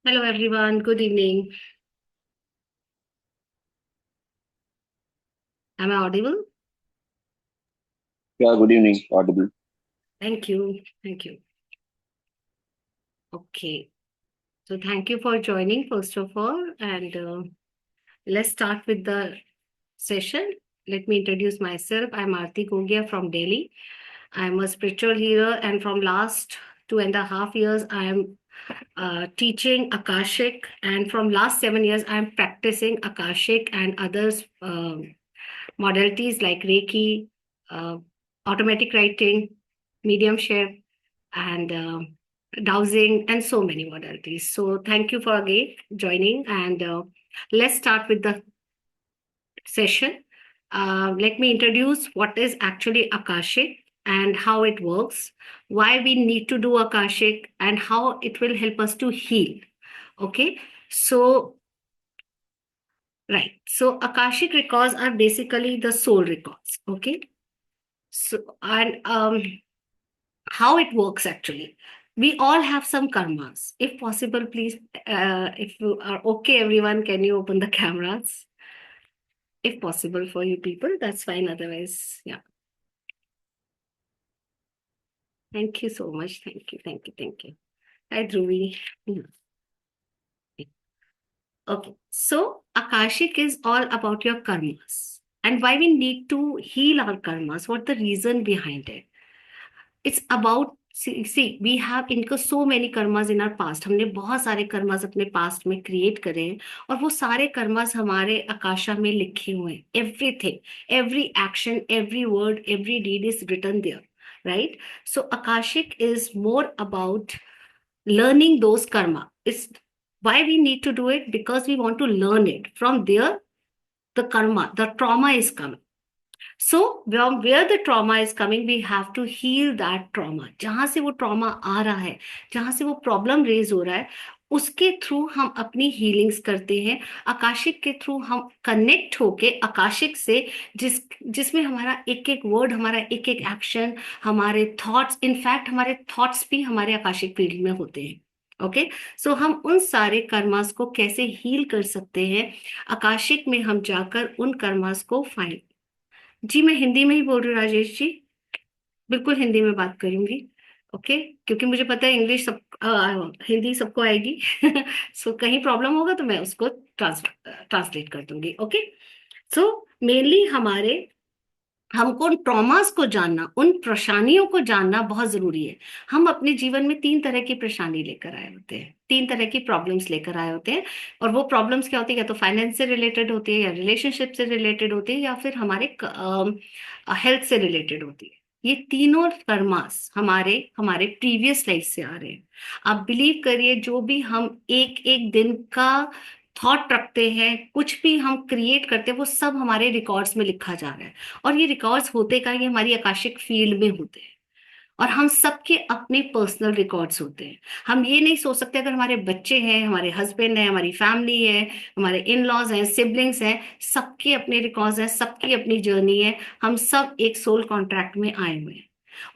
Hello everyone, good evening. Am I audible? Yeah, good evening, audible. Thank you. Thank you. Okay. So thank you for joining first of all, and let's start with the session. Let me introduce myself. I'm Aarti Gogia from Delhi. I'm a spiritual healer, and from last 2.5 years, I'm teaching Akashic, and from last 7 years, I'm practicing Akashic and others modalities like Reiki, uh, automatic writing, mediumship, and dowsing, and so many modalities. So thank you for again joining, and let's start with the session. Let me introduce what is actually Akashic and how it works, why we need to do Akashic, and how it will help us to heal. Okay, so right. So Akashic records are basically the soul records. Okay. So and how it works actually. We all have some karmas. If possible, please, if you are okay, everyone, can you open the cameras? If possible for you people, that's fine. Otherwise, yeah. Thank you so much. Thank you. Thank you. Thank you. Hi, Dhruvi. Yeah. Okay. So Akashic is all about your karmas and why we need to heal our karmas. What the reason behind it? It's about see we have इनको so many karmas in our past. हमने बहुत सारे karmas अपने past में create करे हैं और वो सारे कर्मास हमारे आकाशा में लिखे हुए हैं. Everything, every action, every word, every deed is written there, right? So akashic is more about learning those karma. It's why we need to do it, because we want to learn it. From there the karma, the trauma is coming. So from where the trauma is coming, we have to heal that trauma. जहां से वो trauma आ रहा है, जहां से वो problem raise हो रहा है, उसके थ्रू हम अपनी हीलिंग्स करते हैं. आकाशिक के थ्रू हम कनेक्ट होके आकाशिक से, जिसमें हमारा एक एक वर्ड, हमारा एक एक एक्शन, हमारे थॉट्स, इनफैक्ट हमारे थॉट्स भी हमारे आकाशिक फील्ड में होते हैं. ओके. सो हम उन सारे कर्मास को कैसे हील कर सकते हैं, आकाशिक में हम जाकर उन कर्मास को फाइंड. जी मैं हिंदी में ही बोल रही हूँ राजेश जी. बिल्कुल हिंदी में बात करूंगी. ओके. क्योंकि मुझे पता है इंग्लिश सब हिंदी सबको आएगी. सो कहीं प्रॉब्लम होगा तो मैं उसको ट्रांसलेट कर दूंगी. ओके. सो मेनली हमको उन ट्रॉमास को जानना, उन परेशानियों को जानना बहुत जरूरी है. हम अपने जीवन में 3 तरह की परेशानी लेकर आए होते हैं, 3 तरह की प्रॉब्लम्स लेकर आए होते हैं. और वो प्रॉब्लम्स क्या होती है? या तो फाइनेंस से रिलेटेड होती है, या रिलेशनशिप से रिलेटेड होती है, या फिर हमारे हेल्थ से रिलेटेड होती है. ये तीनों कर्मास हमारे हमारे प्रीवियस लाइफ से आ रहे हैं. आप बिलीव करिए, जो भी हम एक एक दिन का थॉट रखते हैं, कुछ भी हम क्रिएट करते हैं, वो सब हमारे रिकॉर्ड्स में लिखा जा रहा है. और ये रिकॉर्ड्स होते का, ये हमारी आकाशिक फील्ड में होते हैं. और हम सबके अपने पर्सनल रिकॉर्ड्स होते हैं. हम ये नहीं सोच सकते, अगर हमारे बच्चे हैं, हमारे हस्बैंड है, हमारी फैमिली है, हमारे इन लॉज हैं, सिबलिंग्स हैं, सबके अपने रिकॉर्ड्स हैं, सबकी अपनी जर्नी है. हम सब एक सोल कॉन्ट्रैक्ट में आए हुए हैं.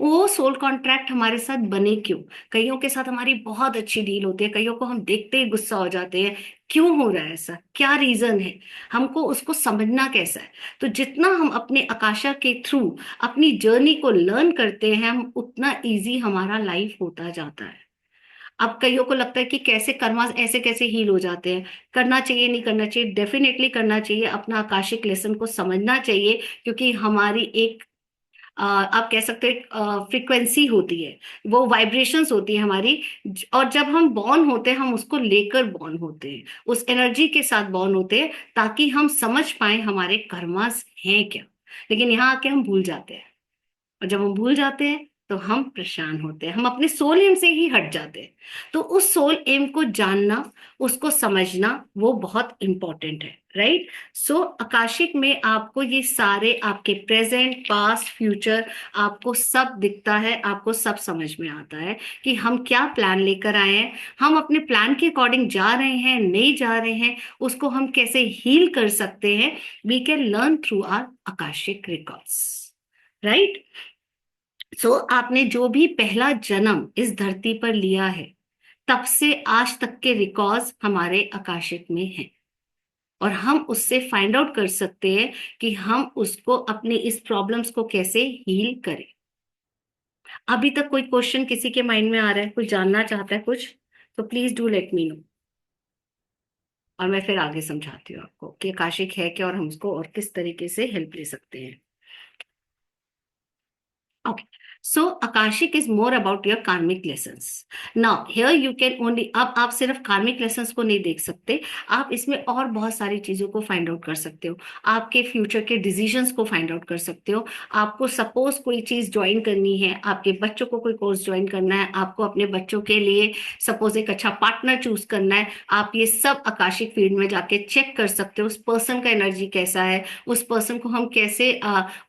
वो सोल कॉन्ट्रैक्ट हमारे साथ बने क्यों? कईयों के साथ हमारी बहुत अच्छी डील होती है, कईयों को हम देखते ही गुस्सा हो जाते हैं. क्यों हो रहा है ऐसा? क्या रीजन है? हमको उसको समझना कैसा है? तो जितना हम अपने आकाशा के थ्रू अपनी जर्नी को लर्न करते हैं, हम उतना इजी हमारा लाइफ होता जाता है. अब कईयों को लगता है कि कैसे कर्मा ऐसे कैसे हील हो जाते हैं. करना चाहिए, नहीं करना चाहिए? डेफिनेटली करना चाहिए. अपना आकाशिक लेसन को समझना चाहिए, क्योंकि हमारी एक आप कह सकते हैं फ्रीक्वेंसी होती है, वो वाइब्रेशंस होती है हमारी. और जब हम बॉर्न होते हैं, हम उसको लेकर बॉर्न होते हैं, उस एनर्जी के साथ बॉर्न होते हैं, ताकि हम समझ पाए हमारे कर्मास हैं क्या. लेकिन यहाँ आके हम भूल जाते हैं. और जब हम भूल जाते हैं तो हम परेशान होते हैं, हम अपने सोल एम से ही हट जाते हैं. तो उस सोल एम को जानना, उसको समझना, वो बहुत इंपॉर्टेंट है, राइट? सो आकाशिक में आपको ये सारे आपके प्रेजेंट, पास्ट, फ्यूचर, आपको सब दिखता है, आपको सब समझ में आता है कि हम क्या प्लान लेकर आए हैं, हम अपने प्लान के अकॉर्डिंग जा रहे हैं, नहीं जा रहे हैं, उसको हम कैसे हील कर सकते हैं. We can learn through our Akashic records, right? So आपने जो भी पहला जन्म इस धरती पर लिया है, तब से आज तक के रिकॉर्ड्स हमारे आकाशिक में हैं, और हम उससे फाइंड आउट कर सकते हैं कि हम उसको अपनी इस प्रॉब्लम्स को कैसे हील करें। अभी तक कोई क्वेश्चन किसी के माइंड में आ रहा है, कुछ जानना चाहता है कुछ, तो please do let me know, और मैं फिर आगे समझाती हूँ आपको कि आकाशिक है क्या और हम उसको और किस तरीके से हेल्प ले सकते हैं। Okay. So Akashic is more about your karmic lessons. Now here you can only, अब आप सिर्फ कार्मिक लेसन्स को नहीं देख सकते, आप इसमें और बहुत सारी चीजों को फाइंड आउट कर सकते हो। आपके फ्यूचर के डिसीजंस को फाइंड आउट कर सकते हो। आपको सपोज कोई चीज ज्वाइन करनी है, आपके बच्चों को कोई कोर्स ज्वाइन करना है, आपको अपने बच्चों के लिए सपोज एक अच्छा पार्टनर चूज करना है, आप ये सब आकाशिक फील्ड में जाके चेक कर सकते हो। उस पर्सन का एनर्जी कैसा है, उस पर्सन को हम कैसे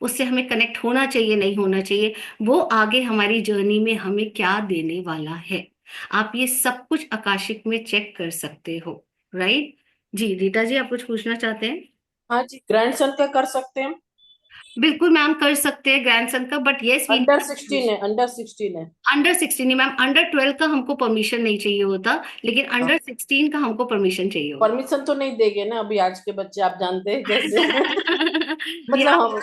उससे हमें कनेक्ट होना चाहिए नहीं होना चाहिए, वो आगे हमारी जर्नी में हमें क्या देने वाला है, आप ये सब कुछ आकाशिक में चेक कर सकते हो। राइट। जी रीटा जी, आप कुछ पूछना चाहते हैं? हाँ जी, ग्रैंडसन का कर सकते हैं। बिल्कुल मैम, कर सकते हैं ग्रैंडसन का, बट यस वी अंडर 16 है, अंडर 16 है। अंडर 16 नहीं मैम, अंडर 12 का हमको परमिशन नहीं चाहिए होता, लेकिन हाँ, अंडर 16 का हमको परमिशन चाहिए होता। परमिशन तो नहीं देंगे ना अभी, आज के बच्चे आप जानते हैं कैसे। यहाँ मतलब हम,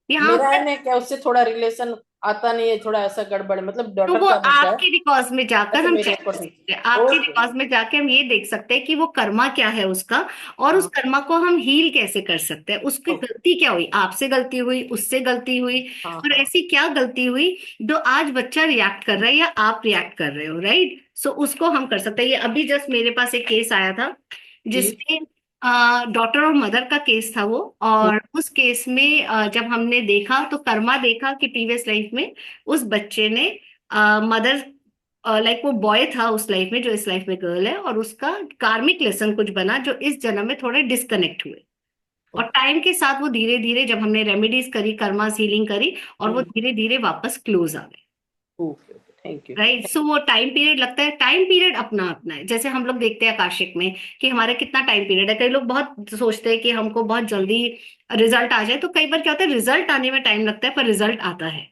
यहाँ मेरा पर है ना क्या, उससे थोड़ा रिलेशन आता नहीं है, थोड़ा ऐसा गड़बड़ है, मतलब तो डॉटर वो का बच्चा है। आपके रिकॉर्ड्स में जाकर अच्छा, हम मेरे चेक कर को ठीक। सकते हैं, आपके ओके। रिकॉर्ड्स में जाके हम ये देख सकते हैं कि वो कर्मा क्या है उसका, और उस हाँ। कर्मा को हम हील कैसे कर सकते हैं। उसकी ओके। गलती क्या हुई, आपसे गलती हुई, उससे गलती हुई, हाँ और हाँ। ऐसी क्या गलती हुई जो आज बच्चा रिएक्ट कर रहा है या आप रिएक्ट कर रहे हो, राइट। सो उसको हम कर सकते हैं। ये अभी जस्ट मेरे पास एक केस आया था जी। जिसमें डॉटर और मदर का केस था वो, और उस केस में जब हमने देखा तो कर्मा देखा कि प्रीवियस लाइफ में उस बच्चे ने मदर, लाइक वो बॉय था उस लाइफ में जो इस लाइफ में गर्ल है, और उसका कार्मिक लेसन कुछ बना जो इस जन्म में थोड़े डिस्कनेक्ट हुए। और टाइम के साथ वो धीरे धीरे, जब हमने रेमेडीज करी, कर्मा हीलिंग करी, और वो धीरे धीरे वापस क्लोज आ गए। Okay okay, thank you. Right. So वो टाइम पीरियड लगता है, टाइम पीरियड अपना अपना है। जैसे हम लोग देखते हैं आकाशिक में कि हमारे कितना टाइम पीरियड है, कई लोग बहुत सोचते हैं कि हमको बहुत जल्दी रिजल्ट आ जाए, तो कई बार क्या होता है रिजल्ट आने में टाइम लगता है पर रिजल्ट आता है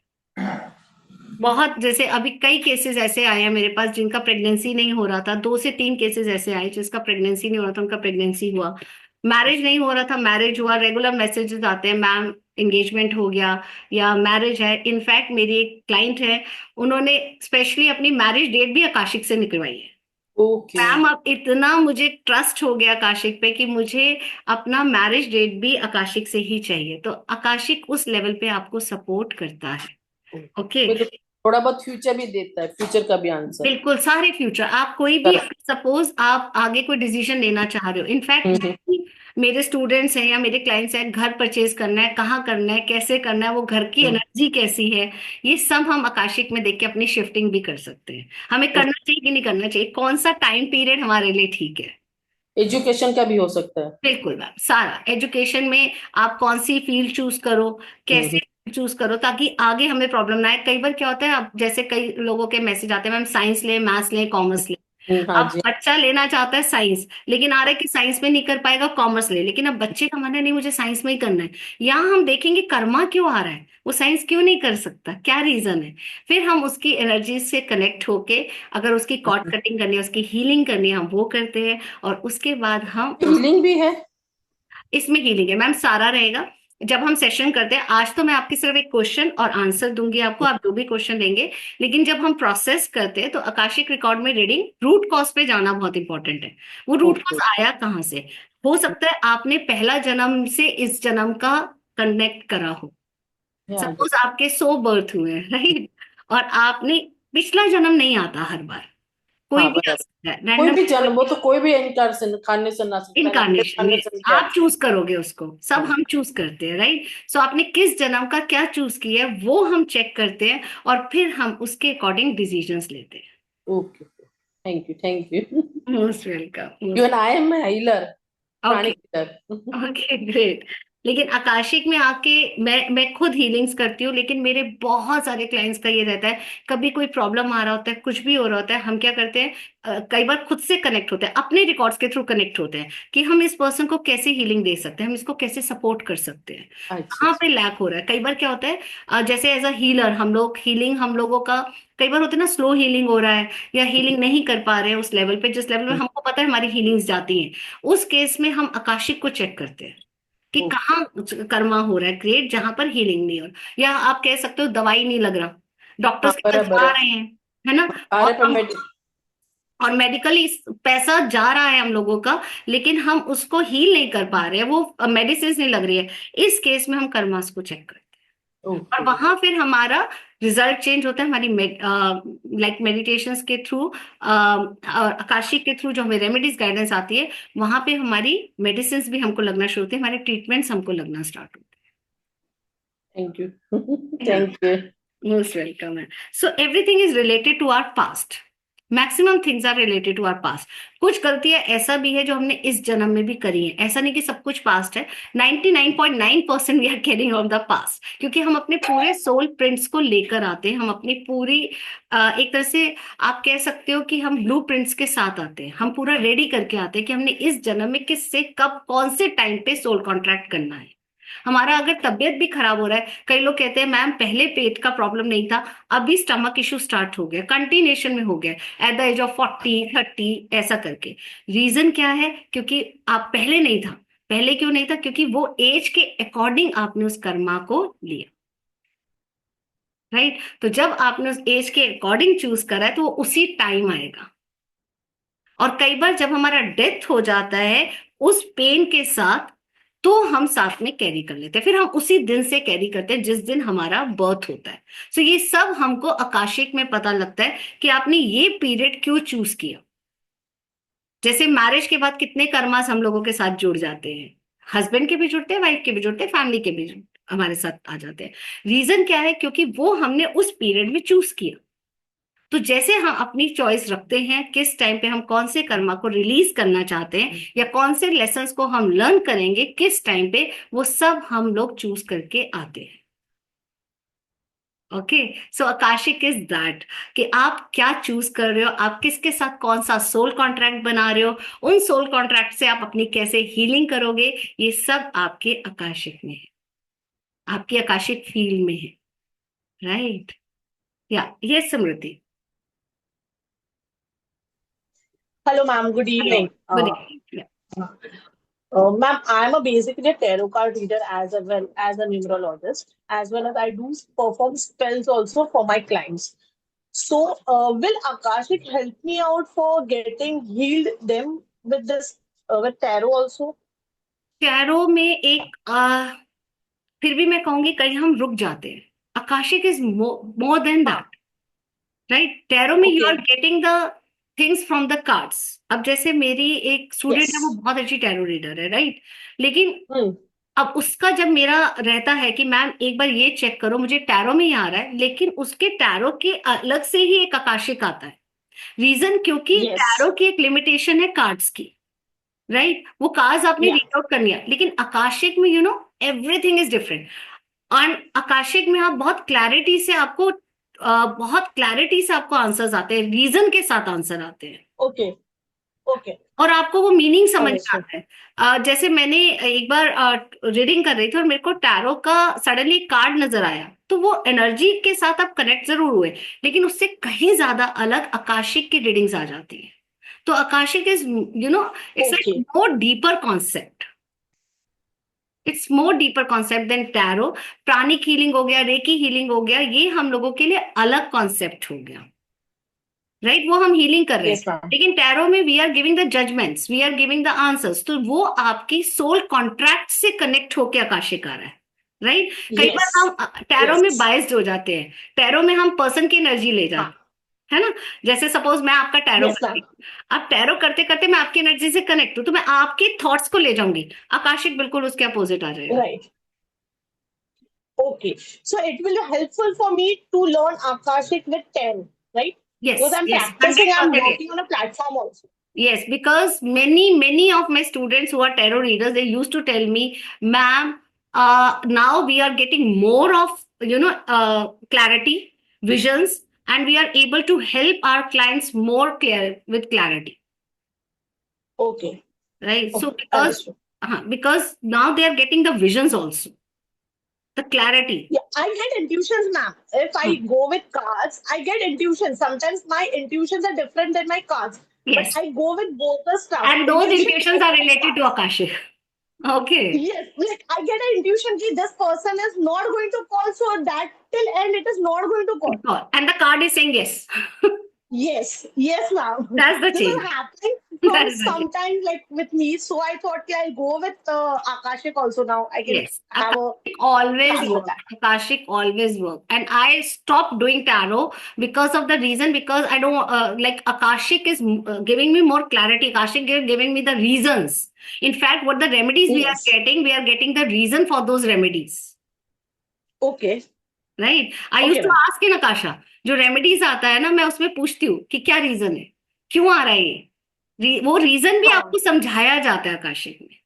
बहुत। जैसे अभी कई केसेस ऐसे आए हैं मेरे पास जिनका प्रेगनेंसी नहीं हो रहा था, 2 से 3 केसेस ऐसे आए जिसका प्रेगनेंसी नहीं हो रहा था, उनका प्रेगनेंसी हुआ। मैरिज नहीं हो रहा था, मैरिज हुआ। रेगुलर मैसेजेस आते हैं, मैम एंगेजमेंट हो गया या मैरिज है। इनफैक्ट मेरी एक क्लाइंट है, उन्होंने स्पेशली अपनी मैरिज डेट भी आकाशिक से निकलवाई है। ओके। मैम अब इतना मुझे ट्रस्ट हो गया आकाशिक पे कि मुझे अपना मैरिज डेट भी आकाशिक से ही चाहिए, तो आकाशिक उस लेवल पे आपको सपोर्ट करता है। ओके। मतलब थोड़ा बहुत फ्यूचर भी देता है, फ्यूचर का भी आंसर। बिल्कुल सारे फ्यूचर, आप कोई भी, कर। सपोज आप आगे कोई डिसीजन लेना चाह रहे हो, इनफैक्ट हम्म। मेरे स्टूडेंट्स हैं या मेरे क्लाइंट्स हैं, घर परचेज करना है, कहाँ करना है, कैसे करना है, वो घर की हम्म। एनर्जी कैसी है, ये सब हम आकाशिक में देख के अपनी शिफ्टिंग भी कर सकते हैं। हमें करना चाहिए कि नहीं करना चाहिए, कौन सा टाइम पीरियड हमारे लिए ठीक है। एजुकेशन का भी हो सकता है। बिल्कुल मैम, सारा एजुकेशन में आप कौन सी फील्ड चूज करो, हम्म। कैसे चूज करो, ताकि आगे हमें प्रॉब्लम ना आए। कई बार क्या होता है, अब जैसे कई लोगों के मैसेज आते हैं, मैम साइंस ले, मैथ्स ले, कॉमर्स ले। हाँ अब जी। बच्चा लेना चाहता है साइंस, लेकिन आ रहा है कि साइंस में नहीं कर पाएगा, कॉमर्स ले। लेकिन अब बच्चे का मन है नहीं मुझे साइंस में ही करना है, यहाँ हम देखेंगे कर्मा क्यों आ रहा है, वो साइंस क्यों नहीं कर सकता, क्या रीजन है। फिर हम उसकी एनर्जी से कनेक्ट होके, अगर उसकी कॉर्ड कटिंग करनी है, उसकी हीलिंग करनी है, हम वो करते हैं, और उसके बाद हम हीलिंग भी है। इसमें हीलिंग है मैम, सारा रहेगा। जब हम सेशन करते हैं, आज तो मैं आपकी सिर्फ एक क्वेश्चन और आंसर दूंगी आपको, आप जो भी क्वेश्चन देंगे, लेकिन जब हम प्रोसेस करते हैं तो आकाशिक रिकॉर्ड में रीडिंग रूट कॉज पे जाना बहुत इंपॉर्टेंट है। वो रूट ओके। कॉज आया कहाँ से, हो सकता है आपने पहला जन्म से इस जन्म का कनेक्ट करा हो। हाँ जी। सपोज आपके 100 बर्थ हुए हैं, राइट, और आपने, पिछला जन्म नहीं आता हर बार, कोई हाँ भी आ बराबर। सकता है कोई रैंडम। भी जन्म, वो तो कोई भी इनकारनेशन खानेशन आ सकता है ना, आपने इनकारनेशन, यस, खानेशन क्या। आप चूज करोगे उसको, सब हाँ। हम चूज करते हैं, राइट। सो आपने किस जन्म का क्या चूज किया है वो हम चेक करते हैं, और फिर हम उसके अकॉर्डिंग डिसीजंस लेते हैं। Okay. Thank you, thank you. Most welcome, even most. I am healer, okay. Pranic healer. Okay great. लेकिन आकाशिक में आके मैं खुद हीलिंग्स करती हूँ, लेकिन मेरे बहुत सारे क्लाइंट्स का ये रहता है, कभी कोई प्रॉब्लम आ रहा होता है, कुछ भी हो रहा होता है, हम क्या करते हैं, कई बार खुद से कनेक्ट होते हैं, अपने रिकॉर्ड्स के थ्रू कनेक्ट होते हैं कि हम इस पर्सन को कैसे हीलिंग दे सकते हैं, हम इसको कैसे सपोर्ट कर सकते हैं, अच्छा कहाँ अच्छा। पे लैक हो रहा है। कई बार क्या होता है, जैसे एज अ हीलर हम लोग हीलिंग, हम लोगों का कई बार होता है ना, स्लो हीलिंग हो रहा है या हीलिंग नहीं कर पा रहे हैं उस लेवल पे जिस लेवल में हमको पता है हमारी हीलिंग्स जाती हैं। उस केस में हम आकाशिक को चेक करते हैं कि ओके। कहाँ कर्मा हो रहा है क्रिएट, जहां पर हीलिंग नहीं हो रहा, या आप कह सकते हो दवाई नहीं लग रहा, हाँ डॉक्टर्स के पास बराबर जा है। रहे हैं, है ना, और अरे पर हम मैं और मेडिकली पैसा जा रहा है हम लोगों का, लेकिन हम उसको हील नहीं कर पा रहे हैं, वो मेडिसिन नहीं लग रही है। इस केस में हम कर्मास को चेक करते हैं, और ओके। वहां फिर हमारा रिजल्ट चेंज होता है, हमारी लाइक मेडिटेशंस के थ्रू और आकाशिक के थ्रू जो हमें रेमेडीज गाइडेंस आती है, वहां पे हमारी मेडिसिन भी हमको लगना शुरू होती है, हमारे ट्रीटमेंट्स हमको लगना स्टार्ट होते थैंक यू। हैं। Thank you. Most welcome. So everything is related to our past. Maximum things are related to our past. कुछ गलतियां ऐसा भी है जो हमने इस जन्म में भी करी है, ऐसा नहीं कि सब कुछ पास्ट है। 99.9% we are carrying on the past, क्योंकि हम अपने पूरे सोल प्रिंट्स को लेकर आते हैं, हम अपनी पूरी एक तरह से आप कह सकते हो कि हम ब्लू प्रिंट्स के साथ आते हैं, हम पूरा रेडी करके आते हैं कि हमने इस जन्म में किससे कब कौन से टाइम पे सोल कॉन्ट्रैक्ट करना है। हमारा अगर तबीयत भी खराब हो रहा है, कई लोग कहते हैं मैम पहले पेट का प्रॉब्लम नहीं था, अभी स्टमक इशू स्टार्ट हो गया, कंटिन्यूशन में हो गया एट द एज ऑफ 40 30 ऐसा करके। रीजन क्या है? क्योंकि आप पहले नहीं था। पहले क्यों नहीं था? क्योंकि वो एज के अकॉर्डिंग आपने उस कर्मा को लिया, राइट। तो जब आपने उस एज के अकॉर्डिंग चूज करा है तो वो उसी टाइम आएगा। और कई बार जब हमारा डेथ हो जाता है उस पेन के साथ, तो हम साथ में कैरी कर लेते हैं, फिर हम उसी दिन से कैरी करते हैं जिस दिन हमारा बर्थ होता है। सो ये सब हमको आकाशिक में पता लगता है कि आपने ये पीरियड क्यों चूज किया। जैसे मैरिज के बाद कितने कर्मास हम लोगों के साथ जुड़ जाते हैं, हस्बैंड के भी जुड़ते हैं, वाइफ के भी जुड़ते हैं, फैमिली के भी हमारे साथ आ जाते हैं। रीजन क्या है? क्योंकि वो हमने उस पीरियड में चूज किया। तो जैसे हम अपनी चॉइस रखते हैं किस टाइम पे हम कौन से कर्मा को रिलीज करना चाहते हैं या कौन से लेसन्स को हम लर्न करेंगे किस टाइम पे, वो सब हम लोग चूज करके आते हैं। Okay. So Akashic is that कि आप क्या चूज कर रहे हो, आप किसके साथ कौन सा सोल कॉन्ट्रैक्ट बना रहे हो, उन सोल कॉन्ट्रैक्ट से आप अपनी कैसे हीलिंग करोगे, ये सब आपके आकाशिक में है, आपकी आकाशिक फील्ड में है, राइट। या ये Smriti. Hello ma'am, good hello, evening. Good evening. Ma'am, I'm a basically a tarot card reader as well as a numerologist, as well as I do perform spells also for my clients. So, will Akashic help me out for getting healed them with this with tarot also? Tarot में एक फिर भी मैं कहूंगी कहीं हम रुक जाते हैं। आकाशिक इज मोर देन हाँ। That, right. टैरो में you are Okay. Getting the things from the cards. अब जैसे मेरी एक स्टूडेंट है, वो Yes. बहुत अच्छी टैरो रीडर है, राइट। लेकिन Hmm. अब उसका जब मेरा रहता है कि मैम एक बार ये चेक करो, मुझे टैरो में ही आ रहा है, लेकिन उसके टैरो के अलग से ही एक आकाशिक आता है। रीजन क्योंकि टैरो Yes. की एक लिमिटेशन है कार्ड्स की, राइट। वो कार्ड्स आपने Yeah. रीड आउट करनी है, लेकिन आकाशिक में एवरीथिंग इज डिफरेंट। और आकाशिक में आप बहुत क्लैरिटी से आपको आंसर्स आते हैं, रीजन के साथ आंसर आते हैं, Okay. Okay. और आपको वो मीनिंग समझ में Understood. आता है। जैसे मैंने एक बार रीडिंग कर रही थी और मेरे को टैरो का सडनली कार्ड नजर आया, तो वो एनर्जी के साथ आप कनेक्ट जरूर हुए, लेकिन उससे कहीं ज्यादा अलग आकाशिक की रीडिंग्स आ जाती है। तो Akashic is it's like Okay. More deeper concept, it's more deeper concept then tarot. Pranic healing हो गया, रेकी हीलिंग हो गया, ये हम लोगों के लिए अलग कॉन्सेप्ट हो गया, राइट। वो हम हीलिंग कर रहे हैं, Yes, ma'am. लेकिन टैरो में we are giving the judgements, we are giving the answers, तो वो आपकी सोल कॉन्ट्रैक्ट से कनेक्ट होके आकाशिक आ रहा है, राइट। कई बार Yes. हम टैरो में Yes. बाइस्ड हो जाते हैं, टैरो में हम पर्सन की एनर्जी ले जाते हाँ. हैं, है ना। जैसे सपोज मैं आपका टैरो Yes, करती ma'am. हूँ, अब टैरो करते करते मैं आपकी एनर्जी से कनेक्ट हूँ, तो मैं आपके थॉट्स को ले जाऊंगी, आकाशिक बिल्कुल उसके अपोजिट आ जाएगा। Right. Okay, so it will be helpful for me to learn Akashic with 10, right? Yes, Because I'm yes, practicing, I'm 100%। working on a platform also. Yes, because many of my students who are tarot readers, they used to tell me, ma'am, now we are getting more of clarity, visions, and we are able to help our clients more clear with clarity, Okay. right? So Okay. Understood. because now they are getting the visions also, the clarity. Yeah, I get intuitions, ma'am. If I Hmm. go with cards, I get intuitions. Sometimes my intuitions are different than my cards, but Yes, I go with both the stuff, and those intuition intuitions as are well as related to cards. Akashic. Okay. Yes, like I get an intuition that this person is not going to call, so that till end it is not going to call. And the card is saying yes. Yes, yes, ma'am. That's the This is change. happening That from is the change. sometimes like with me. So I thought that I'll go with Akashik also now. I can Yes, have a plan with Work. that. Akashic always work. And I stopped doing tarot because of the reason, because I don't like Akashic is giving me more clarity. Akashic giving me the reasons. In fact, what the remedies Yes. we are getting the reason for those remedies. Okay. Right I use Okay, to ma'am. Ask in Akasha जो remedies आता है ना मैं उसमें पूछती हूँ कि क्या रीजन है क्यों आ रहा है ये वो रीजन भी Huh. आपको समझाया जाता है आकाशिक में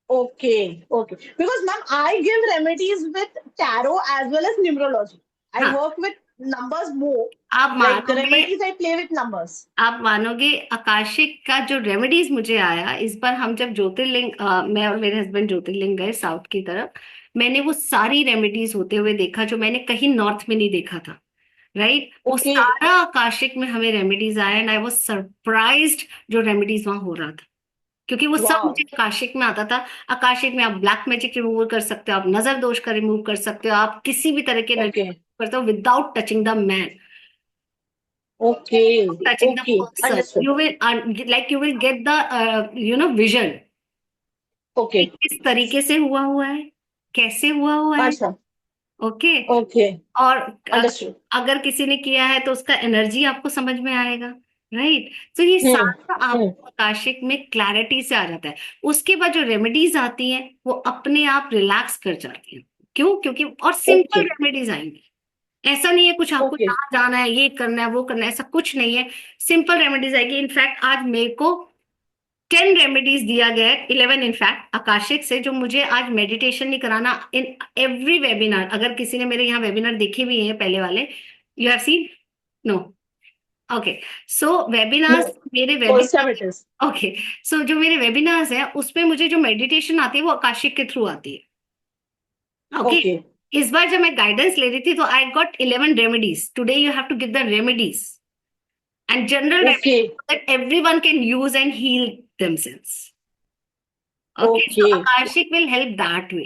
Okay. Okay. Because, ma'am, I give remedies with tarot as well as numerology. I हाँ work with numbers more. आप Like मानोगे remedies, I play with numbers. आप मानोगे आकाशिक का जो रेमेडीज मुझे आया इस बार हम जब ज्योतिर्लिंग मैं और मेरे हस्बैंड ज्योतिर्लिंग गए साउथ की तरफ मैंने वो सारी रेमेडीज होते हुए देखा जो मैंने कहीं नॉर्थ में नहीं देखा था राइट वो Okay. सारा आकाशिक में हमें रेमेडीज आया एंड आई वाज सरप्राइज्ड जो रेमेडीज वहां हो रहा था क्योंकि वो सब मुझे Wow. आकाशिक में आता था आकाशिक में आप ब्लैक मैजिक रिमूव कर सकते हो आप नजर दोष का रिमूव कर सकते हो आप किसी भी तरह के एनर्जी Okay. करते हो without touching the man Okay. touching the Okay. person Understood. you will like you will get the vision कि Okay. किस तरीके से हुआ है कैसे हुआ है Acha. Okay Okay. और Understood. अगर किसी ने किया है तो उसका एनर्जी आपको समझ में आएगा राइट तो ये Hmm. सारा Hmm. आपको आकाशिक में क्लैरिटी से आ जाता है उसके बाद जो रेमेडीज आती हैं वो अपने आप रिलैक्स कर जाती हैं क्यों क्योंकि और सिंपल Okay. रेमेडीज आएंगी ऐसा नहीं है कुछ आपको Okay. यहाँ जाना है ये करना है वो करना है ऐसा कुछ नहीं है सिंपल रेमेडीज आएगी इनफैक्ट आज मेरे को 10 रेमेडीज दिया गया है 11 इनफैक्ट आकाशिक से जो मुझे आज मेडिटेशन नहीं कराना इन एवरी वेबिनार अगर किसी ने मेरे यहाँ वेबिनार देखे भी हैं पहले वाले you have seen no okay so webinars No. मेरे First time webinar it is. Okay so जो मेरे वेबिनार्स हैं उसमें मुझे जो मेडिटेशन आती है वो आकाशिक के थ्रू आती है ओके Okay. इस बार जब मैं गाइडेंस ले रही थी तो I got 11 remedies today you have to give the remedies and general remedies Okay. that everyone can use and heal themselves. Okay, so Okay. Akashic will help that way.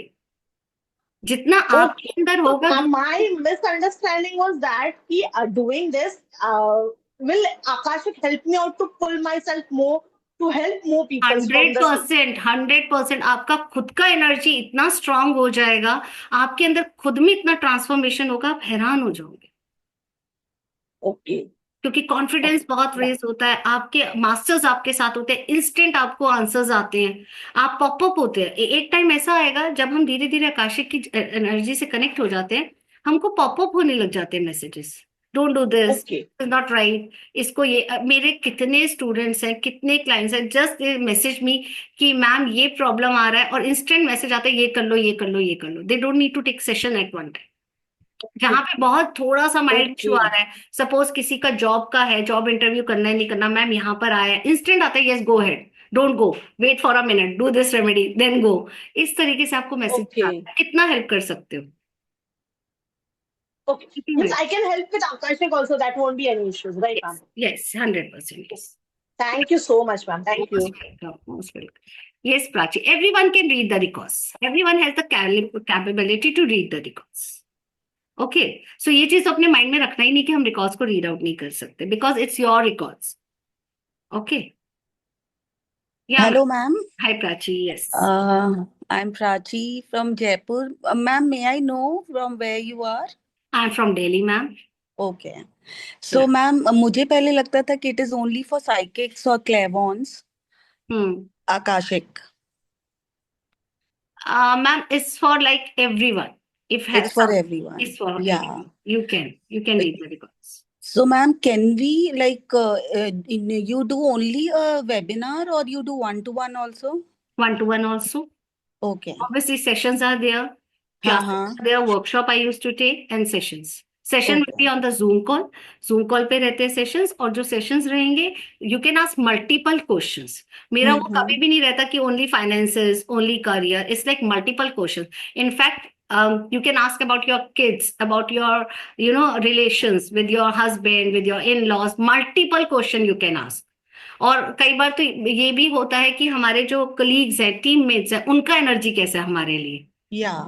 जितना आपके Okay. अंदर So, होगा my misunderstanding was that doing this will Akashik help me out to pull myself more to help more people from the same. 100% आपका खुद का energy इतना strong हो जाएगा आपके अंदर खुद में इतना ट्रांसफॉर्मेशन होगा आप हैरान हो जाओगे Okay. क्योंकि कॉन्फिडेंस Okay. बहुत रेज होता है आपके मास्टर्स आपके साथ होते हैं इंस्टेंट आपको आंसर्स आते हैं आप पॉपअप होते हैं एक टाइम ऐसा आएगा जब हम धीरे धीरे आकाशिक की एनर्जी से कनेक्ट हो जाते हैं हमको पॉपअप होने लग जाते हैं messages don't do this Okay. Is not right इसको ये मेरे कितने स्टूडेंट्स हैं कितने क्लाइंट्स हैं जस्ट मैसेज मी कि मैम ये प्रॉब्लम आ रहा है और इंस्टेंट मैसेज आता है ये कर लो ये कर लो ये कर लो they don't need to take session at one time जहां पे बहुत थोड़ा सा माइल्ड इशू आ Okay. रहा है सपोज किसी का जॉब का है जॉब इंटरव्यू करना है नहीं करना मैम यहाँ पर आया है इंस्टेंट आता है yes go head don't go wait for a minute do this remedy then go इस तरीके से आपको मैसेज Okay. आता है कितना हेल्प कर सकते हो Okay. Means I can help with Akashik also. That won't be any issues, right, yes ma'am? Yes 100% yes Thank you so much, ma'am. Thank most you. Welcome most welcome yes Prachi everyone can read the records everyone has the capability to read the records okay so ये चीज तो अपने mind में रखना ही नहीं कि हम records को रीड आउट नहीं कर सकते because it's your records okay या Hello, ma'am. Hi Prachi yes I'm Prachi from Jaipur. Ma'am, may I know from where you are? I am from Delhi ma'am Okay. So, ma'am, मुझे पहले लगता था कि it is only for psychics or clairvoyants, Akashic. Ma'am it's for like everyone if It's for everyone. It's for Yeah. You can read the records So, ma'am, can we you do only a webinar or you do one-to-one also? One two one also Okay. Obviously, sessions are there, classes हाँ. are there, workshop I used to take, and sessions. Session will be Okay. on the Zoom call. Zoom call पे रहते हैं sessions, और जो sessions रहेंगे, you can ask multiple questions. मेरा वो कभी भी नहीं रहता कि only finances, only career. It's like multiple questions. In fact, you can ask about your kids, about your, relations with your husband, with your in-laws. Multiple question you can ask. और कई बार तो ये भी होता है कि हमारे जो कलीग्स हैं, टीममेट्स हैं, उनका एनर्जी कैसा है हमारे लिए. Yeah.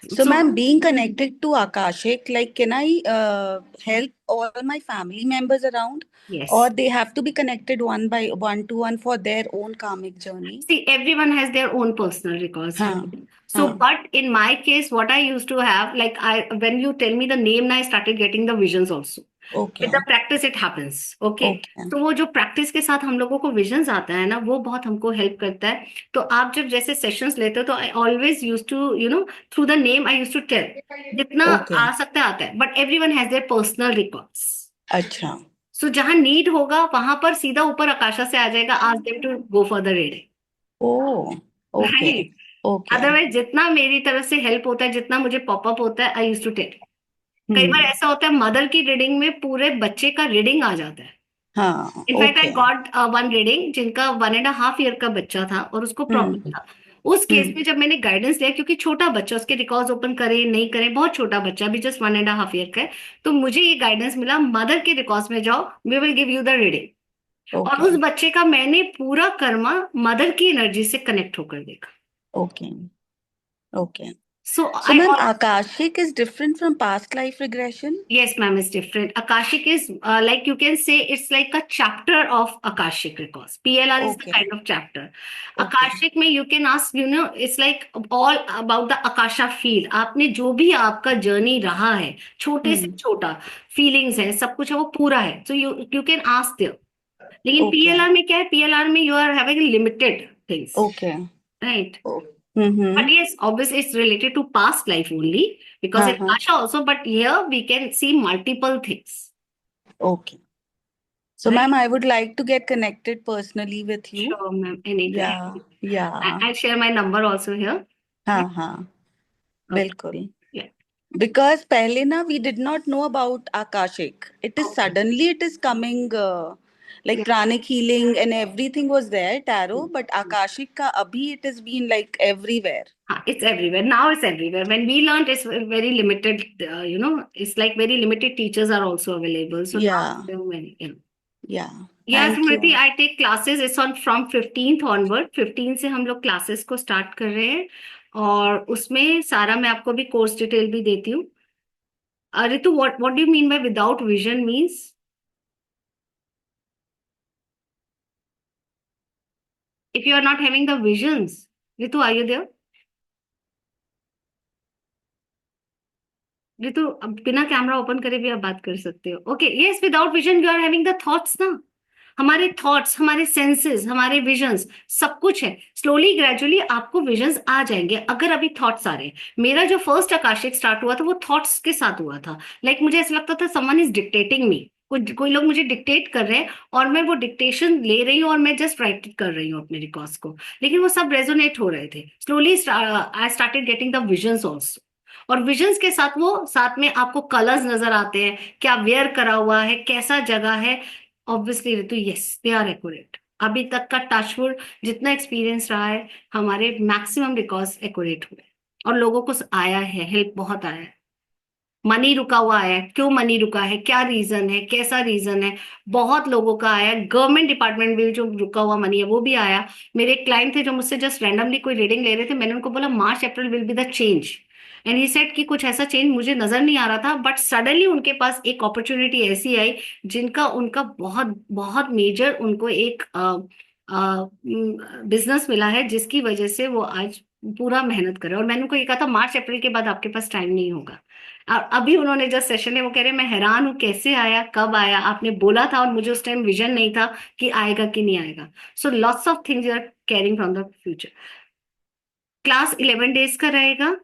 So, So, ma'am, being connected to Akashic, like, can I help all my family members around, or yes. they have to be connected one by one to one for their own karmic journey? See, everyone has their own personal records. हाँ. So, हाँ. but in my case, what I used to have, like when you tell me the name, now I started getting the visions also. Okay. With the practice, it happens. Okay. Okay. तो वो जो practice के साथ हम लोगों को visions आता है ना, वो बहुत हमको हेल्प करता है. तो आप जब जैसे सेशंस लेते हो, तो I always use to, through the name I use to tell जितना Okay. आ सकता है आता है. But everyone has their personal records. अच्छा. सो जहां नीड होगा वहां पर सीधा ऊपर आकाशा से आ जाएगा, ask them to go for the reading. Oh. Okay. Right. Okay. Otherwise जितना मेरी तरफ से हेल्प होता है, जितना मुझे पॉपअप होता है, आई यूज टू टेल. कई बार ऐसा होता है मदर की रीडिंग में पूरे बच्चे का रीडिंग आ जाता है. हाँ. In fact I Okay. Got one reading जिनका 1.5 year का बच्चा था और उसको प्रॉब्लम था. उस केस में जब मैंने गाइडेंस लिया, क्योंकि छोटा बच्चा, उसके रिकॉर्ड्स ओपन करे नहीं करे, बहुत छोटा बच्चा, अभी जस्ट 1.5 year का है, तो मुझे ये गाइडेंस मिला, मदर के रिकॉर्ड्स में जाओ, we will give you the reading. और Okay. उस बच्चे का मैंने पूरा कर्मा मदर की एनर्जी से कनेक्ट होकर देखा. Okay. Okay. So So, I. ma'am, Akashic is different from past life regression? Yes, ma'am, it's different. Akashic is like you can say it's like a chapter of Akashic records. PLR is the Okay. kind of chapter. Okay. Akashic में you can ask, it's like all about the Akasha field. आपने जो भी आपका journey रहा है, छोटे से छोटा फीलिंग्स है, सब कुछ है, वो पूरा है. So you can ask there. लेकिन Okay. PLR में क्या है? PLR में you are having limited things, Okay. right? Oh. But yes, obviously it's related to past life only because it's Asha also, but here we can see multiple things. Okay. So, Right. ma'am, I would like to get connected personally with you. Sure, ma'am. Anytime. Yeah. I'll share my number also here. हाँ. Okay. बिल्कुल. Yeah. Because पहले ना we did not know about Akashic. It is Okay. suddenly it is coming like Yeah. pranic healing and everything was there, tarot, but Akashic का अभी it has been like everywhere. It's everywhere. Now it's everywhere. When we learned, it's very limited, it's like very limited teachers are also available. So now Yeah. there are many, Yeah. Yeah, Thank Smriti, you. I take classes. It's on from 15th onward. 15 से हम लोग classes को start कर रहे हैं, और उसमें सारा मैं आपको भी कोर्स डिटेल भी देती हूँ. Ritu, what do you mean by without vision means? If you are not having the visions, Ritu, are you there? Ritu, अब बिना कैमरा ओपन करे भी आप बात कर सकते हो. Okay, yes, without vision you are having the thoughts ना. हमारे थॉट्स, हमारे सेंसेस, हमारे विजन्स, सब कुछ है. स्लोली ग्रेजुअली आपको विजन्स आ जाएंगे अगर अभी थॉट्स आ रहे हैं. मेरा जो फर्स्ट आकाशिक स्टार्ट हुआ था वो थॉट्स के साथ हुआ था. लाइक मुझे ऐसा लगता था समवन इज डिक्टेटिंग मी. कोई लोग मुझे डिक्टेट कर रहे हैं और मैं वो डिक्टेशन ले रही हूँ और मैं जस्ट राइट कर रही हूँ अपने रिकॉर्ड्स को. लेकिन वो सब रेजोनेट हो रहे थे. Slowly I started getting the visions also. और विजन्स के साथ वो साथ में आपको कलर्स नजर आते हैं, क्या वेयर करा हुआ है, कैसा जगह है. Obviously Ritu, yes, they are accurate. अभी तक का टचवुड जितना एक्सपीरियंस रहा है, हमारे मैक्सिमम रिकॉर्ड्स एक्यूरेट हुए और लोगों को आया है, हेल्प बहुत आया है. मनी रुका हुआ है, क्यों मनी रुका है, क्या रीजन है, कैसा रीजन है, बहुत लोगों का आया. गवर्नमेंट डिपार्टमेंट में जो रुका हुआ मनी है वो भी आया. मेरे क्लाइंट थे जो मुझसे जस्ट रैंडमली कोई रीडिंग ले रहे थे. मैंने उनको बोला March April will be the change, and he said कि कुछ ऐसा चेंज मुझे नजर नहीं आ रहा था, बट सडनली उनके पास एक अपॉर्चुनिटी ऐसी आई जिनका उनका बहुत बहुत मेजर उनको एक बिजनेस मिला है, जिसकी वजह से वो आज पूरा मेहनत कर रहे हैं. और मैंने उनको ये कहा था मार्च अप्रैल के बाद आपके पास टाइम नहीं होगा. और अभी उन्होंने जस्ट सेशन है, वो कह रहे हैं मैं हैरान हूँ कैसे आया, कब आया, आपने बोला था और मुझे उस टाइम विजन नहीं था कि आएगा कि नहीं आएगा. So lots of things you are carrying from the future. Class 11 days का रहेगा.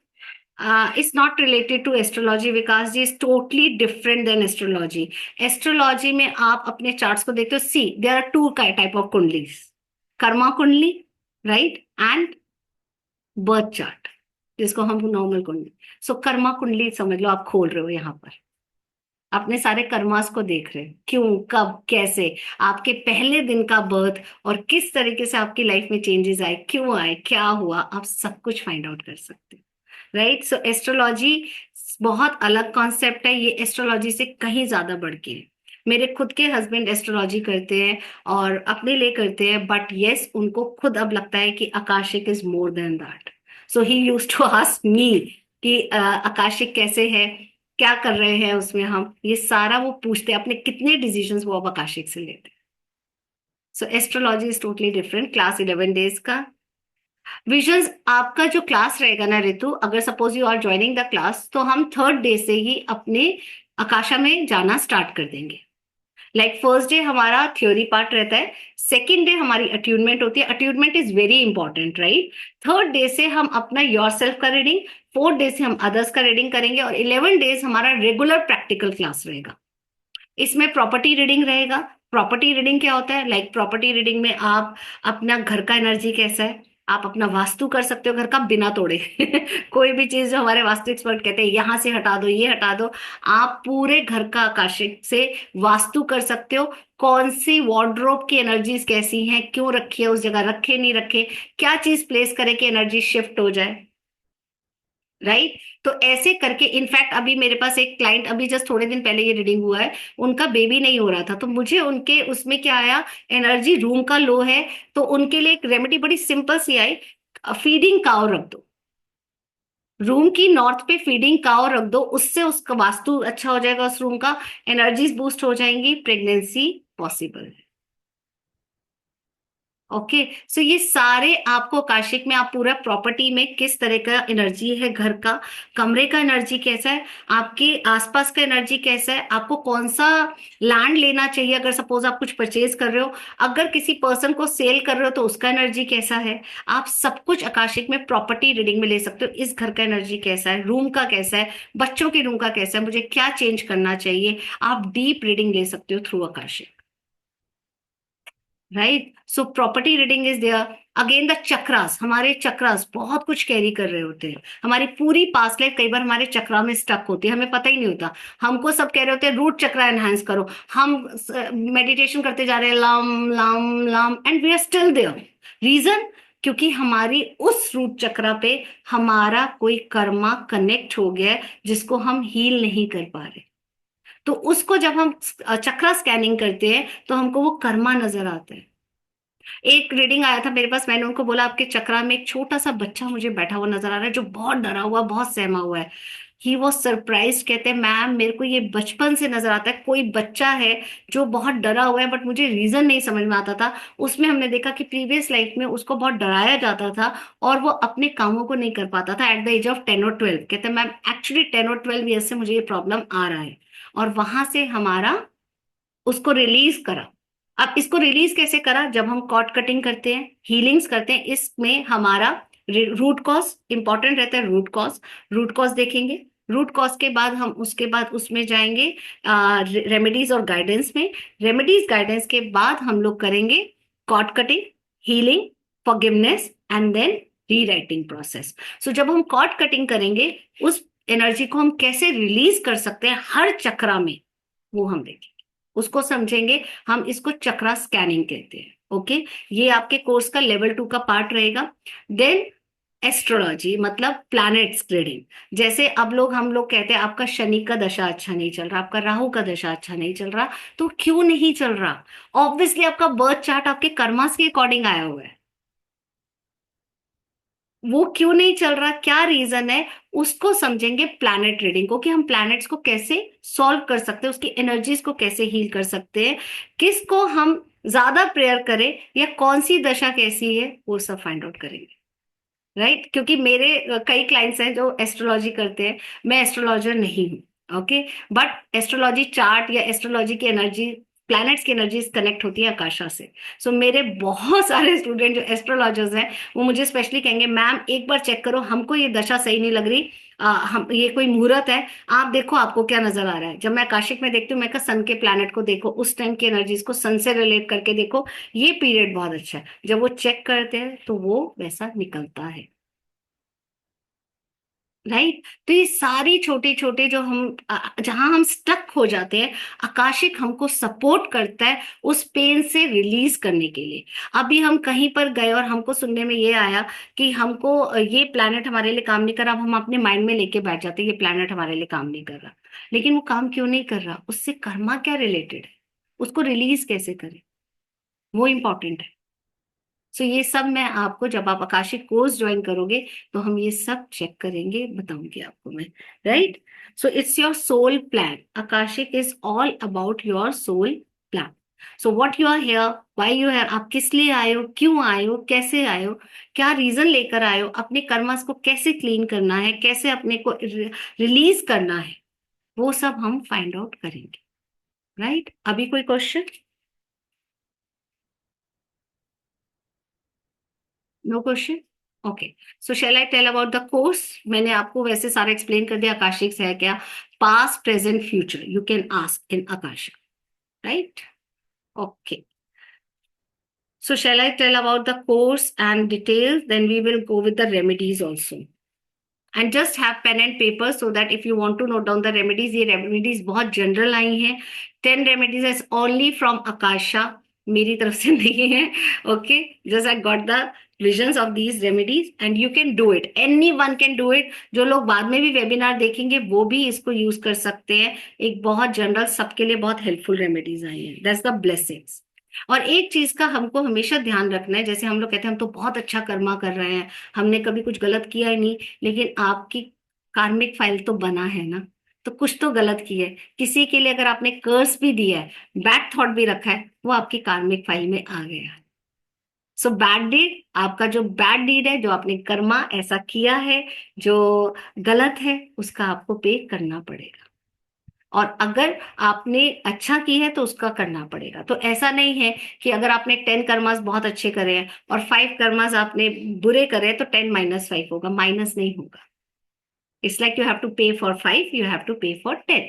It's not related to astrology. Vikas ji, is totally different than astrology. Astrology में आप अपने charts को देखते हो. See, there are two type of kundlis. Karma kundli, right? And birth chart, जिसको हम नॉर्मल कुंडली, सो कर्मा कुंडली समझ लो आप खोल रहे हो यहाँ पर, अपने सारे कर्मास को देख रहे हैं, क्यों, कब, कैसे, आपके पहले दिन का बर्थ और किस तरीके से आपकी लाइफ में चेंजेस आए, क्यों आए, क्या हुआ, आप सब कुछ फाइंड आउट कर सकते हैं। राइट, सो एस्ट्रोलॉजी बहुत अलग कॉन्सेप्ट है, ये एस्ट्रोलॉजी से कहीं ज्यादा बढ़ के है। मेरे खुद के हस्बैंड एस्ट्रोलॉजी करते हैं और अपने लिए करते हैं, बट यस उनको खुद अब लगता है कि Akashic is more than that. So he use to ask me कि आकाशिक कैसे है, क्या कर रहे हैं उसमें हम, ये सारा वो पूछते हैं, अपने कितने डिसीजंस वो अब आकाशिक से लेते हैं। So astrology is totally different. Class 11 days का विजन्स, आपका जो क्लास रहेगा ना ऋतु, अगर suppose you are joining the class, तो हम 3rd डे से ही अपने आकाशा में जाना स्टार्ट कर देंगे। लाइक फर्स्ट डे हमारा थ्योरी पार्ट रहता है, सेकेंड डे हमारी अट्यूनमेंट होती है, attunement is very important, right. 3rd day से हम अपना योर सेल्फ का रीडिंग, 4th डे से हम अदर्स का रीडिंग करेंगे, और 11 डेज हमारा रेगुलर प्रैक्टिकल क्लास रहेगा। इसमें प्रॉपर्टी रीडिंग रहेगा। प्रॉपर्टी रीडिंग क्या होता है, लाइक प्रॉपर्टी रीडिंग में आप अपना घर का एनर्जी कैसा है, आप अपना वास्तु कर सकते हो घर का बिना तोड़े कोई भी चीज जो हमारे वास्तु एक्सपर्ट कहते हैं यहाँ से हटा दो, ये हटा दो, आप पूरे घर का आकाशिक से वास्तु कर सकते हो। कौन सी वार्डरोब की एनर्जीज कैसी हैं, क्यों रखी है उस जगह, रखे नहीं रखे, क्या चीज प्लेस करे कि एनर्जी शिफ्ट हो जाए, राइट। तो ऐसे करके, इनफैक्ट अभी मेरे पास एक क्लाइंट, अभी जस्ट थोड़े दिन पहले ये रीडिंग हुआ है, उनका बेबी नहीं हो रहा था, तो मुझे उनके उसमें क्या आया, एनर्जी रूम का लो है, तो उनके लिए एक रेमेडी बड़ी सिंपल सी आई, फीडिंग काउ रख दो, रूम की नॉर्थ पे फीडिंग काउ रख दो, उससे उसका वास्तु अच्छा हो जाएगा, उस रूम का एनर्जीज बूस्ट हो जाएंगी, प्रेगनेंसी पॉसिबल है। ओके, सो ये सारे आपको आकाशिक में, आप पूरा प्रॉपर्टी में किस तरह का एनर्जी है घर का, कमरे का एनर्जी कैसा है, आपके आसपास का एनर्जी कैसा है, आपको कौन सा लैंड लेना चाहिए अगर सपोज आप कुछ परचेज कर रहे हो, अगर किसी पर्सन को सेल कर रहे हो तो उसका एनर्जी कैसा है, आप सब कुछ आकाशिक में प्रॉपर्टी रीडिंग में ले सकते हो। इस घर का एनर्जी कैसा है, रूम का कैसा है, बच्चों के रूम का कैसा है, मुझे क्या चेंज करना चाहिए, आप डीप रीडिंग ले सकते हो through Akashic, right. So property reading is there. Again the chakras, हमारे चक्रास बहुत कुछ कैरी कर रहे होते हैं, हमारी पूरी पास्ट लाइफ कई बार हमारे चक्रा में स्टक होती है, हमें पता ही नहीं होता। हमको सब कह रहे होते हैं रूट चक्रा एनहांस करो, हम मेडिटेशन करते जा रहे हैं, लम लम लम, and we are still there. Reason, क्योंकि हमारी उस रूट चक्रा पे हमारा कोई कर्मा कनेक्ट हो गया है जिसको हम हील नहीं कर पा रहे। तो उसको जब हम चक्रा स्कैनिंग करते हैं तो हमको वो कर्मा नजर आता है। एक रीडिंग आया था मेरे पास, मैंने उनको बोला आपके चक्रा में एक छोटा सा बच्चा मुझे बैठा हुआ नजर आ रहा है जो बहुत डरा हुआ, बहुत सहमा हुआ है। ही वॉज सरप्राइज, कहते हैं मैम मेरे को ये बचपन से नजर आता है, कोई बच्चा है जो बहुत डरा हुआ है, बट मुझे रीजन नहीं समझ में आता था। उसमें हमने देखा कि प्रीवियस लाइफ में उसको बहुत डराया जाता था और वो अपने कामों को नहीं कर पाता था एट द एज ऑफ 10 और 12। कहते हैं मैम एक्चुअली 10 और 12 ईयर से मुझे ये प्रॉब्लम आ रहा है, और वहां से हमारा उसको रिलीज करा। अब इसको रिलीज कैसे करा, जब हम कॉर्ड कटिंग करते हैं, हीलिंग्स करते हैं, इसमें हमारा रूट कॉज इंपॉर्टेंट रहता है। रूट कॉज, रूट कॉज देखेंगे, रूट कॉज के बाद हम उसके बाद उसमें जाएंगे रेमेडीज और गाइडेंस में। रेमेडीज गाइडेंस के बाद हम लोग करेंगे cord cutting, healing, forgiveness, and then rewriting process. So जब हम कॉर्ड कटिंग करेंगे, उस एनर्जी को हम कैसे रिलीज कर सकते हैं हर चक्रा में, वो हम देखेंगे, उसको समझेंगे। हम इसको चक्रा स्कैनिंग कहते हैं। ओके, ये आपके कोर्स का लेवल 2 का पार्ट रहेगा। देन एस्ट्रोलॉजी मतलब प्लैनेट्स रीडिंग। जैसे अब हम लोग कहते हैं आपका शनि का दशा अच्छा नहीं चल रहा, आपका राहु का दशा अच्छा नहीं चल रहा, तो क्यों नहीं चल रहा? ऑब्वियसली आपका बर्थ चार्ट आपके कर्मास के अकॉर्डिंग आया हुआ है। वो क्यों नहीं चल रहा, क्या रीजन है, उसको समझेंगे प्लैनेट रीडिंग को, कि हम प्लैनेट्स को कैसे सॉल्व कर सकते हैं, उसकी एनर्जीज को कैसे हील कर सकते हैं, किसको हम ज्यादा प्रेयर करें, या कौन सी दशा कैसी है, वो सब फाइंड आउट करेंगे, राइट। क्योंकि मेरे कई क्लाइंट्स हैं जो एस्ट्रोलॉजी करते हैं, मैं एस्ट्रोलॉजर नहीं हूँ, ओके, बट एस्ट्रोलॉजी चार्ट या एस्ट्रोलॉजी की एनर्जी, प्लैनेट्स की एनर्जीज कनेक्ट होती है आकाशा से। सो मेरे बहुत सारे स्टूडेंट जो एस्ट्रोलॉजर्स हैं वो मुझे स्पेशली कहेंगे मैम एक बार चेक करो, हमको ये दशा सही नहीं लग रही, हम ये कोई मुहूर्त है, आप देखो आपको क्या नजर आ रहा है। जब मैं आकाशिक में देखती हूँ, मैं कहा सन के प्लैनेट को देखो, उस टाइम की एनर्जीज को सन से रिलेट करके देखो, ये पीरियड बहुत अच्छा है। जब वो चेक करते हैं तो वो वैसा निकलता है। राइट। तो ये सारी छोटे छोटे जो हम जहां हम स्टक हो जाते हैं, आकाशिक हमको सपोर्ट करता है उस पेन से रिलीज करने के लिए। अभी हम कहीं पर गए और हमको सुनने में ये आया कि हमको ये प्लैनेट हमारे लिए काम नहीं कर रहा, अब हम अपने माइंड में लेके बैठ जाते हैं ये प्लैनेट हमारे लिए काम नहीं कर रहा। लेकिन वो काम क्यों नहीं कर रहा, उससे कर्मा क्या रिलेटेड है, उसको रिलीज कैसे करें, वो इंपॉर्टेंट है। सो ये सब मैं आपको, जब आप आकाशिक कोर्स ज्वाइन करोगे तो हम ये सब चेक करेंगे, बताऊंगी आपको मैं। Right. So it's your soul plan, Akashic is all about your soul plan. So what you are here, why you है, आप किस लिए आए हो, क्यों आए हो, कैसे आए हो, क्या रीजन लेकर आए हो, अपने कर्मास को कैसे क्लीन करना है, कैसे अपने को रिलीज करना है, वो सब हम फाइंड आउट करेंगे। राइट। अभी कोई question? No question? Okay. So shall I tell about the course? मैंने आपको वैसे सारा एक्सप्लेन कर दिया आकाशिक से है क्या। Past present future you can ask in Akashic, right? Okay. So shall I tell about the course and details? Then we will go with the remedies also. And just have pen and paper so that if you want to note down the remedies, ये remedies बहुत general आई हैं। 10 remedies is only from Akasha, मेरी तरफ से नहीं है। Okay, just I got the visions of these remedies and you can do it. Anyone can do it. जो लोग बाद में भी वेबिनार देखेंगे वो भी इसको यूज कर सकते हैं। एक बहुत जनरल, सबके लिए बहुत हेल्पफुल रेमेडीज आई हैं। That's the blessings. और एक चीज का हमको हमेशा ध्यान रखना है, जैसे हम लोग कहते हैं हम तो बहुत अच्छा कर्मा कर रहे हैं, हमने कभी कुछ गलत किया ही नहीं, लेकिन आपकी कार्मिक फाइल तो बना है ना, तो कुछ तो गलत किया है। किसी के लिए अगर आपने कर्स भी दिया है, बैड थॉट भी रखा है, वो आपकी कार्मिक फाइल में आ गया है। सो बैड डीड, आपका जो बैड डीड है, जो आपने कर्मा ऐसा किया है जो गलत है, उसका आपको पे करना पड़ेगा। और अगर आपने अच्छा की है तो उसका करना पड़ेगा। तो ऐसा नहीं है कि अगर आपने 10 कर्मास बहुत अच्छे करे हैं और 5 कर्मास आपने बुरे करे हैं तो 10 - 5 होगा, माइनस नहीं होगा। It's like you have to pay for 5, you have to pay for 10,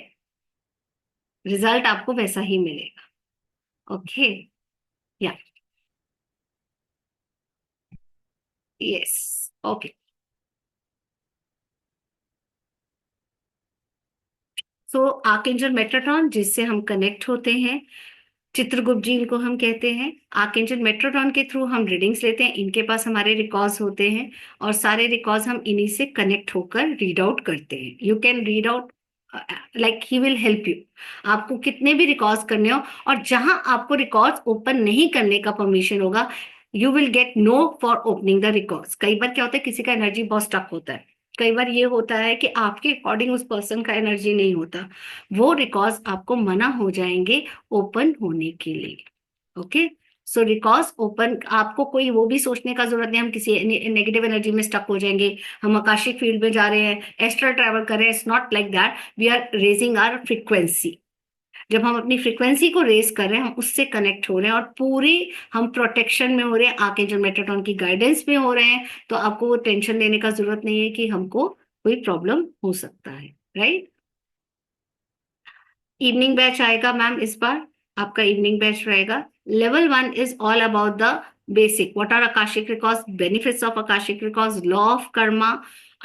result आपको वैसा ही मिलेगा। Okay. Yeah. Yes. Okay. So archangel Metatron जिससे हम कनेक्ट होते हैं, चित्रगुप्त जी इनको हम कहते हैं। आर्कएंजल मेट्रोटॉन के थ्रू हम रीडिंग्स लेते हैं, इनके पास हमारे रिकॉर्ड्स होते हैं और सारे रिकॉर्ड्स हम इन्हीं से कनेक्ट होकर रीड आउट करते हैं। You can read out, like he will help you. आपको कितने भी रिकॉर्ड्स करने हो, और जहां आपको रिकॉर्ड्स ओपन नहीं करने का परमिशन होगा, you will get no for opening the records. कई बार क्या होता है, किसी का एनर्जी बहुत स्टक होता है, कई बार ये होता है कि आपके अकॉर्डिंग उस पर्सन का एनर्जी नहीं होता, वो रिकॉर्ड्स आपको मना हो जाएंगे ओपन होने के लिए। ओके। सो रिकॉर्ड्स ओपन, आपको कोई वो भी सोचने का जरूरत नहीं हम किसी नेगेटिव एनर्जी में स्टक हो जाएंगे, हम आकाशिक फील्ड में जा रहे हैं, एस्ट्रल ट्रैवल कर रहे हैं। It's not like that, we are raising our frequency. जब हम अपनी फ्रीक्वेंसी को रेज कर रहे हैं, हम उससे कनेक्ट हो रहे हैं और पूरी हम प्रोटेक्शन में हो रहे हैं, आर्कएंजल मेट्रोटॉन की गाइडेंस में हो रहे हैं। तो आपको वो टेंशन लेने का जरूरत नहीं है कि हमको कोई प्रॉब्लम हो सकता है। राइट। इवनिंग बैच आएगा मैम इस बार, आपका इवनिंग बैच रहेगा। Level 1 is all about the basic, what are Akashic records, benefits of Akashic records, law of karma,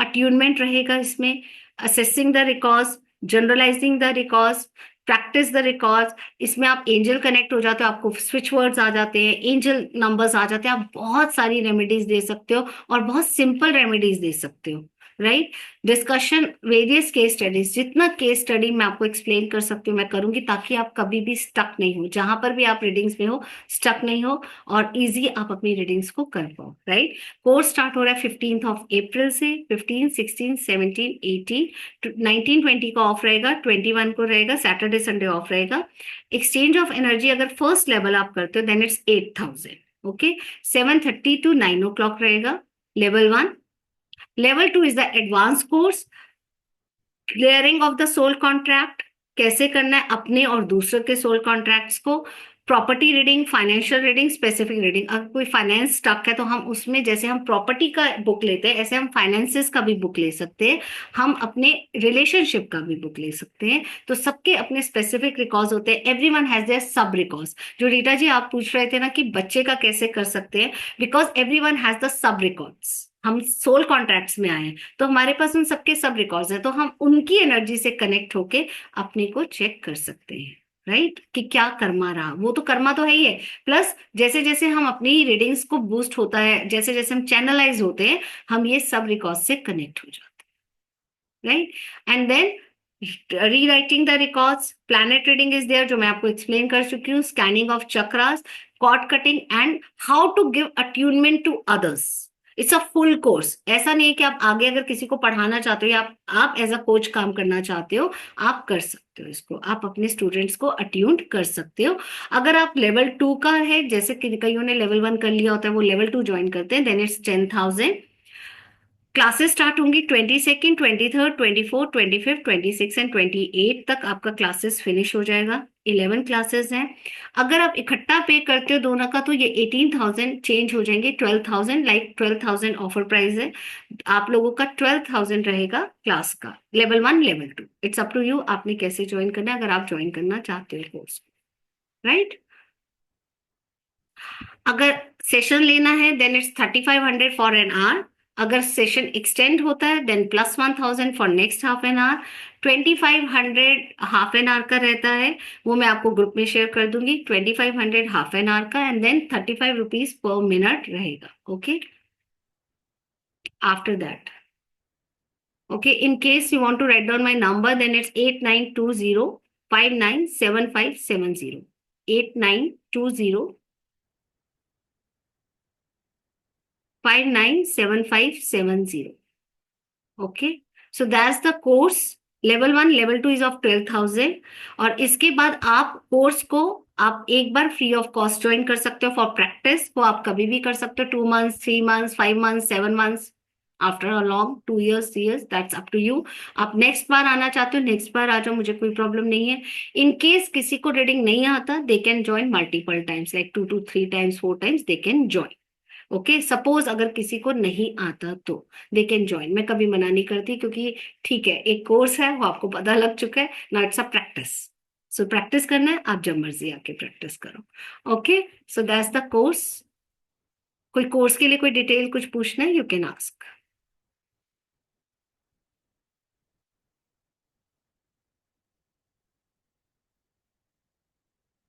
attunement रहेगा इसमें, accessing the records, generalising the records, practice the records. इसमें आप angel connect हो जाते हो, आपको switch words आ जाते हैं, एंजल नंबर्स आ जाते हैं, आप बहुत सारी रेमेडीज दे सकते हो और बहुत सिंपल रेमेडीज दे सकते हो। Right. Discussion, various case studies, जितना केस स्टडी मैं आपको एक्सप्लेन कर सकती हूँ मैं करूंगी, ताकि आप कभी भी स्टक नहीं हो, जहां पर भी आप रीडिंग्स में हो स्टक नहीं हो और इजी आप अपनी रीडिंग्स को कर पाओ। राइट। कोर्स स्टार्ट हो रहा है 15 अप्रैल से, 15, 16, 17, 18, 19, 20 को ऑफ रहेगा, 21 को रहेगा, सैटरडे संडे ऑफ रहेगा। एक्सचेंज ऑफ एनर्जी अगर फर्स्ट लेवल आप करते हो then it's 8,000। Okay. 7:30 to 9 o'clock रहेगा, level 1। Level 2 is the advance course, clearing of the soul contract, कैसे करना है अपने और दूसरे के सोल कॉन्ट्रैक्ट्स को, property reading, financial reading, specific reading. अगर कोई फाइनेंस स्टक है तो हम उसमें, जैसे हम प्रॉपर्टी का बुक लेते हैं ऐसे हम फाइनेंसेस का भी बुक ले सकते हैं, हम अपने रिलेशनशिप का भी बुक ले सकते हैं। तो सबके अपने स्पेसिफिक रिकॉर्ड्स होते हैं, एवरीवन हैज देयर सब रिकॉर्ड्स। जो रीटा जी आप पूछ रहे थे ना कि बच्चे का कैसे कर सकते हैं, because everyone has the sub records. हम सोल कॉन्ट्रैक्ट्स में आए हैं, तो हमारे पास उन सबके सब रिकॉर्ड्स हैं, तो हम उनकी एनर्जी से कनेक्ट होके अपने को चेक कर सकते हैं, राइट, कि क्या कर्मा रहा, वो तो कर्मा तो है ही है। प्लस जैसे जैसे हम अपनी रीडिंग्स को बूस्ट होता है, जैसे जैसे हम चैनलाइज होते हैं, हम ये सब रिकॉर्ड से कनेक्ट हो जाते हैं, right. And then rewriting the records, planet reading is there, जो मैं आपको एक्सप्लेन कर चुकी हूँ, scanning of chakras, cord cutting and how to give attunement to others. It's a full course, ऐसा नहीं है कि आप आगे अगर किसी को पढ़ाना चाहते हो या आप एज अ कोच काम करना चाहते हो, आप कर सकते हो इसको, आप अपने स्टूडेंट्स को अट्यून्ड कर सकते हो। अगर आप लेवल 2 का है, जैसे कि कईयों ने लेवल 1 कर लिया होता है, वो लेवल 2 ज्वाइन करते हैं, देन इट्स 10,000। क्लासेस स्टार्ट होंगी 22nd, 23rd, 24th, 25th, 26 and 28 तक आपका क्लासेस फिनिश हो जाएगा। 11 क्लासेस हैं। अगर आप इकट्ठा पे करते हो दोनों का, तो ये 18,000 चेंज हो जाएंगे 12,000, लाइक 12,000 ऑफर प्राइस है। आप लोगों का 12,000 रहेगा क्लास का, level 1, level 2, it's up to you, आपने कैसे ज्वाइन करना है, अगर आप ज्वाइन करना चाहते हो कोर्स, राइट। अगर सेशन लेना है then it's 3,500 for an hour. अगर सेशन एक्सटेंड होता है then plus 1,000 for next half an hour. 2,500 half an hour का रहता है, वो मैं आपको ग्रुप में शेयर कर दूंगी। 2,500 हाफ एन आवर का, and then 35 rupees per minute रहेगा। Okay, after that, okay, in case you want to write down my number, then it's 8920597570, 8920597570. Okay, so that's the course. Level 1, level 2 is of 12,000। और इसके बाद आप course को आप एक बार free of cost join कर सकते हो फॉर प्रैक्टिस, वो आप कभी भी कर सकते हो, 2 months, 3 months, 5 months, 7 months, after a long 2 years, 3 years, that's up to you. आप नेक्स्ट बार आना चाहते हो, नेक्स्ट बार आ जाओ, मुझे कोई प्रॉब्लम नहीं है। इन केस किसी को रीडिंग नहीं आता, they can join multiple times, like 2 to 3 times, 4 times they can join. Okay, suppose अगर किसी को नहीं आता तो दे कैन ज्वाइन, मैं कभी मना नहीं करती, क्योंकि ठीक है, एक कोर्स है, वो आपको पता लग चुका है ना, it's a practice. So practice करना है, आप जब मर्जी आके प्रैक्टिस करो। Okay, so that's the course. कोई कोर्स के लिए कोई डिटेल कुछ पूछना है, यू कैन आस्क।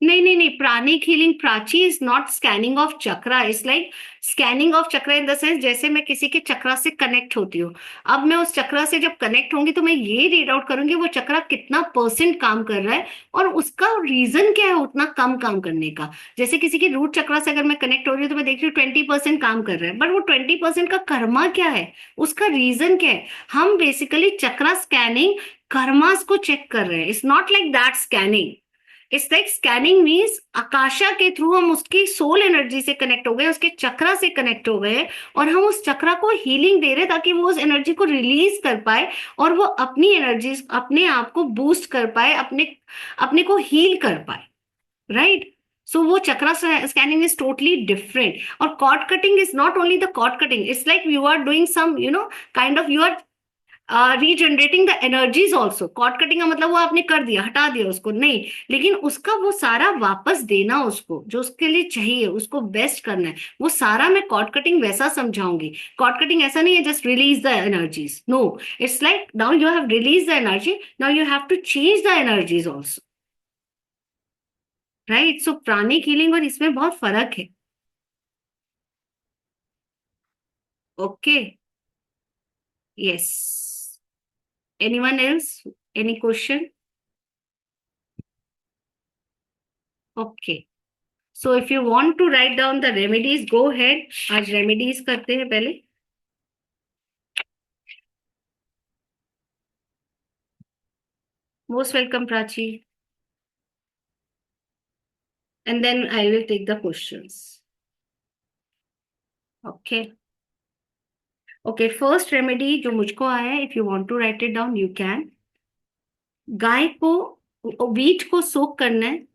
नहीं नहीं नहीं, pranic healing Prachi is not scanning of chakra, it's like scanning of chakra in the sense, जैसे मैं किसी के चक्रा से कनेक्ट होती हूँ, अब मैं उस चक्रा से जब कनेक्ट होंगी तो मैं ये रीड आउट करूंगी वो चक्रा कितना परसेंट काम कर रहा है और उसका रीजन क्या है उतना कम काम करने का। जैसे किसी की रूट चक्रा से अगर मैं कनेक्ट हो रही हूँ तो मैं देख रही हूँ 20% काम कर रहा है, बट वो 20% का कर्मा क्या है, उसका रीजन क्या है। हम बेसिकली चक्रा स्कैनिंग कर्मास को चेक कर रहे हैं, it's not like that scanning. It's like scanning means Akasha के थ्रू हम उसकी सोल एनर्जी से कनेक्ट हो गए, उसके चक्रा से कनेक्ट हो गए, और हम उस चक्रा को हीलिंग दे रहे हैं ताकि वो उस एनर्जी को रिलीज कर पाए और वो अपनी एनर्जी, अपने आप को बूस्ट कर पाए, अपने अपने को हील कर पाए, राइट। सो वो chakra scanning is totally different. और cord cutting is not only the cord cutting, it's like you are doing some kind of, you are regenerating the energies also. Cord cutting का मतलब वो आपने कर दिया, हटा दिया उसको नहीं, लेकिन उसका वो सारा वापस देना, उसको जो उसके लिए चाहिए उसको बेस्ट करना है, वो सारा मैं कॉर्ड कटिंग वैसा समझाऊंगी। कॉर्ड कटिंग ऐसा नहीं है just release the energies, no, it's like now you have release the energy, now you have to change the energies also, right. So pranic healing और इसमें बहुत फर्क है। Okay, yes, anyone else, any question? Okay, so if you want to write down the remedies, go head. आज remedies करते हैं पहले। Most welcome Prachi, and then I will take the questions. Okay, okay, first remedy जो मुझको आया है, if you want to write it down you can. गाय को, वीट को सोक करना है।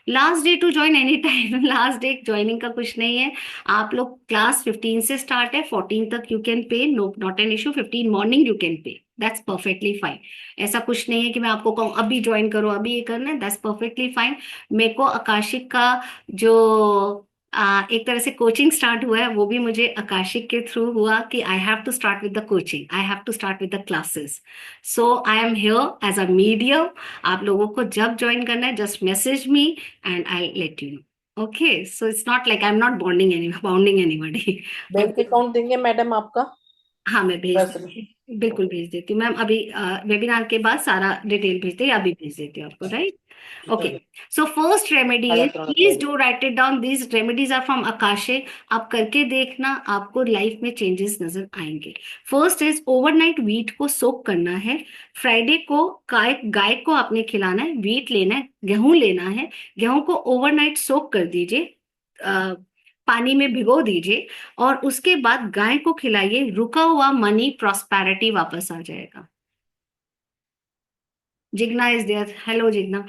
Last day to join any time, last day joining का कुछ नहीं है। आप लोग क्लास 15 से स्टार्ट है, 14 तक you can pay, no not an issue. 15 morning you can pay, that's perfectly fine. ऐसा कुछ नहीं है कि मैं आपको कहूँ अभी ज्वाइन करो, अभी ये करना है, दैट्स परफेक्टली फाइन। मेरे को आकाशिक का जो एक तरह से कोचिंग स्टार्ट हुआ है, वो भी मुझे आकाशिक के थ्रू हुआ कि I have to start with the coaching, I have to start with the classes. So I am here as a medium. आप लोगों को जब ज्वाइन करना है, just message me and I let you know. Okay, so it's not like I am not bounding anybody. Bank account देंगे madam आपका? हाँ, मैं भेज वैसे दूंगी, बिल्कुल भेज देती हूँ मैम। अभी वेबिनार के बाद सारा डिटेल भेज देती, अभी भेज देती हूँ आपको, right? Okay, so first remedy is, please do write it down, these remedies are from आकाशे। आप करके देखना, आपको लाइफ में चेंजेस नजर आएंगे। फर्स्ट इज ओवरनाइट व्हीट को सोक करना है। फ्राइडे को गाय गाय को आपने खिलाना है, व्हीट लेना है, गेहूं लेना है, गेहूं को ओवरनाइट सोक कर दीजिए, पानी में भिगो दीजिए, और उसके बाद गाय को खिलाइए। रुका हुआ मनी, प्रॉस्पेरिटी वापस आ जाएगा। Jigna is there, hello Jigna.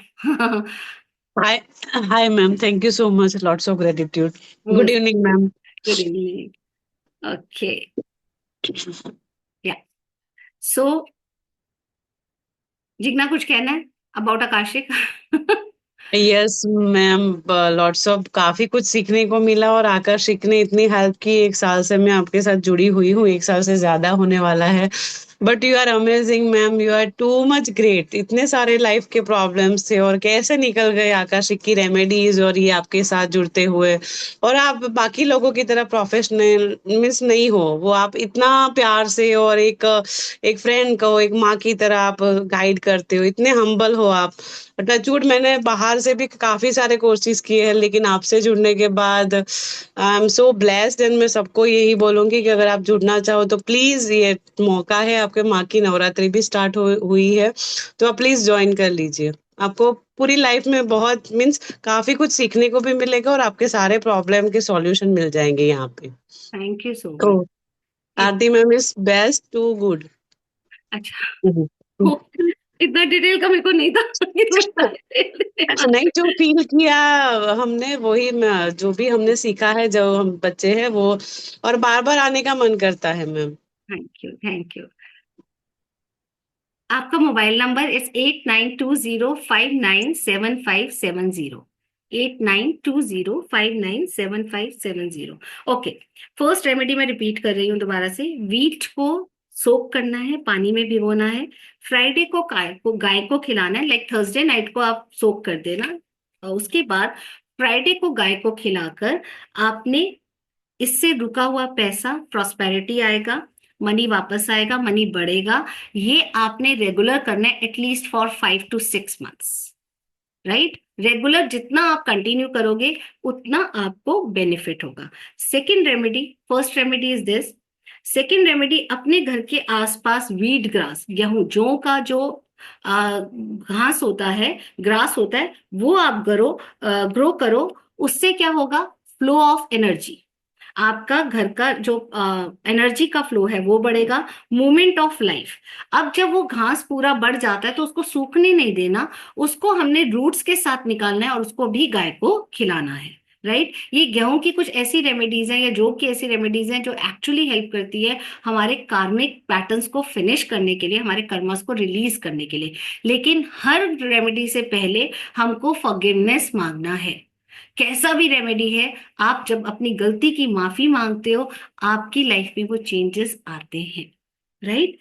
Hi, hi, ma'am. Thank you so much. Lots of gratitude. Good evening, ma'am. Good evening. Okay, या सो जिग्ना कुछ कहना है about Akashic? Yes ma'am, lots of काफी कुछ सीखने को मिला और आकर्षिक ने इतनी हेल्प की। 1 साल से मैं आपके साथ जुड़ी हुई हूँ, 1 साल से ज्यादा होने वाला है। But you are amazing ma'am, you are too much great. इतने सारे लाइफ के प्रॉब्लम्स थे और कैसे निकल गए आकर्षिक की रेमेडीज और ये आपके साथ जुड़ते हुए। और आप बाकी लोगों की तरह प्रोफेशनल मिस नहीं हो, वो आप इतना प्यार से और एक फ्रेंड को एक माँ की तरह आप गाइड करते हो, इतने हम्बल हो आप। टचवुड मैंने बाहर से भी काफी सारे कोर्सेज किए हैं, लेकिन आपसे जुड़ने के बाद I am so blessed. And मैं सबको यही बोलूंगी कि अगर आप जुड़ना चाहो तो प्लीज, ये मौका है, आपके माँ की नवरात्रि भी स्टार्ट हुई है, तो आप प्लीज ज्वाइन कर लीजिए। आपको पूरी लाइफ में बहुत मीन्स काफी कुछ सीखने को भी मिलेगा और आपके सारे प्रॉब्लम के सॉल्यूशन मिल जाएंगे यहाँ पे। थैंक यू सो तो much. Aarti ma'am is best too good. अच्छा, हो, इतना डिटेल का मेरे को नहीं था। इतना detail नहीं, जो फील किया हमने वही जो भी हमने सीखा है, जो हम बच्चे हैं वो, और बार बार आने का मन करता है ma'am. Thank you, thank you. आपका mobile number is 8920597570, 8920597570। Okay, first remedy मैं रिपीट कर रही हूँ दोबारा से। वीट को सोक करना है, पानी में भिगोना है। फ्राइडे को गाय को खिलाना है, लाइक थर्सडे नाइट को आप सोक कर देना। और उसके बाद फ्राइडे को गाय को खिलाकर आपने, इससे रुका हुआ पैसा, प्रॉस्पेरिटी आएगा, मनी वापस आएगा, मनी बढ़ेगा। ये आपने रेगुलर करना है, at least for 5 to 6 months, right? Regular जितना आप कंटिन्यू करोगे उतना आपको बेनिफिट होगा। Second remedy, first remedy is this. Second remedy, अपने घर के आसपास वीट ग्रास, गेहूं जौ का जो घास होता है, ग्रास होता है, वो आप ग्रो करो। उससे क्या होगा? फ्लो ऑफ एनर्जी, आपका घर का जो एनर्जी का फ्लो है वो बढ़ेगा। Movement of life. अब जब वो घास पूरा बढ़ जाता है तो उसको सूखने नहीं देना, उसको हमने रूट्स के साथ निकालना है और उसको भी गाय को खिलाना है, राइट? ये गेहूं की कुछ ऐसी रेमेडीज हैं या जौ की ऐसी रेमेडीज हैं जो एक्चुअली हेल्प करती है हमारे कार्मिक पैटर्न्स को फिनिश करने के लिए, हमारे कर्मस को रिलीज करने के लिए। लेकिन हर रेमेडी से पहले हमको फॉरगिवनेस मांगना है। कैसा भी रेमेडी है, आप जब अपनी गलती की माफी मांगते हो, आपकी लाइफ में वो चेंजेस आते हैं, राइट?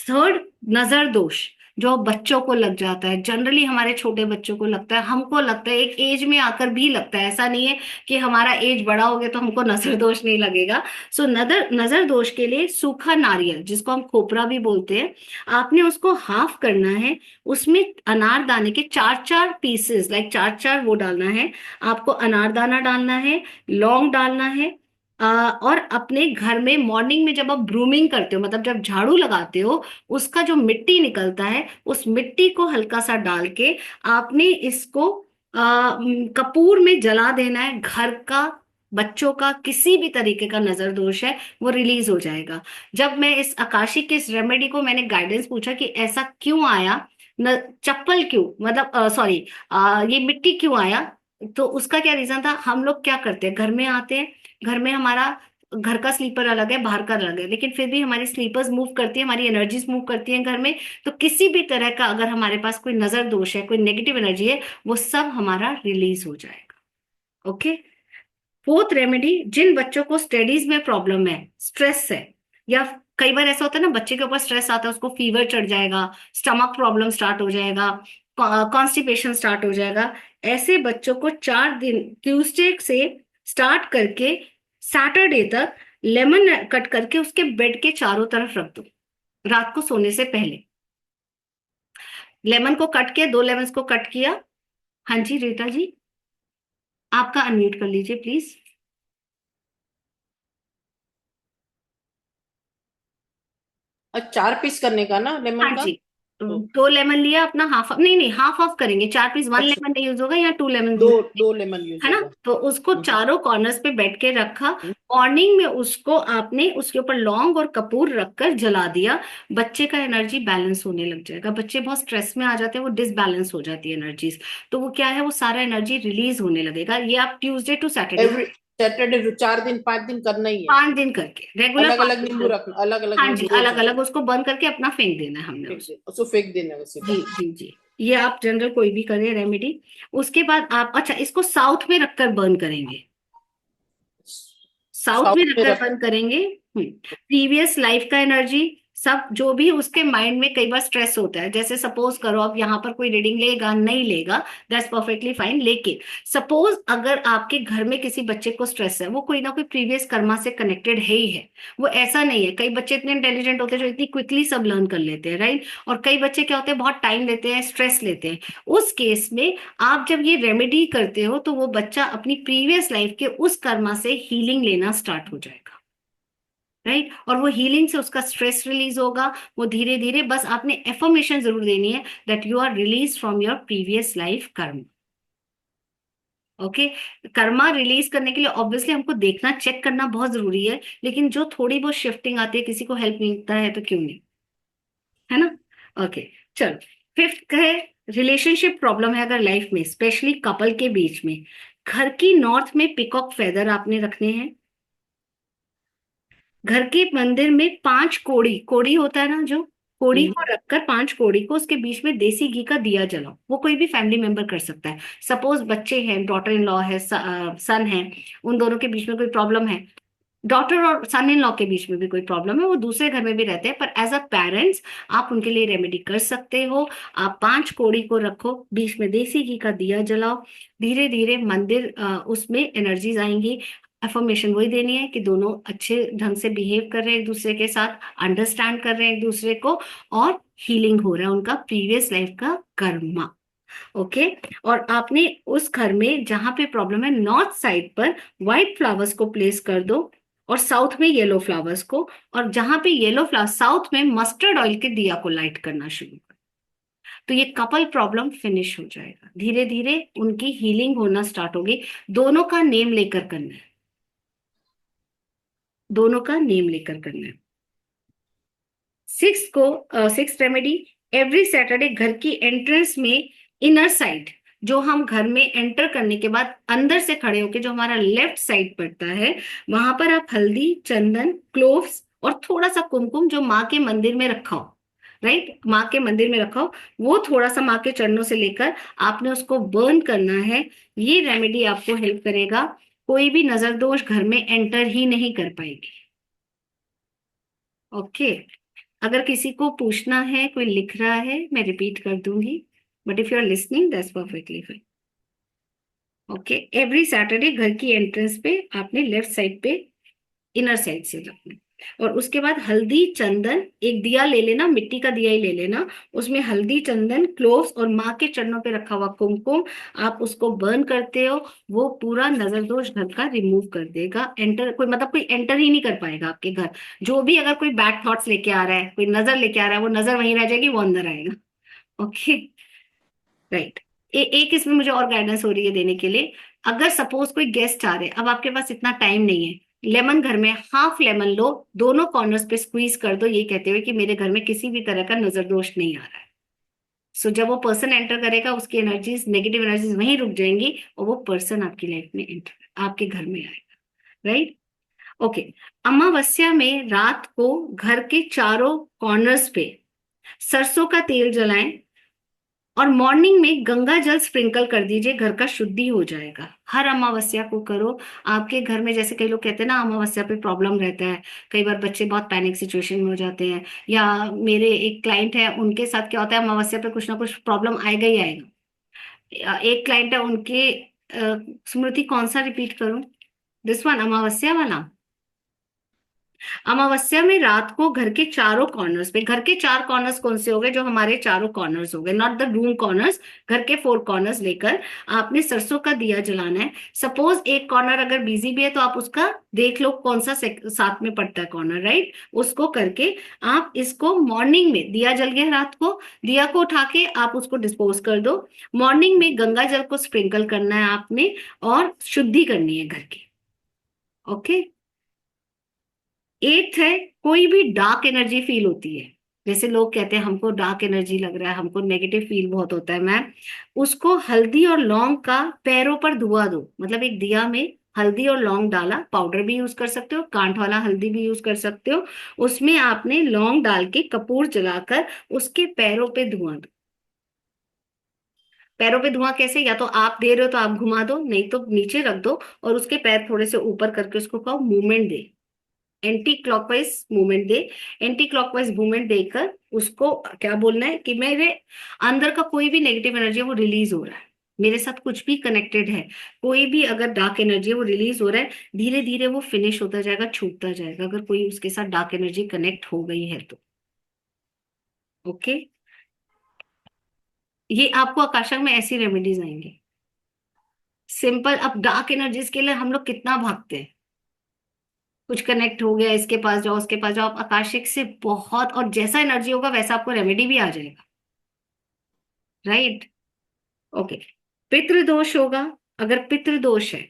थर्ड, नजर दोष जो बच्चों को लग जाता है, जनरली हमारे छोटे बच्चों को लगता है, हमको लगता है, एक एज में आकर भी लगता है। ऐसा नहीं है कि हमारा एज बड़ा हो गया तो हमको नजर दोष नहीं लगेगा। सो नजर दोष के लिए सूखा नारियल, जिसको हम खोपरा भी बोलते हैं, आपने उसको हाफ करना है। उसमें अनारदाने के 4 4 पीसेस, लाइक 4 4 वो डालना है। आपको अनारदाना डालना है, लौंग डालना है। और अपने घर में मॉर्निंग में जब आप ब्रूमिंग करते हो, मतलब जब झाड़ू लगाते हो, उसका जो मिट्टी निकलता है, उस मिट्टी को हल्का सा डाल के आपने इसको कपूर में जला देना है। घर का, बच्चों का, किसी भी तरीके का नजर दोष है वो रिलीज हो जाएगा। जब मैं इस आकाशी के इस रेमेडी को मैंने गाइडेंस पूछा कि ऐसा क्यों आया, न चप्पल क्यों, मतलब सॉरी, ये मिट्टी क्यों आया, तो उसका क्या रीजन था? हम लोग क्या करते हैं, घर में आते हैं, घर में हमारा घर का स्लीपर अलग है, बाहर का अलग है, लेकिन फिर भी हमारी स्लीपर्स मूव करती है, हमारी एनर्जीज मूव करती हैं घर में। तो किसी भी तरह का अगर हमारे पास कोई नजर दोष है, कोई नेगेटिव एनर्जी है, वो सब हमारा रिलीज हो जाएगा। ओके, फोर्थ रेमेडी, जिन बच्चों को स्टडीज में प्रॉब्लम है, स्ट्रेस है, या कई बार ऐसा होता है ना बच्चे के ऊपर स्ट्रेस आता है, उसको फीवर चढ़ जाएगा, स्टमक प्रॉब्लम स्टार्ट हो जाएगा, कॉन्स्टिपेशन स्टार्ट हो जाएगा, ऐसे बच्चों को 4 दिन ट्यूसडे से स्टार्ट करके सैटरडे तक लेमन कट करके उसके बेड के चारों तरफ रख दो रात को सोने से पहले। लेमन को कट किया, 2 लेमन को कट किया। हाँ जी रीता जी, आपका अनम्यूट कर लीजिए प्लीज। और 4 पीस करने का ना लेमन हाँ का? जी, 2 लेमन लिया अपना, हाफ नहीं नहीं हाफ ऑफ करेंगे, 4 पीस, 1 अच्छा, लेमन नहीं यूज होगा या 2 लेमन दो यूज, दो लेमन यूज है ना। होगा। तो उसको चारों कॉर्नर्स पे बैठ के रखा, मॉर्निंग में उसको आपने उसके ऊपर लौंग और कपूर रखकर जला दिया, बच्चे का एनर्जी बैलेंस होने लग जाएगा। बच्चे बहुत स्ट्रेस में आ जाते हैं, वो डिसबैलेंस हो जाती है एनर्जीज, तो वो क्या है, वो सारा एनर्जी रिलीज होने लगेगा। ये आप Tuesday to Saturday, every Saturday 4 दिन 5 दिन करना ही है। 5 दिन करके रेगुलर अलग अलग नींबू रखना, अलग अलग हाँ जी, नींबू रोज अलग अलग उसको बर्न करके अपना फेंक देना है हमने उसको। उसको फेंक देना है वैसे। जी जी जी, ये आप जनरल कोई भी करें रेमेडी। उसके बाद आप, अच्छा, इसको साउथ में रखकर बर्न करेंगे, साउथ साउथ में में रखकर रख। बर्न करेंगे। प्रीवियस लाइफ का एनर्जी, सब जो भी उसके माइंड में कई बार स्ट्रेस होता है, जैसे सपोज करो अब यहाँ पर कोई रीडिंग लेगा नहीं लेगा, दैट्स परफेक्टली फाइन, लेकिन सपोज अगर आपके घर में किसी बच्चे को स्ट्रेस है, वो कोई ना कोई प्रीवियस कर्मा से कनेक्टेड है ही है। वो ऐसा नहीं है, कई बच्चे इतने इंटेलिजेंट होते हैं जो इतनी क्विकली सब लर्न कर लेते हैं, राइट, और कई बच्चे क्या होते हैं, बहुत टाइम लेते हैं, स्ट्रेस लेते हैं। उस केस में आप जब ये रेमेडी करते हो तो वो बच्चा अपनी प्रीवियस लाइफ के उस कर्मा से हीलिंग लेना स्टार्ट हो जाएगा, राइट, और वो हीलिंग से उसका स्ट्रेस रिलीज होगा। वो धीरे धीरे, बस आपने एफर्मेशन जरूर देनी है that you are release from your previous life karma. Okay, karma release करने के लिए ऑब्वियसली हमको देखना, चेक करना बहुत जरूरी है, लेकिन जो थोड़ी बहुत शिफ्टिंग आती है, किसी को हेल्प मिलता है तो क्यों नहीं, है ना। ओके, चलो, फिफ्थ है, रिलेशनशिप प्रॉब्लम है अगर लाइफ में, स्पेशली कपल के बीच में, घर की नॉर्थ में पिकॉक फेदर आपने रखने हैं। घर के मंदिर में 5 कोड़ी, कोड़ी होता है ना जो, कोड़ी को रखकर, 5 कोड़ी को, उसके बीच में देसी घी का दिया जलाओ। वो कोई भी फैमिली मेंबर कर सकता है, सपोज बच्चे हैं, डॉटर इन लॉ है, सन है, उन दोनों के बीच में कोई प्रॉब्लम है, डॉटर और सन इन लॉ के बीच में भी कोई प्रॉब्लम है, वो दूसरे घर में भी रहते हैं, पर एज अ पेरेंट्स आप उनके लिए रेमेडी कर सकते हो। आप 5 कोड़ी को रखो, बीच में देसी घी का दिया जलाओ, धीरे धीरे मंदिर उसमें एनर्जीज आएंगी। अफर्मेशन वही देनी है कि दोनों अच्छे ढंग से बिहेव कर रहे हैं एक दूसरे के साथ, अंडरस्टैंड कर रहे हैं एक दूसरे को, और हीलिंग हो रहा है उनका प्रीवियस लाइफ का कर्मा। ओके, और आपने उस घर में जहां पे प्रॉब्लम है, नॉर्थ साइड पर व्हाइट फ्लावर्स को प्लेस कर दो, और साउथ में येलो फ्लावर्स को, और जहां पे येलो फ्लावर, साउथ में मस्टर्ड ऑयल के दिया को लाइट करना शुरू कर। तो ये कपल प्रॉब्लम फिनिश हो जाएगा, धीरे धीरे उनकी हीलिंग होना स्टार्ट होगी। दोनों का नेम लेकर करना है, दोनों का नेम लेकर करना है। सिक्स रेमेडी, एवरी सैटरडे घर की एंट्रेंस में इनर साइड, जो हम घर में एंटर करने के बाद अंदर से खड़े होके जो हमारा लेफ्ट साइड पड़ता है, वहां पर आप हल्दी, चंदन, क्लोव्स और थोड़ा सा कुमकुम, जो माँ के मंदिर में रखा हो, राइट, माँ के मंदिर में रखा हो, वो थोड़ा सा माँ के चरणों से लेकर आपने उसको बर्न करना है। ये रेमेडी आपको हेल्प करेगा, कोई भी नजर दोष घर में एंटर ही नहीं कर पाएगी। ओके, अगर किसी को पूछना है, कोई लिख रहा है, मैं रिपीट कर दूंगी, but if you are listening that's perfectly fine. Okay, every Saturday घर की एंट्रेंस पे आपने लेफ्ट साइड पे इनर साइड से रखना, और उसके बाद हल्दी, चंदन, एक दिया ले लेना, मिट्टी का दिया ही ले लेना, उसमें हल्दी, चंदन, क्लोव्स और माँ के चरणों पे रखा हुआ कुमकुम, आप उसको बर्न करते हो, वो पूरा नजर दोष घर का रिमूव कर देगा। एंटर, कोई मतलब कोई एंटर ही नहीं कर पाएगा आपके घर। जो भी अगर कोई बैड थॉट्स लेके आ रहा है, कोई नजर लेके आ रहा है, वो नजर वहीं रह जाएगी, वो अंदर आएगा। Okay, right. एक इसमें मुझे और गाइडेंस हो रही है देने के लिए, अगर सपोज कोई गेस्ट आ रहे, अब आपके पास इतना टाइम नहीं है, लेमन घर में हाफ लेमन लो, दोनों कॉर्नर्स पे स्क्वीज कर दो, ये कहते हुए कि मेरे घर में किसी भी तरह का नजर दोष नहीं आ रहा है। सो जब वो पर्सन एंटर करेगा, उसकी एनर्जीज, नेगेटिव एनर्जीज वहीं रुक जाएंगी, और वो पर्सन आपकी लाइफ में एंटर, आपके घर में आएगा, राइट। ओके, अमावस्या में रात को घर के चारों कॉर्नर्स पे सरसों का तेल जलाएं, और मॉर्निंग में गंगा जल स्प्रिंकल कर दीजिए, घर का शुद्धि हो जाएगा। हर अमावस्या को करो। आपके घर में जैसे कई लोग कहते हैं ना अमावस्या पे प्रॉब्लम रहता है, कई बार बच्चे बहुत पैनिक सिचुएशन में हो जाते हैं, या मेरे एक क्लाइंट है उनके साथ क्या होता है अमावस्या पे कुछ ना कुछ प्रॉब्लम आएगा ही आएगा। एक क्लाइंट है उनके स्मृति कौन सा रिपीट करूं, दिस वन अमावस्या वाला। अमावस्या में रात को घर के चारों कॉर्नर्स पे, घर के चार कॉर्नर्स कौन से हो गए, जो हमारे चारों कॉर्नर्स हो गए, नॉट द रूम कॉर्नर्स, घर के 4 कॉर्नर्स लेकर आपने सरसों का दिया जलाना है। सपोज एक कॉर्नर अगर बिजी भी है तो आप उसका देख लो कौन सा साथ में पड़ता है कॉर्नर, राइट, उसको करके आप इसको मॉर्निंग में, दिया जल गया रात को, दिया को उठा के आप उसको डिस्पोज कर दो। मॉर्निंग में गंगा जल को स्प्रिंकल करना है आपने और शुद्धि करनी है घर की। ओके। 8th है, कोई भी डार्क एनर्जी फील होती है, जैसे लोग कहते हैं हमको डार्क एनर्जी लग रहा है, हमको नेगेटिव फील बहुत होता है मैम, उसको हल्दी और लौंग का पैरों पर धुआ दो। मतलब एक दिया में हल्दी और लौंग डाला, पाउडर भी यूज कर सकते हो, कांट वाला हल्दी भी यूज कर सकते हो, उसमें आपने लौंग डाल के कपूर जलाकर उसके पैरों पे धुआं दो। पैरों पे धुआं कैसे, या तो आप दे रहे हो तो आप घुमा दो, नहीं तो नीचे रख दो और उसके पैर थोड़े से ऊपर करके उसको कहो मूवमेंट दे, एंटी क्लॉकवाइज मूवमेंट दे। एंटी क्लॉकवाइज मूवमेंट देकर उसको क्या बोलना है कि मेरे अंदर का कोई भी नेगेटिव एनर्जी है वो रिलीज हो रहा है, मेरे साथ कुछ भी कनेक्टेड है, कोई भी अगर डार्क एनर्जी है वो रिलीज हो रहा है, धीरे धीरे वो फिनिश होता जाएगा, छूटता जाएगा, अगर कोई उसके साथ डार्क एनर्जी कनेक्ट हो गई है तो। ओके। ये आपको आकाशा में ऐसी रेमेडीज आएंगे सिंपल। अब डार्क एनर्जीज के लिए हम लोग कितना भागते हैं, कुछ कनेक्ट हो गया, इसके पास जाओ उसके पास जाओ, आप आकाशिक से बहुत, और जैसा एनर्जी होगा वैसा आपको रेमेडी भी आ जाएगा, राइट। ओके। पितृदोष होगा, अगर पितृदोष है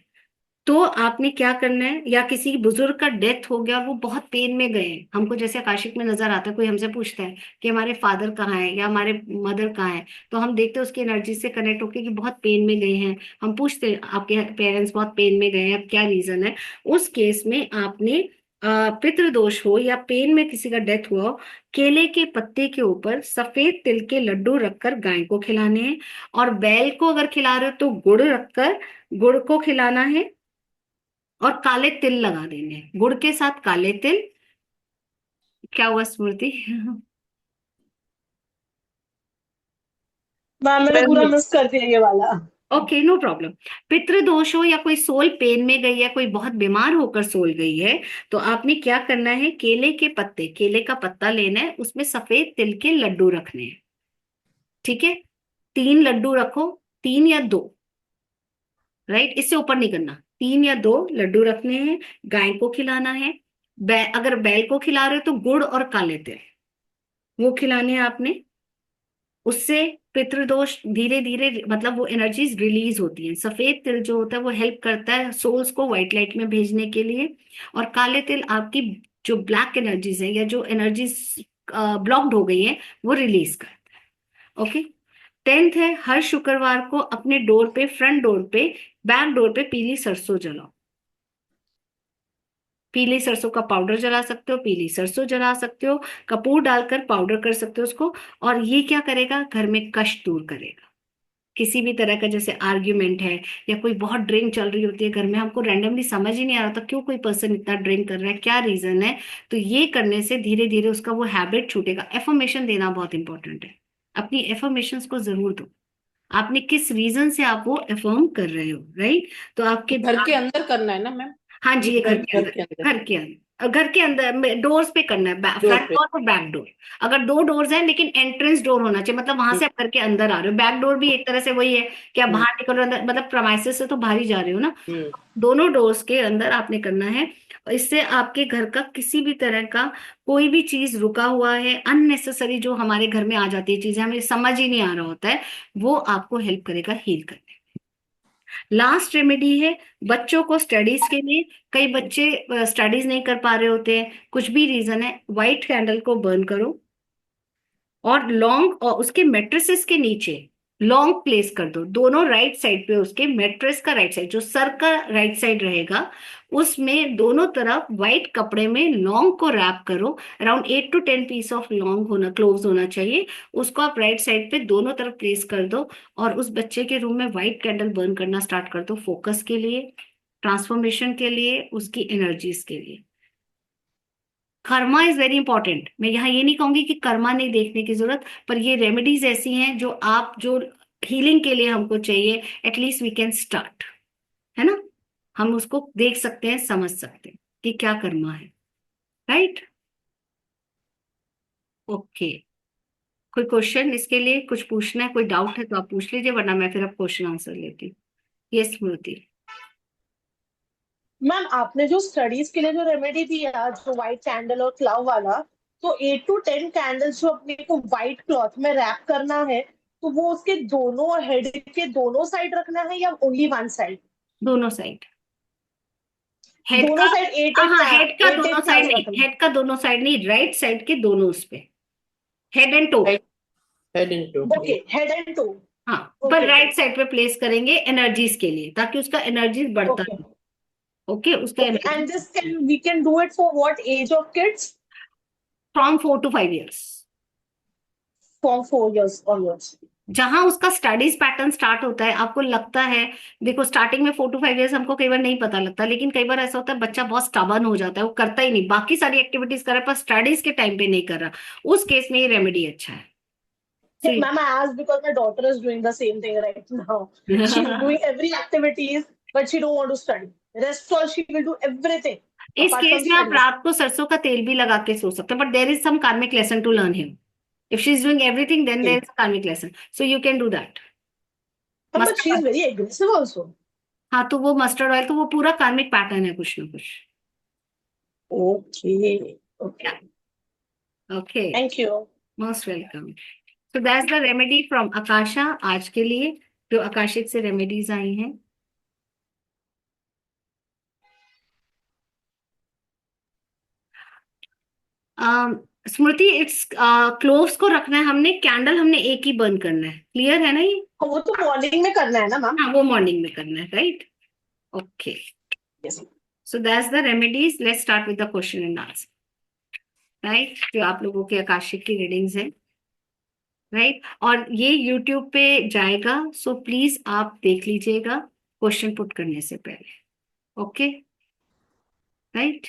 तो आपने क्या करना है, या किसी बुजुर्ग का डेथ हो गया और वो बहुत पेन में गए, हमको जैसे आकाशिक में नजर आता है, कोई हमसे पूछता है कि हमारे फादर कहाँ है या हमारे मदर कहाँ है, तो हम देखते हैं उसकी एनर्जी से कनेक्ट होके कि बहुत पेन में गए हैं, हम पूछते हैं आपके पेरेंट्स बहुत पेन में गए हैं, अब क्या रीजन है। उस केस में आपने पितृदोष हो या पेन में किसी का डेथ हुआ हो, केले के पत्ते के ऊपर सफेद तिल के लड्डू रखकर गाय को खिलाने हैं, और बैल को अगर खिला रहे हो तो गुड़ रखकर गुड़ को खिलाना है, और काले तिल लगा देंगे, गुड़ के साथ काले तिल। क्या हुआ स्मृति? मैम मैंने पूरा मैम मिस कर दिया ये वाला। Okay, no problem. पितृदोष हो या कोई सोल पेन में गई है, कोई बहुत बीमार होकर सोल गई है, तो आपने क्या करना है, केले के पत्ते, केले का पत्ता लेना है, उसमें सफेद तिल के लड्डू रखने हैं, ठीक है, 3 लड्डू रखो, 3 या 2, राइट, इससे ऊपर नहीं करना, 3 या 2 लड्डू रखने हैं, गाय को खिलाना है। अगर बैल को खिला रहे हो तो गुड़ और काले तिल वो खिलाने हैं आपने। उससे पितृदोष धीरे धीरे, मतलब वो एनर्जीज रिलीज होती हैं। सफेद तिल जो होता है वो हेल्प करता है सोल्स को व्हाइट लाइट में भेजने के लिए, और काले तिल आपकी जो ब्लैक एनर्जीज है या जो एनर्जीज ब्लॉक्ड हो गई है वो रिलीज करता है। ओके। 10th है, हर शुक्रवार को अपने डोर पे, फ्रंट डोर पे, बैक डोर पे पीली सरसों जलाओ। पीली सरसों का पाउडर जला सकते हो, पीली सरसों जला सकते हो, कपूर डालकर पाउडर कर सकते हो उसको। और ये क्या करेगा, घर में कष्ट दूर करेगा। किसी भी तरह का जैसे आर्ग्यूमेंट है या कोई बहुत ड्रिंक चल रही होती है घर में, हमको रैंडमली समझ ही नहीं आ रहा था क्यों कोई पर्सन इतना ड्रिंक कर रहा है, क्या रीजन है, तो ये करने से धीरे धीरे उसका वो हैबिट छूटेगा। एफर्मेशन देना बहुत इंपॉर्टेंट है, अपनी एफर्मेशंस को जरूर दो, आपने किस रीजन से आप वो एफर्म कर रहे हो, राइट। तो आपके घर के अंदर करना है ना मैम? हाँ जी, ये घर के घर अंदर, के अंदर, घर के अंदर, घर के अंदर डोर्स पे करना है, डोर फ्रंट पे। डोर और बैक डोर। अगर 2 डोर्स हैं लेकिन एंट्रेंस डोर होना चाहिए, मतलब वहां से आप घर के अंदर आ रहे हो। बैक डोर भी एक तरह से वही है कि आप हम्म बाहर निकल रहे हो, अंदर मतलब प्रेमाइसेस से तो बाहर ही जा रहे हो ना। हम्म दोनों डोर्स के अंदर आपने करना है। और इससे आपके घर का किसी भी तरह का कोई भी चीज रुका हुआ है, अननेसेसरी जो हमारे घर में आ जाती है चीजें, हमें समझ ही नहीं आ रहा होता है, वो आपको हेल्प करेगा हील करने। लास्ट रेमेडी है बच्चों को स्टडीज के लिए। कई बच्चे स्टडीज नहीं कर पा रहे होते हैं, कुछ भी रीजन है, व्हाइट कैंडल को बर्न करो और लौंग और उसके मेट्रिसेस के नीचे लॉन्ग प्लेस कर दो, दोनों राइट साइड पे, उसके मेट्रेस का राइट साइड, जो सर का राइट साइड रहेगा, उसमें दोनों तरफ व्हाइट कपड़े में लॉन्ग को रैप करो। अराउंड 8 to 10 पीस ऑफ लॉन्ग होना, क्लोव्स होना चाहिए। उसको आप राइट साइड पे दोनों तरफ प्लेस कर दो, और उस बच्चे के रूम में व्हाइट कैंडल बर्न करना स्टार्ट कर दो, फोकस के लिए, ट्रांसफॉर्मेशन के लिए, उसकी एनर्जीज के लिए। Karma is very important. मैं यहाँ ये नहीं कहूंगी कि कर्मा नहीं देखने की जरूरत, पर ये रेमेडीज ऐसी हैं जो आप, जो हीलिंग के लिए हमको चाहिए, एटलीस्ट वी कैन स्टार्ट, है ना? हम उसको देख सकते हैं, समझ सकते हैं कि क्या कर्मा है, राइट? ओके, कोई क्वेश्चन इसके लिए, कुछ पूछना है, कोई डाउट है तो आप पूछ लीजिए, वरना मैं फिर अब क्वेश्चन आंसर लेती हूँ। यस स्मृति। मैम आपने जो स्टडीज के लिए जो रेमेडी दिया, जो व्हाइट कैंडल और क्लाव वाला, तो 8 to 10 कैंडल्स जो अपने को व्हाइट क्लॉथ में रैप करना है, तो वो उसके दोनों हेड के दोनों साइड रखना है या ओनली वन साइड? दोनों साइड। हेड का, दोनों साइड एट हाँ एट हाँ, हेड का एट दोनों एट साइड क्लाव्स नहीं, रखना हेड का दोनों साइड नहीं, राइट साइड के दोनों, उस पे head and toe. Head into. है? Okay, head and toe. हाँ, पर ओके राइट साइड पे प्लेस करेंगे एनर्जीज के लिए, ताकि उसका एनर्जीज बढ़ता ओके है। ओके, उसका okay. Energy and this can we can do it for what age of kids? From 4 to 5 years। From 4 years onwards। जहां उसका स्टडीज पैटर्न स्टार्ट होता है, आपको लगता है, देखो स्टार्टिंग में 4 to 5 years हमको कई बार नहीं पता लगता, लेकिन कई बार ऐसा होता है बच्चा बहुत स्टबर्न हो जाता है, वो करता ही नहीं, बाकी सारी एक्टिविटीज कर रहा है पर स्टडीज के टाइम पे नहीं कर रहा। उस केस में ये रेमेडी अच्छा है। Ma'am, I asked because my daughter is doing the same thing right now. She's doing every activities, but she don't want to study. Rest all she will do everything इस apart case from में आप studies. रात को सरसों का तेल भी लगा के सो सकते हैं, but there is some karmic lesson to learn him. If she is doing everything, then there is karmic lesson, so you can do that. But she is very aggressive also. हाँ, तो वो मस्टर्ड ऑयल, तो वो पूरा कार्मिक pattern है कुछ ना कुछ। Okay. Okay. Okay, Thank you. Most welcome. So that's the remedy from Akasha आज के लिए, जो आकाशिक से रेमेडीज आई हैं। स्मृति, इट्स क्लोव्स को रखना है हमने, कैंडल हमने एक ही बर्न करना है, क्लियर है ना ये? वो तो मॉर्निंग में करना है ना मैम? हाँ, वो मॉर्निंग में करना है, right? Okay, Yes. So that's the remedies. Let's start with the question and answer, right? जो आप लोगों के आकाशिक की रीडिंग्स है, राइट? और ये यूट्यूब पे जाएगा, सो प्लीज आप देख लीजिएगा क्वेश्चन पुट करने से पहले, ओके, राइट?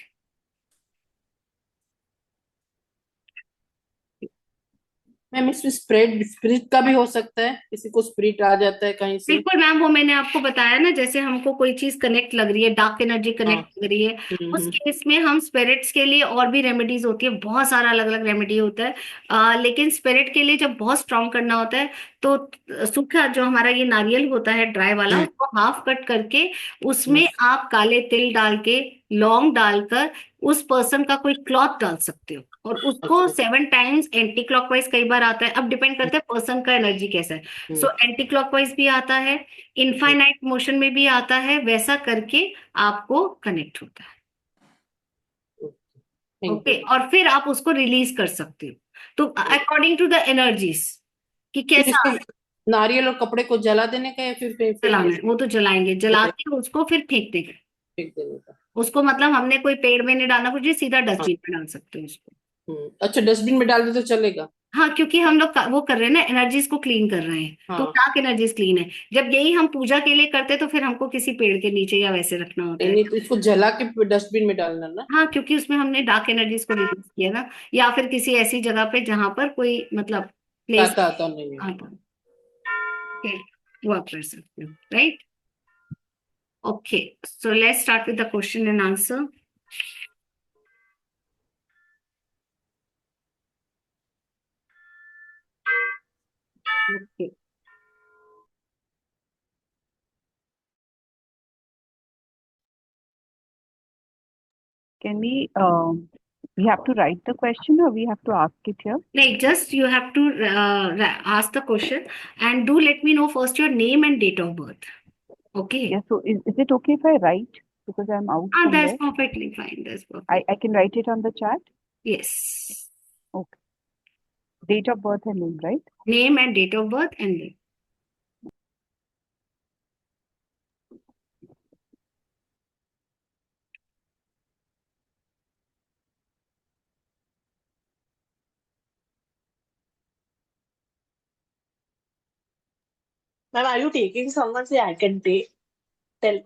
मैम इसमें स्प्रेड स्पिरिट का भी हो सकता है, किसी को स्पिरिट आ जाता है कहीं से। बिल्कुल मैम, वो मैंने आपको बताया ना, जैसे हमको कोई चीज कनेक्ट लग रही है, डार्क एनर्जी हाँ। कनेक्ट लग रही है, उस केस में हम स्पिरिट्स के लिए और भी रेमेडीज होती है, बहुत सारा अलग अलग रेमेडी होता है। लेकिन स्पिरिट के लिए जब बहुत स्ट्रांग करना होता है, तो सूखा जो हमारा ये नारियल होता है ड्राई वाला, उसको हाफ कट करके उसमें आप काले तिल डाल के, लौंग डालकर, उस पर्सन का कोई क्लॉथ डाल सकते हो, और उसको अच्छा। 7 times एंटी क्लॉकवाइज कई बार आता है, अब डिपेंड करता है पर्सन का एनर्जी कैसा है। सो एंटी क्लॉकवाइज भी आता है, इनफाइनाइट मोशन में भी आता है, वैसा करके आपको कनेक्ट होता है, थैंक ओके? और फिर आप उसको रिलीज कर सकते हो, तो अकॉर्डिंग टू द एनर्जीज कि फिर कैसा इसको नारियल और कपड़े को जला देने का या फिर जलाना है, वो तो जलाएंगे, जला के उसको फिर फेंक देंगे। फेंक देने का? उसको मतलब हमने कोई पेड़ में नहीं डालना, कुछ सीधा डस्टबिन में डाल सकते हो उसको। अच्छा, डस्टबिन में डाल दे तो चलेगा? हाँ, क्योंकि हम लोग वो कर रहे हैं ना, एनर्जीज को क्लीन कर रहे हैं, तो हाँ। डार्क एनर्जीज क्लीन है। जब यही हम पूजा के लिए करते हैं, तो फिर हमको किसी पेड़ के नीचे या वैसे रखना होता है। नहीं तो इसको जला के डस्टबिन में डालना ना? हाँ, क्योंकि उसमें हमने डार्क एनर्जीज को रिलीज किया ना, या फिर किसी ऐसी जगह पे जहां पर कोई मतलब प्लेस आता आता नहीं है। आता, okay, वो आप कर सकते हो, right? Okay, so let's start with the question and answer. Okay, Can we have to write the question or we have to ask it here? like just you have to ask the question, and do let me know first your name and date of birth, okay? Yeah, so is it okay if I write? Because I'm out That's somewhere. perfectly fine, that's perfect. I can write it on the chat. Yes, Okay. Date of birth and name, right? name and date of birth and name. Ma'am, are you taking someone? Say I can take. Tell.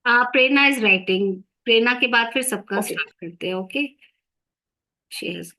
Prerna is writing. Prerna के बाद फिर सबका Okay. Start करते हैं. Okay. She has.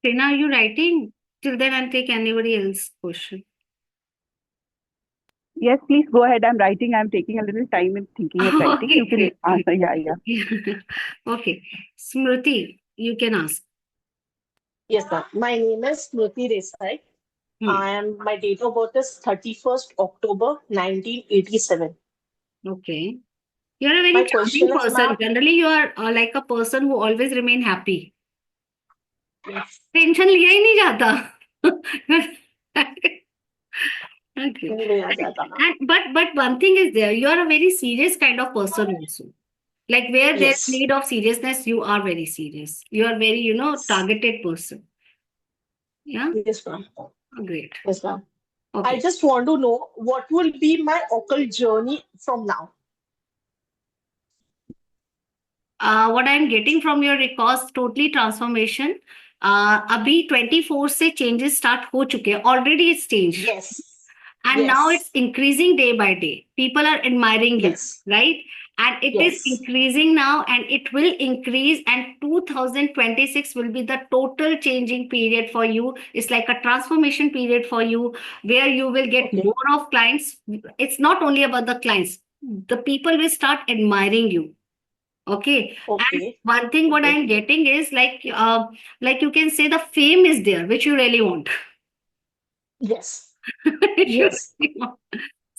Prerna, are you writing? Till then, I'll take anybody else's question. Yes, please go ahead. I'm writing. I'm taking a little time in thinking of writing. Okay, You can great. answer. Yeah. Okay. Smriti, you can ask. Yes, ma'am. My name is Smriti Desai. My date of birth is 31st October 1987. Okay. You're a very My charming question is, person. ma'am. Generally, you are like a person who always remain happy. Yes. Tension लिया ही नहीं जाता. Okay. नहीं लिया जाता, ma'am. But one thing is there. You are a very serious kind of person also. Like where there's Yes. need of seriousness, you are very serious. You are very, targeted person. Yeah. Yes, ma'am. Great. Yes, ma'am. I Okay. just want to know what will be my occult journey from now. What I'm getting from your records, totally transformation. अभी 24 से changes start हो चुके हैं. Already it's changed. Yes. And now Yes. it's increasing day by day. People are admiring you, Yes. right? And it is Yes. increasing now and it will increase. And 2026 will be the total changing period for you. It's like a transformation period for you where you will get Okay. more of clients. It's not only about the clients, the people will start admiring you. Okay. And Okay. one thing what Okay. I'm getting is like you can say the fame is there, which you really want. Yes. Which you Yes. really want.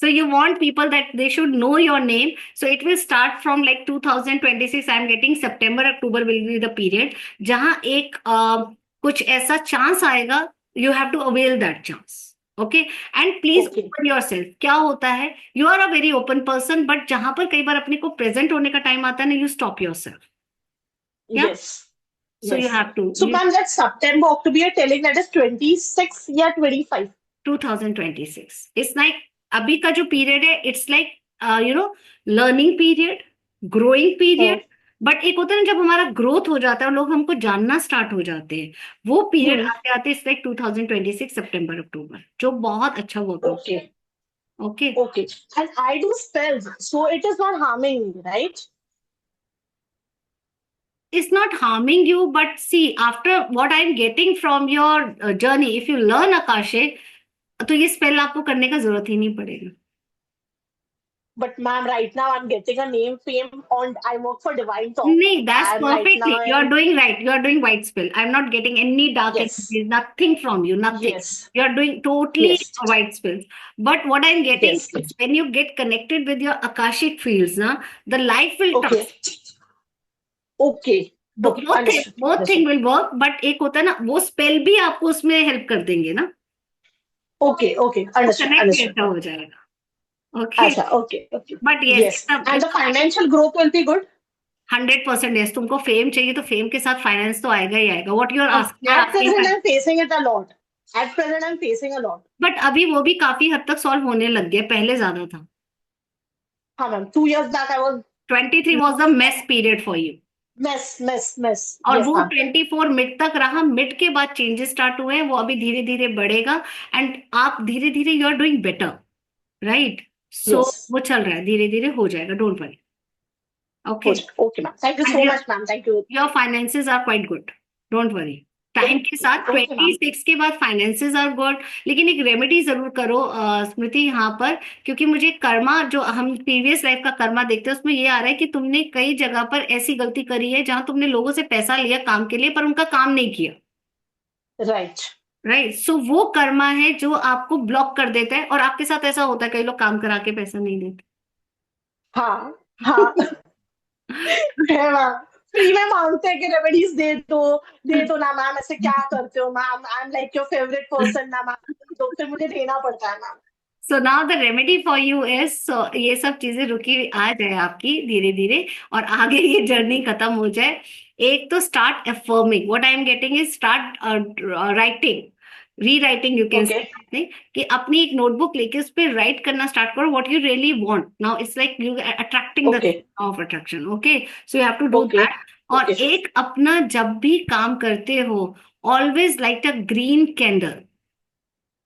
So you want people that they should know your name. So it will start from like 2026. I'm getting September, October will be the period. जहाँ एक कुछ ऐसा chance आएगा, you have to avail that chance. Okay. And please Okay. open yourself. क्या होता है? You are a very open person, but जहाँ पर कई बार अपने को present होने का time आता है ना, you stop yourself. Yeah. Yes. So you Yes. have to. So, ma'am, that September, October, you're telling that is 26 या 25? 2026. It's like अभी का जो पीरियड है it's like learning period, growing period. But एक होता है ना जब हमारा ग्रोथ हो जाता है और लोग हमको जानना स्टार्ट हो जाते हैं, वो पीरियड आते आते इट्स लाइक 2026 सितंबर अक्टूबर, जो बहुत अच्छा वर्क है. Okay. Okay. Okay. And I do spells, so it is not harming me, right? It's not harming you, but see, after what I'm getting from your journey, if you learn Akashic, तो ये spell आपको करने का जरूरत ही नहीं पड़ेगा. But, ma'am, right now I'm getting a name fame on. I work for Divine Talk. No, that's And right perfectly. now You're doing right. You're doing white spell. I'm not getting any dark Yes. energies, nothing from you, nothing. Yes. You're doing totally Yes. white spells. But what I'm getting Yes. is when you get connected with your Akashic fields, the life will Okay. Okay. तो Okay. Understood. both thing will work, but एक होता है ना वो spell भी आपको उसमें help कर देंगे ना. Okay. Okay. Understood. Connect Understood. कैसा हो जाएगा. Okay. Acha, okay. Okay. But yes, Yes. And the financial growth will be good. 100% yes. तुमको फेम चाहिए तो फेम के साथ फाइनेंस तो आएगा ही आएगा. What you're asking, At present, I'm facing it a lot. At present, I'm facing a lot. But अभी वो भी काफी हद तक सॉल्व होने लग गया. पहले ज्यादा था. हाँ, ma'am. 2 years back, I was 23 was the mess period for you. mess. और Yes, वो ma'am. 24 मिड तक रहा. मिड के बाद चेंजेस स्टार्ट हुए हैं, वो अभी धीरे धीरे बढ़ेगा. एंड आप धीरे धीरे you are doing better, right? So Yes. वो चल रहा है, धीरे धीरे हो जाएगा. Don't worry. Okay. Okay, ma'am. Thank you so And much, ma'am. Thank you. Your finances are quite good. Don't worry. Time के साथ Okay, ma'am. 26 के बाद फाइनेंसेस आर गुड. लेकिन एक रेमेडी जरूर करो स्मृति यहाँ पर, क्योंकि मुझे कर्मा जो हम प्रीवियस लाइफ का कर्मा देखते हैं उसमें ये आ रहा है कि तुमने कई जगह पर ऐसी गलती करी है जहां तुमने लोगों से पैसा लिया काम के लिए पर उनका काम नहीं किया. Right. राइट. सो वो कर्मा है जो आपको ब्लॉक कर देता है. और आपके साथ ऐसा होता है कई लोग काम करा के पैसा नहीं देते. हाँ. है, ma'am. फ्री में मांगते हैं कि रेमेडीज दे दो ना मैम, ऐसे क्या करते हो ma'am, I am like your favourite person ना मैम, तो फिर मुझे देना पड़ता है ma'am. So now the remedy for you is, ये सब चीजें रुकी आ जाए आपकी धीरे धीरे, और आगे ये जर्नी खत्म हो जाए। एक तो start affirming, what I am getting is start writing, री राइटिंग यू कैन ओके से, कि अपनी एक नोटबुक लेके उस पर राइट करना स्टार्ट करो what you really want. Now it's like you attracting the okay of attraction, okay, so you have to do okay that. और ओके एक अपना जब भी काम करते हो, always light a green candle,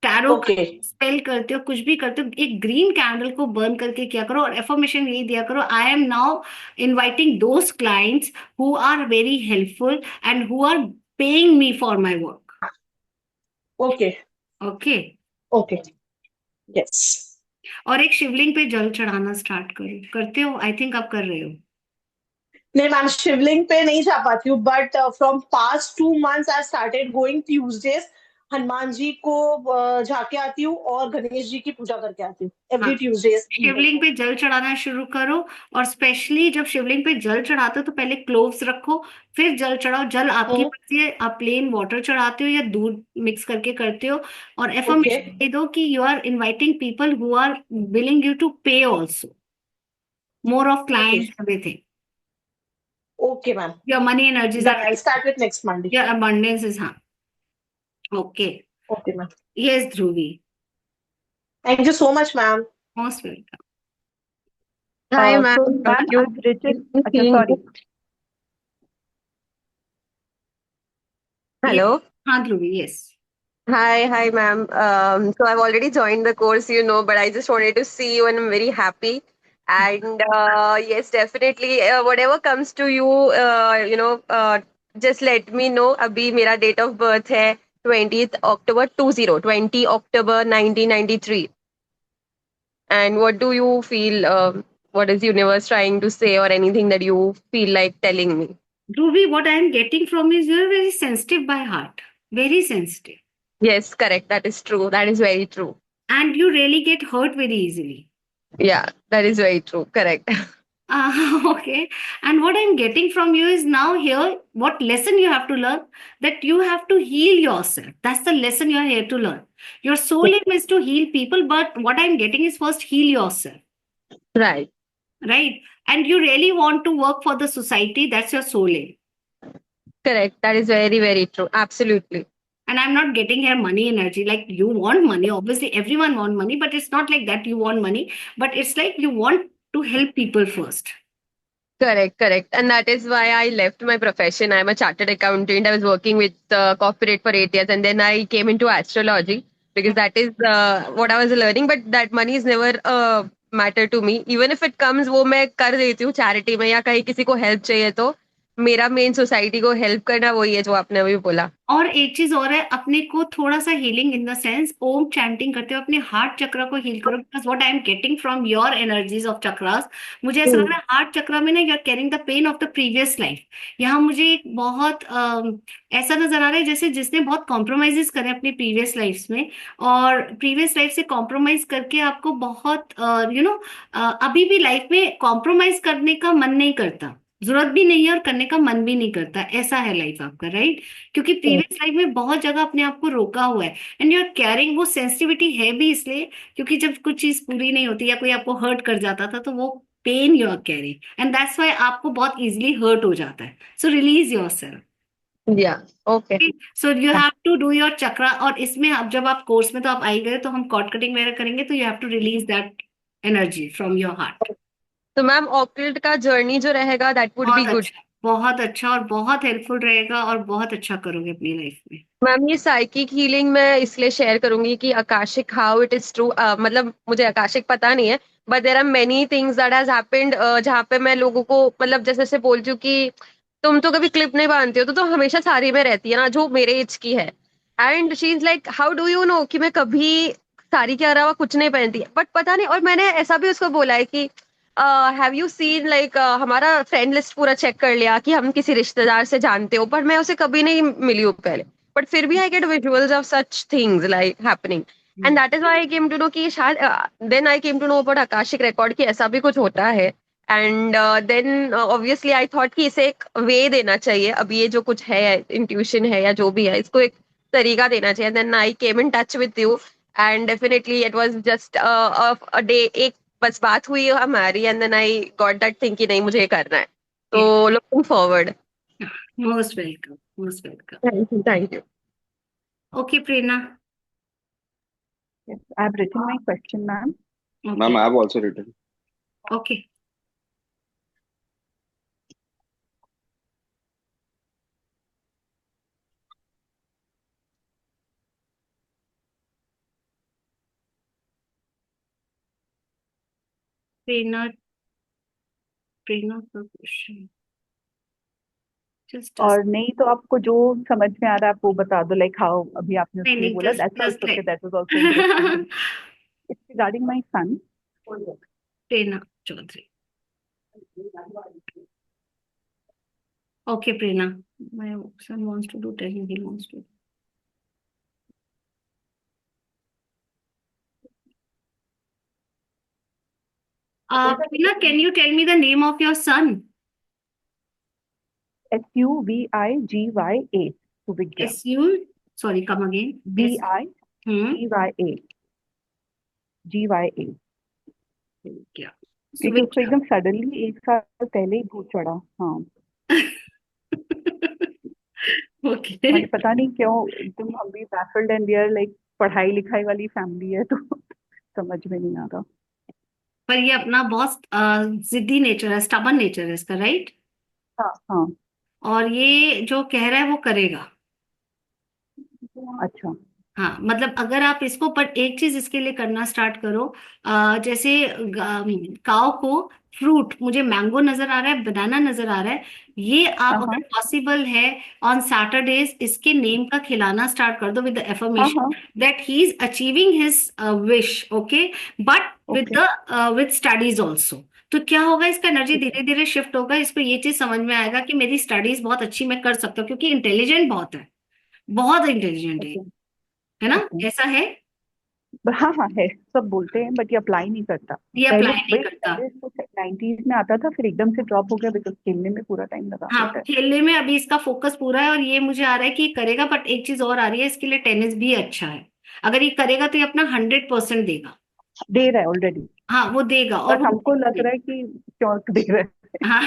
tarot का ओके स्पेल करते हो, कुछ भी करते हो, एक ग्रीन कैंडल को बर्न करके किया करो, और एफर्मेशन यही दिया करो, I am now inviting those clients who are very helpful and who are paying me for my work. Okay okay, okay yes. और एक शिवलिंग पे जल चढ़ाना स्टार्ट करो, करते हो? आई थिंक आप कर रहे हो। नहीं मैम, शिवलिंग पे नहीं जा पाती हूँ, but from past 2 months I started going Tuesdays, Hanuman ji को जाके आती हूँ और गणेश जी की पूजा करके आती हूँ हाँ, एवरी ट्यूजडेज इवनिंग। शिवलिंग पे जल चढ़ाना शुरू करो, और स्पेशली जब शिवलिंग पे जल चढ़ाते हो तो पहले क्लोव्स रखो, फिर जल चढ़ाओ। जल आपकी मर्जी है, आप प्लेन वाटर चढ़ाते हो या दूध मिक्स करके करते हो। और ओके एफर्मेशन दे दो कि you are inviting people who are willing you to pay also, more of okay clients, everything, okay ma'am, your money energies done, or, I start with next Monday. Your abundance is, हाँ, okay. Okay ma'am, yes Dhruvi, thank you so much ma'am. Most welcome. Hi, So, ma'am. ma'am, You I've written. you Acha, seeing sorry. Hello. हाँ ध्रुवी, yes. Hi, ma'am. So I've already joined the course, but I just wanted to see you and I'm very happy. And yes, definitely, whatever comes to you, just let me know. Abhi mera date of birth hai 20th October 20, 20 October 1993. And what do you feel? What is universe trying to say or anything that you feel like telling me? Dhruvi, what I am getting from is you are very sensitive by heart, very sensitive, Yes, correct. That is true. That is very true. and you really get hurt very easily. Yeah, that is very true. Correct. Okay. And what I'm getting from you is now here, what lesson you have to learn, that you have to heal yourself. That's the lesson you are here to learn. Your soul aim is to heal people, but what I'm getting is first heal yourself, Right. right? And you really want to work for the society. That's your soul aim. Correct. That is very, very true. Absolutely. And I'm not getting here money energy. Like you want money, obviously everyone want money, but it's not like that you want money, but it's like you want to help people first. Correct. And that is why I left my profession. I'm a chartered accountant. I was working with corporate for 8 years, and then I came into astrology because that is what I was learning. But that money is never a matter to me. Even if it comes, वो मैं कर देती हूँ charity में या कहीं किसी को help चाहिए तो मेरा मेन सोसाइटी को हेल्प करना वही है जो आपने अभी बोला। और एक चीज और है, अपने को थोड़ा सा healing in the sense Om chanting करते हो, अपने हार्ट चक्र को हील करो, because what I am getting from your energies of chakras, मुझे ऐसा लग रहा है हार्ट चक्र में ना you are carrying the pain of the previous life. यहाँ मुझे एक बहुत ऐसा नजर आ रहा है जैसे जिसने बहुत कॉम्प्रोमाइजेस करे अपनी प्रीवियस लाइफ में, और प्रीवियस लाइफ से कॉम्प्रोमाइज करके आपको बहुत अभी भी लाइफ में कॉम्प्रोमाइज करने का मन नहीं करता, जरूरत भी नहीं है और करने का मन भी नहीं करता, ऐसा है लाइफ आपका, राइट? क्योंकि प्रीवियस लाइफ में बहुत जगह अपने आप को रोका हुआ है, एंड यू आर कैरिंग, वो सेंसिटिविटी है भी इसलिए क्योंकि जब कुछ चीज पूरी नहीं होती या कोई आपको हर्ट कर जाता था तो वो pain you are carrying, and that's why आपको बहुत इजीली हर्ट हो जाता है। सो रिलीज योरसेल्फ, या okay. So you have to do your chakra. और इसमें अब जब आप कोर्स में तो आप आई गए तो हम कॉर्ड कटिंग वगैरह करेंगे, तो you have to release that energy from your heart. तो मैम ऑक्लट का जर्नी जो रहेगा दैट वुड बी गुड। बहुत अच्छा और बहुत हेल्पफुल रहेगा, और बहुत अच्छा करोगे अपनी लाइफ में। मैम ये साइकिक हीलिंग मैं इसलिए शेयर करूंगी कि Akashic how it is true, मतलब मुझे आकाशिक पता नहीं है, but there are many things that has happened जहाँ पे मैं लोगों को मतलब जैसे जैसे बोलती हूँ कि तुम तो कभी क्लिप नहीं बांधती हो तो हमेशा साड़ी में रहती है ना जो मेरे एज की है, and she is like how do you know कि मैं कभी साड़ी के अलावा कुछ नहीं पहनती, बट पता नहीं। और मैंने ऐसा भी उसको बोला है कि हैव यू सीन लाइक हमारा फ्रेंड लिस्ट पूरा चेक कर लिया कि हम किसी रिश्तेदार से जानते हो, पर मैं उसे कभी नहीं मिली हूँ पहले, बट फिर भी I get visuals of such things like happening, and that is why I came to know कि शायद then I came to know about Akashic record कि ऐसा भी कुछ होता है, and then obviously I thought कि इसे एक वे देना चाहिए, अभी ये जो कुछ है इंट्यूशन है या जो भी है इसको एक तरीका देना चाहिए. Then I came in touch with you and definitely it was just a day, एक बस बात हुई हमारी and then I got that thing कि नहीं मुझे ये करना है. तो looking forward. Most welcome. Most welcome. Thank you. Okay, Prerna. Yes, I have written my question, ma'am. Okay. Ma'am, I have also written. Okay. Prerna का question. Just और नहीं तो आपको जो समझ में आ रहा है आप वो बता दो, लाइक हाउ अभी आपने नहीं, उसके लिए नहीं, बोला, just- that's just also like- that was also interesting. It's regarding my son. Prerna Chaudhary. Okay, Prerna. My son wants to do, tell him he wants to. Prerna, can you tell me the name of your son? SUVIGYA. Suvigya. Sorry, come again. VIGYA. GYA. क्या? क्योंकि उसको एकदम suddenly 1 साल पहले ही भूत चढ़ा. हाँ, Okay. मुझे पता नहीं क्यों एकदम हम भी baffled and we are like पढ़ाई लिखाई वाली फैमिली है तो समझ में नहीं आ रहा. पर ये अपना बहुत जिद्दी नेचर है, स्टबन नेचर है इसका, राइट? हाँ हाँ. और ये जो कह रहा है वो करेगा. अच्छा. हाँ, मतलब अगर आप इसको, पर एक चीज इसके लिए करना स्टार्ट करो. जैसे काओ को फ्रूट, मुझे मैंगो नजर आ रहा है, बनाना नजर आ रहा है, ये आप अगर पॉसिबल है ऑन सैटरडेज इसके नेम का खिलाना स्टार्ट कर दो with the affirmation that he is achieving his wish. Okay, but with studies also. तो क्या होगा, इसका एनर्जी धीरे धीरे शिफ्ट होगा. इसको ये चीज समझ में आएगा कि मेरी स्टडीज बहुत अच्छी मैं कर सकता हूँ, क्योंकि इंटेलिजेंट बहुत है, बहुत इंटेलिजेंट है ना? ऐसा है. हाँ हाँ है, सब बोलते हैं बट ये अप्लाई नहीं करता. ये पहले अप्लाई नहीं करता. 90s में आता था, फिर एकदम से ड्रॉप हो गया बिकॉज खेलने में पूरा टाइम लगा हाँ, रहता है. खेलने में अभी इसका फोकस पूरा है, और ये मुझे आ रहा है कि ये करेगा. बट एक चीज और आ रही है, इसके लिए टेनिस भी अच्छा है. अगर ये करेगा तो ये अपना 100% देगा. दे रहा है ऑलरेडी. हाँ, वो देगा. और बस हमको लग रहा है कि क्यों दे रहा है. हाँ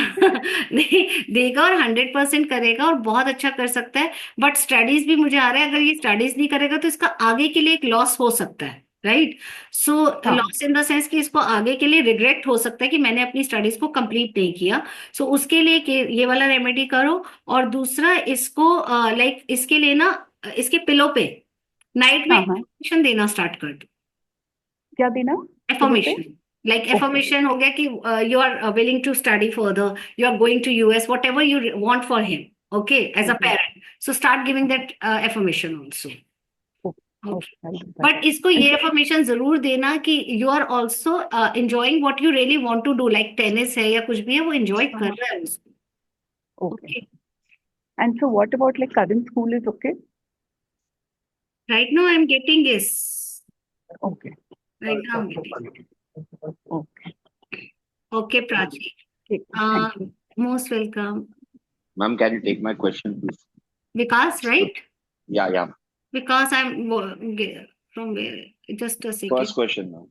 नहीं, देगा और 100% करेगा और बहुत अच्छा कर सकता है. बट स्टडीज भी मुझे आ रहा है, अगर ये स्टडीज नहीं करेगा तो इसका आगे के लिए एक लॉस हो सकता है, right? So loss in the sense कि इसको आगे के लिए रिग्रेट हो सकता है कि मैंने अपनी स्टडीज को कंप्लीट नहीं किया. सो उसके लिए ये वाला रेमेडी करो. और दूसरा, इसको लाइक इसके लिए ना, इसके पिलो पे नाइट में एफर्मेशन देना स्टार्ट कर दो. क्या देना? एफर्मेशन, like affirmation हो गया कि you are willing to study further, you are going to US, whatever you want for him, okay, as a parent. So start giving that affirmation also. Okay. But इसको ये affirmation जरूर देना कि you are also enjoying what you really want to do, like tennis है या कुछ भी है, वो enjoy कर रहा है उसको. Okay. And so what about like current school is okay? Right now I'm getting yes. Okay. Right now I'm getting. Okay. Okay, Prachi. Thank you. Most welcome. Ma'am, can you take my question, please? Vikas, right? Yeah. Because I'm from where? Just a second. First question, ma'am.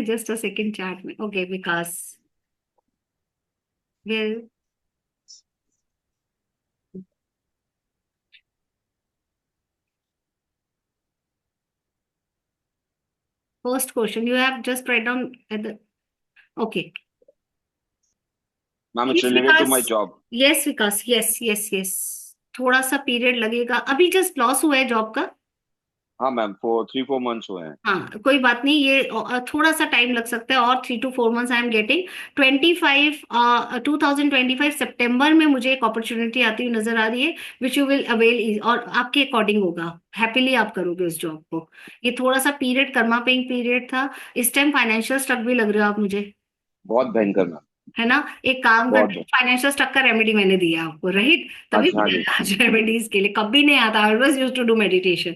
Just a second, chat में. Okay, Vikas. Well, first question you have just write down at the. Okay. Ma'am, it's Yes, related to my Vikas. job. Yes, Vikas. Yes. थोड़ा सा period लगेगा, अभी just loss हुआ है job का. हाँ ma'am, 3-4 months हुए हैं. हाँ, कोई बात नहीं, ये थोड़ा सा टाइम लग सकता है, और 3 to 4 months I am getting. 2025 सितंबर में मुझे एक अपॉर्चुनिटी आती हुई नजर आ रही है, विच यू विल अवेल, और आपके अकॉर्डिंग होगा, हैप्पीली आप करोगे उस जॉब को. ये थोड़ा सा पीरियड कर्मा पेइंग पीरियड था. इस टाइम फाइनेंशियल स्ट्रक भी लग रहे हो आप मुझे, बहुत भयंकर मैम. है ना? एक काम कर, फाइनेंशियल स्ट्रक का रेमेडी मैंने दिया आपको, राइट? तभी अच्छा जी. आज रेमेडीज के लिए कभी नहीं आता. I always used to do meditation.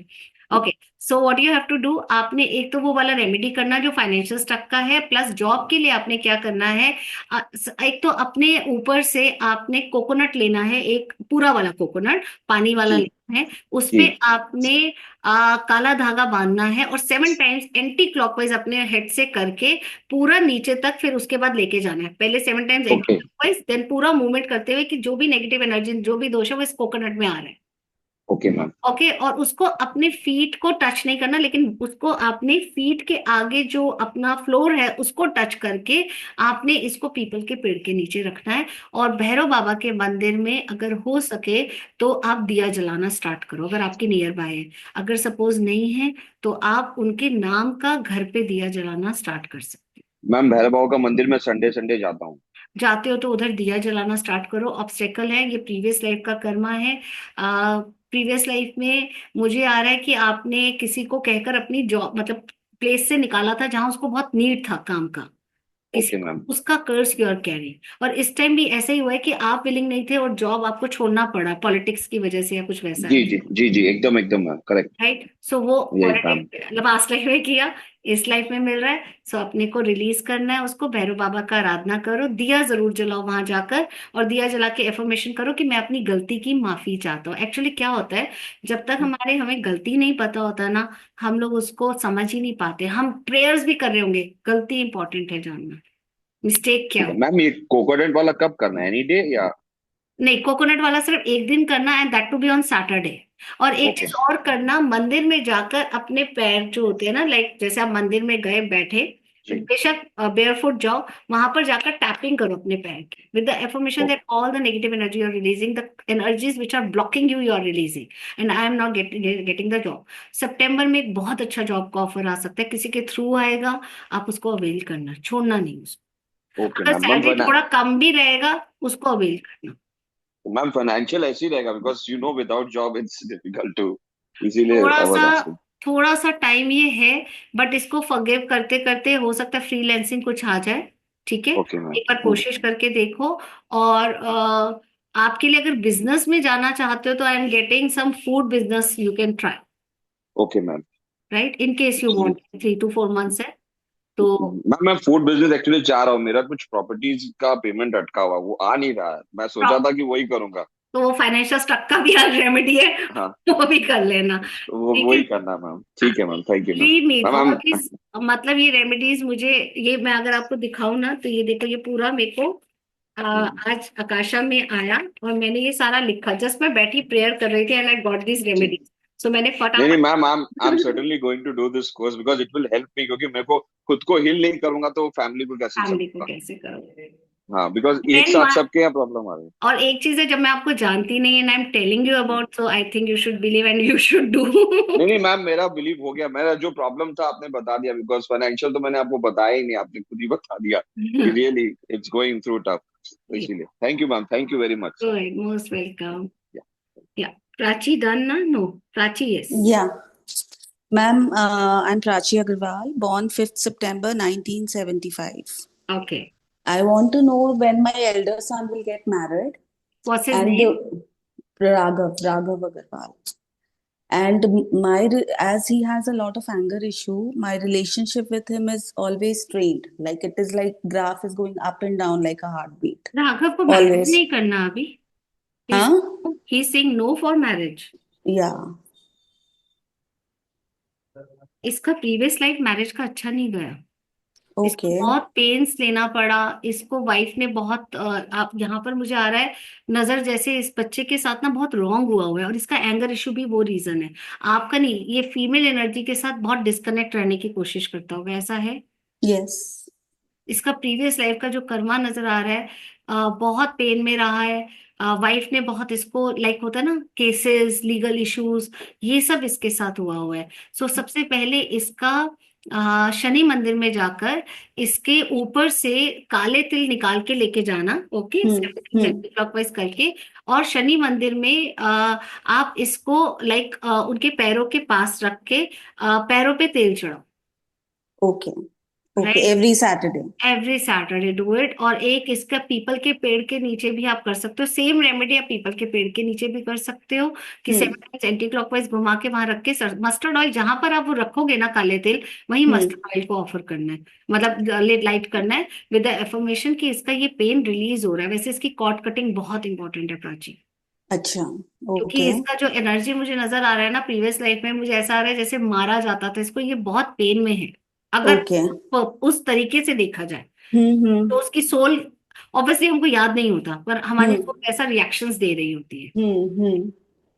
Okay, so what you have to do, आपने एक तो वो वाला रेमेडी करना जो फाइनेंशियल स्टक का है, प्लस जॉब के लिए आपने क्या करना है, एक तो अपने ऊपर से आपने कोकोनट लेना है, एक पूरा वाला कोकोनट, पानी वाला जी लेना है, उस पे जी आपने काला धागा बांधना है और 7 टाइम्स एंटी क्लॉकवाइज अपने हेड से करके पूरा नीचे तक, फिर उसके बाद लेके जाना है। पहले 7 times anti okay clockwise, then पूरा मूवमेंट करते हुए कि जो भी नेगेटिव एनर्जी, जो भी दोष है वो इस कोकोनट में आ रहा है। ओके मैम ओके, और उसको अपने फीट को टच नहीं करना, लेकिन उसको अपने फीट के आगे जो अपना फ्लोर है उसको टच करके आपने इसको पीपल के पेड़ के नीचे रखना है। और भैरव बाबा के मंदिर में अगर हो सके तो आप दिया जलाना स्टार्ट करो, अगर आपके नियर बाय है। अगर सपोज नहीं है तो आप उनके नाम का घर पे दिया जलाना स्टार्ट कर सकते मैम भैरव बाबा का मंदिर में संडे संडे जाता हूँ। हो। जाते हो तो उधर दिया जलाना स्टार्ट करो। ऑब्स्टेकल है, ये प्रीवियस लाइफ का कर्मा है। प्रीवियस लाइफ में मुझे आ रहा है कि आपने किसी को कहकर अपनी जॉब, मतलब प्लेस से निकाला था जहां उसको बहुत नीड था काम का, किसी ओके को, मैम उसका कर्ज यू आर कैरी। और इस टाइम भी ऐसा ही हुआ है कि आप विलिंग नहीं थे और जॉब आपको छोड़ना पड़ा पॉलिटिक्स की वजह से या कुछ वैसा जी है। जी जी जी एकदम एकदम मैम करेक्ट राइट, सो वो यही मैम। पॉलिटिक्स लास्ट लाइफ में किया, इस लाइफ में मिल रहा है। सो अपने को रिलीज करना है, उसको भैरव बाबा का आराधना करो, दिया जरूर जलाओ वहां जाकर, और दिया जला के एफर्मेशन करो कि मैं अपनी गलती की माफी चाहता हूँ। एक्चुअली क्या होता है, जब तक हमें गलती नहीं पता होता ना, हम लोग उसको समझ ही नहीं पाते। हम प्रेयर्स भी कर रहे होंगे, गलती इंपॉर्टेंट है जानना, मिस्टेक क्या ठीक है हो। मैम, ये कोकोनट वाला कब करना है, एनी डे या? नहीं, कोकोनट वाला सिर्फ एक दिन करना है, that to be on Saturday. और एक ओके चीज और करना, मंदिर में जाकर अपने पैर जो होते हैं ना, लाइक जैसे आप मंदिर में गए बैठे, जी बेशक बेयरफुट जाओ, वहां पर जाकर टैपिंग करो अपने पैर की विद द एफर्मेशन ओ- that all the negative energy you are releasing, the energies which are blocking you are releasing, and I am not getting the job. सितंबर में एक बहुत अच्छा जॉब का ऑफर आ सकता है, किसी के थ्रू आएगा, आप उसको अवेल करना, छोड़ना नहीं उसको। ओके अगर मैम। सैलरी थोड़ा कम भी रहेगा, उसको अवेल करना। मैम फाइनेंशियल ऐसे ही रहेगा, because you know without job it's difficult to, इसीलिए थोड़ा आई सा वाज आस्किंग। थोड़ा सा टाइम ये है, बट इसको फॉरगिव करते करते हो सकता है फ्रीलैंसिंग कुछ आ जाए। ठीक है, ओके मैम एक बार कोशिश करके देखो। और आपके लिए अगर बिजनेस में जाना चाहते हो तो I am getting some food business you can try, okay ma'am. Right, in case you want. 3 to 4 months है तो। मैम मैं फूड बिजनेस एक्चुअली चाह रहा हूँ, मेरा कुछ प्रॉपर्टीज का पेमेंट अटका हुआ, वो आ नहीं रहा है, मैं सोचा था कि वही करूंगा। तो वो फाइनेंशियल स्टक का भी रेमेडी है, हाँ वो भी कर लेना। वो ठीक है, वही करना मैम। ठीक है ma'am, thank you ma'am. Believe me, ma'am बहुत ही मतलब ये रेमेडीज मुझे, ये मैं अगर आपको दिखाऊं ना तो ये देखो, ये पूरा मेरे को आज आकाशा में आया और मैंने ये सारा लिखा, जस्ट मैं बैठी प्रेयर कर रही थी एंड आई गॉट दिस जी रेमेडीज। सो मैंने नहीं नहीं फटाफट ma'am, I am certainly going to do this course because it will help me, क्योंकि मेरे को खुद को हील नहीं करूंगा तो फैमिली को कैसे फैमिली को चलूंगा। कैसे करोगे। हाँ बिकॉज एक देन साथ सबके यहाँ प्रॉब्लम आ रही है। और एक चीज है, जब मैं आपको जानती नहीं and I am telling you about, so I think you should believe and you should do. नहीं नहीं मैम, मेरा बिलीव हो गया, मेरा जो प्रॉब्लम था आपने बता दिया, बिकॉज फाइनेंशियल तो मैंने आपको बताया ही नहीं, आपने खुद ही बता दिया कि really it's going through tough, तो इसीलिए thank you ma'am, thank you very much. Good, most welcome. Yeah, Prachi done ना? No, Prachi yes. Yeah. Ma'am, I'm Prachi Agarwal, born 5th September 1975. Okay, I want to know when my elder son will get married. What's his And name? Raghav Agarwal. And as he has a lot of anger issue, my relationship with him is always strained. Like it is like graph is going up and down like a heartbeat. Raghav को marriage Always. नहीं करना अभी, Huh? He is saying no for marriage. Yeah. इसका previous life marriage का अच्छा नहीं गया, इसको Okay. बहुत पेन्स लेना पड़ा, इसको वाइफ ने बहुत आप यहाँ पर मुझे आ रहा है नजर, जैसे इस बच्चे के साथ ना बहुत रॉन्ग हुआ है, और इसका एंगर इशू भी वो रीजन है, आपका नहीं। ये फीमेल एनर्जी के साथ बहुत डिस्कनेक्ट रहने की कोशिश करता होगा, ऐसा है। Yes. इसका प्रीवियस लाइफ का जो कर्मा नजर आ रहा है, बहुत पेन में रहा है। वाइफ ने बहुत इसको, लाइक होता है ना, केसेस, लीगल इश्यूज, ये सब इसके साथ हुआ है। सो सबसे पहले इसका शनि मंदिर में जाकर इसके ऊपर से काले तिल निकाल के लेके जाना, ओके, क्लॉकवाइज करके, और शनि मंदिर में आप इसको लाइक उनके पैरों के पास रख के पैरों पे तेल चढ़ाओ। Okay. Okay, every Saturday. Every Saturday do it. और एक इसका पीपल के पेड़ के नीचे भी आप कर सकते हो, सेम रेमेडी आप पीपल के पेड़ के नीचे भी कर सकते हो कि 7 टाइम्स एंटी क्लॉकवाइज घुमा के वहां रख के मस्टर्ड ऑयल जहां पर आप वो रखोगे ना काले तेल, वही हम्म मस्टर्ड ऑयल को ऑफर करना है, मतलब लाइट करना है विद द एफर्मेशन कि इसका ये पेन रिलीज हो रहा है। वैसे इसकी कॉर्ड कटिंग बहुत इंपॉर्टेंट है प्राची, अच्छा, क्योंकि ओके इसका जो एनर्जी मुझे नजर आ रहा है ना, प्रीवियस लाइफ में मुझे ऐसा आ रहा है जैसे मारा जाता था इसको, ये बहुत पेन में है अगर ओके उस तरीके से देखा जाए। हम्म। तो उसकी सोल ऑब्वियसली हमको याद नहीं होता, पर हमारी हम्म सोल ऐसा रिएक्शंस दे रही होती है। हम्म।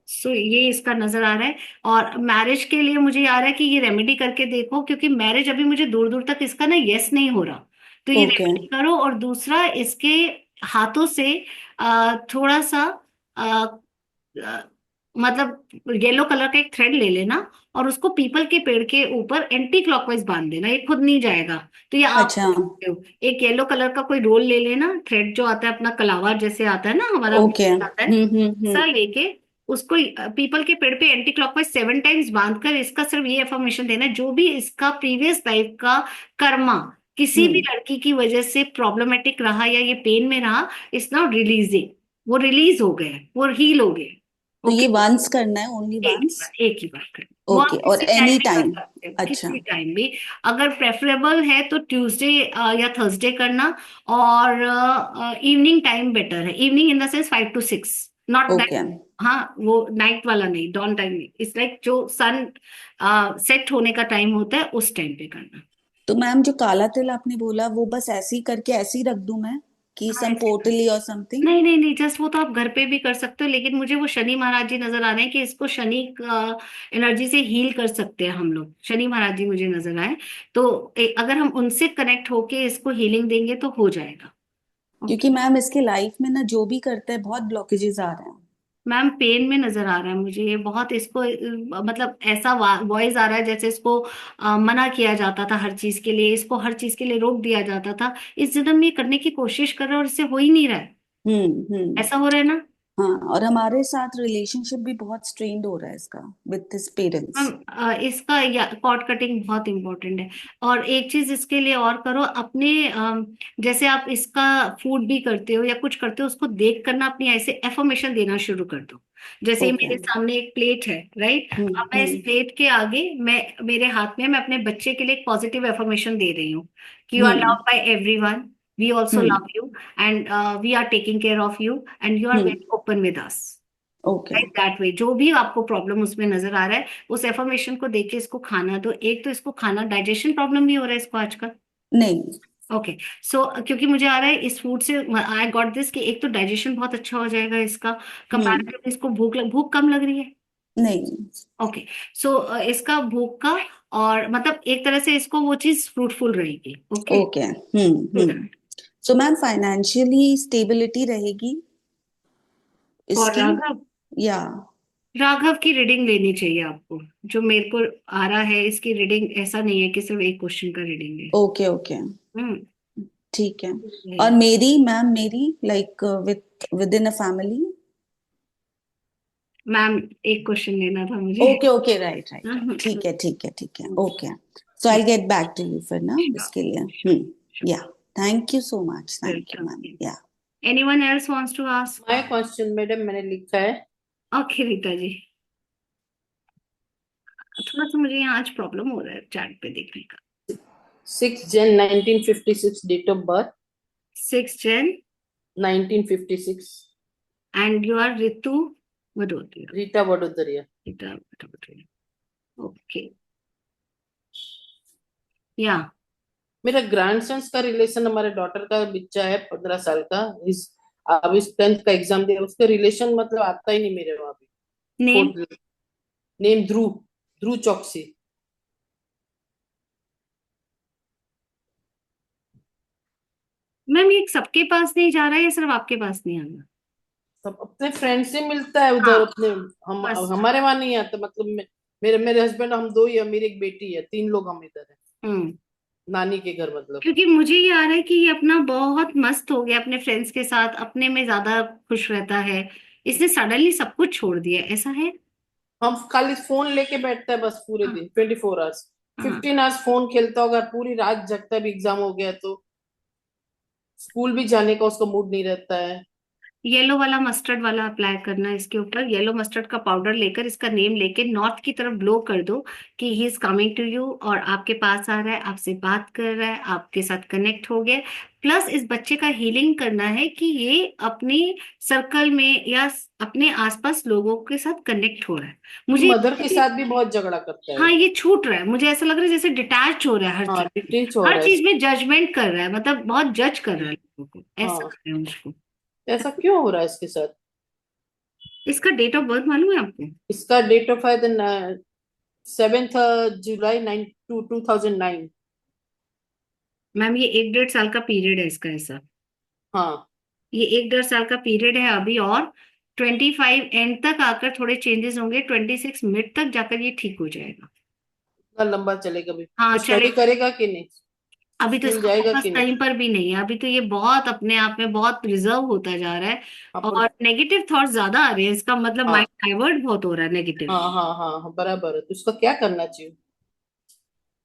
सो ये इसका नजर आ रहा है। और मैरिज के लिए मुझे आ रहा है कि ये रेमेडी करके देखो, क्योंकि मैरिज अभी मुझे दूर दूर तक इसका ना यस नहीं हो रहा, तो ये ओके रेमेडी करो। और दूसरा, इसके हाथों से थोड़ा सा अ, अ, मतलब येलो कलर का एक थ्रेड ले लेना और उसको पीपल के पेड़ के ऊपर एंटी क्लॉकवाइज बांध देना, ये खुद नहीं जाएगा। तो ये आप अच्छा, एक येलो कलर का कोई रोल ले लेना, थ्रेड जो आता है अपना कलावा जैसे आता है ना हमारा, ओके आता है सा हम्म। लेके उसको पीपल के पेड़ पे एंटी क्लॉकवाइज 7 टाइम्स बांध कर इसका सिर्फ ये एफर्मेशन देना है, जो भी इसका प्रीवियस लाइफ का कर्मा किसी भी हम्म। लड़की की वजह से प्रॉब्लमेटिक रहा या ये पेन में रहा, इज नाउ रिलीजिंग, वो रिलीज हो गए, वो हील हो गए। तो ये ओके, वंस करना है, ओनली एक ही वंस? बार, एक ही बार करें। वो ओके, आप और किसी टाइम एनी भी कर टाइम? सकते हो, अच्छा, किसी टाइम भी। अगर प्रेफरेबल है तो ट्यूसडे या थर्सडे करना, और इवनिंग टाइम बेटर है, evening in the sense 5 to 6, not that. Okay हाँ, वो नाइट वाला नहीं, डॉन टाइम नहीं, इट्स लाइक जो सन सेट होने का टाइम होता है उस टाइम पे करना। तो मैम जो काला तिल आपने बोला वो बस ऐसे ही करके ऐसे ही रख दूं मैं, कि हाँ, सम ऐसे कर। पोटली और समथिंग? नहीं नहीं नहीं, जस्ट वो तो आप घर पे भी कर सकते हो, लेकिन मुझे वो शनि महाराज जी नजर आ रहे हैं कि इसको शनि एनर्जी से हील कर सकते हैं हम लोग, शनि महाराज जी मुझे नजर आए। तो अगर हम उनसे कनेक्ट होके इसको हीलिंग देंगे तो हो जाएगा। क्योंकि ओके मैम इसके लाइफ में ना जो भी करते हैं बहुत ब्लॉकेजेस आ रहे हैं। मैम, पेन में नजर आ रहा है मुझे ये बहुत, इसको मतलब ऐसा वॉइस आ रहा है जैसे इसको मना किया जाता था हर चीज के लिए, इसको हर चीज के लिए रोक दिया जाता था। इस जन्म में ये करने की कोशिश कर रहा है और इससे हो ही नहीं रहा है। हम्म। ऐसा हो रहा है ना। हाँ, और हमारे साथ रिलेशनशिप भी बहुत स्ट्रेन्ड हो रहा है इसका विथ हिज पेरेंट्स। हम इसका या कॉर्ड कटिंग बहुत इंपॉर्टेंट है। और एक चीज इसके लिए और करो, अपने जैसे आप इसका फूड भी करते हो या कुछ करते हो, उसको देख कर ना अपनी ऐसे एफर्मेशन देना शुरू कर दो। जैसे ये ओके मेरे सामने एक प्लेट है, राइट, अब मैं इस हम्म। प्लेट के आगे, मैं मेरे हाथ में मैं अपने बच्चे के लिए एक पॉजिटिव एफर्मेशन दे रही हूँ कि you are love hmm bye everyone, we also hmm love you, and we are taking care of you, and you are hmm. Very open with us. Okay, right, that way जो भी आपको problem उसमें नजर आ रहा है, उस affirmation को देख के इसको खाना दो। एक तो इसको खाना, डाइजेशन प्रॉब्लम भी हो रहा है इसको आजकल। नहीं ओके, सो क्योंकि मुझे आ रहा है इस फूड से, आई गॉट दिस, कि एक तो डाइजेशन बहुत अच्छा हो जाएगा इसका, हम्म। कंपैरेटिवली इसको भूख कम लग रही है। नहीं। ओके, सो इसका भूख का, और मतलब एक तरह से इसको वो चीज फ्रूटफुल रहेगी। Okay, okay so ma'am financially stability रहेगी और इसकी? राघव, या राघव की रीडिंग लेनी चाहिए आपको। जो मेरे को आ रहा है इसकी रीडिंग, ऐसा नहीं है कि सिर्फ एक क्वेश्चन का रीडिंग है। ओके ओके, हम्म, ठीक है। और नहीं। मेरी मैम, मेरी like within a family? Ma'am, एक क्वेश्चन लेना था मुझे। Okay okay, right right, hmm, ठीक है, okay. So I get back to you फिर ना इसके लिए। Ya, thank you so much, thank you ma'am. Ya, anyone else wants to ask? My question madam मैंने लिखा है। ओके रीता जी, थोड़ा सा मुझे यहाँ आज प्रॉब्लम हो रहा है चैट पे देखने का। 6 Jan 1956 date of birth. 6 Jan, 1956। And you are Ritu Vadodariya. Rita Vadodariya. Rita Vadodariya, okay. Ya, मेरा ग्रैंडसन्स का रिलेशन, हमारे डॉटर का बच्चा है 15 साल का, इस अब इस 10th का एग्जाम दिया, उसका रिलेशन मतलब आता ही नहीं मेरे वहां पे। नेम? नेम ध्रुव, ध्रुव चौकसी। मैम, ये सबके पास नहीं जा रहा है या सिर्फ आपके पास नहीं आ रहा? सब अपने फ्रेंड से मिलता है हाँ, उधर अपने। बस। हमारे वहां नहीं आता, मतलब मेरे मेरे हस्बैंड, हम दो ही है, मेरी एक बेटी है, 3 लोग हम इधर है, हम्म, नानी के घर मतलब। क्योंकि मुझे ये आ रहा है कि ये अपना बहुत मस्त हो गया अपने फ्रेंड्स के साथ, अपने में ज्यादा खुश रहता है, इसने सडनली सब कुछ छोड़ दिया, ऐसा है? हम खाली फोन लेके बैठता है बस पूरे दिन, 24 आवर्स। हाँ 15 आवर्स फोन खेलता होगा, पूरी रात जगता है, एग्जाम हो गया तो स्कूल भी जाने का उसका मूड नहीं रहता है। येलो वाला मस्टर्ड वाला अप्लाई करना है इसके ऊपर। येलो मस्टर्ड का पाउडर लेकर इसका नेम लेके नॉर्थ की तरफ ब्लो कर दो कि he is coming to you, और आपके पास आ रहा है, आपसे बात कर रहा है, आपके साथ कनेक्ट हो गया। प्लस इस बच्चे का हीलिंग करना है कि ये अपने सर्कल में या अपने आसपास लोगों के साथ कनेक्ट हो रहा है। मुझे मदर के साथ भी बहुत झगड़ा करता हाँ है। ये छूट रहा है, मुझे ऐसा लग रहा है जैसे डिटैच हो रहा है हर हाँ, चीज से। डिटेल्स हो हर रहा है। चीज में जजमेंट कर रहा है, मतलब बहुत जज कर रहा है लोगों को, ऐसा हाँ, कर रहा है मुझको। ऐसा क्यों हो रहा है इसके साथ? इसका डेट ऑफ बर्थ मालूम है आपको? इसका डेट ऑफ है 7th जुलाई 2009। मैम ये 1 डेढ़ साल का पीरियड है इसका ऐसा। हाँ, ये 1 डेढ़ साल का पीरियड है अभी, और 25 एंड तक आकर थोड़े चेंजेस होंगे, 26 मिड तक जाकर ये ठीक हो जाएगा। इतना लंबा चलेगा भी? हाँ तो चले। स्टडी करेगा कि नहीं? अभी तो स्कूल इसका जाएगा फोकस कि नहीं? कहीं पर भी नहीं है, अभी तो ये बहुत अपने आप में बहुत रिजर्व होता जा रहा है, अपन और नेगेटिव थॉट्स ज्यादा आ रहे हैं इसका, मतलब हाँ माइंड डाइवर्ट बहुत हो रहा है नेगेटिव। हाँ हाँ हाँ हाँ, बराबर है। तो इसका क्या करना चाहिए?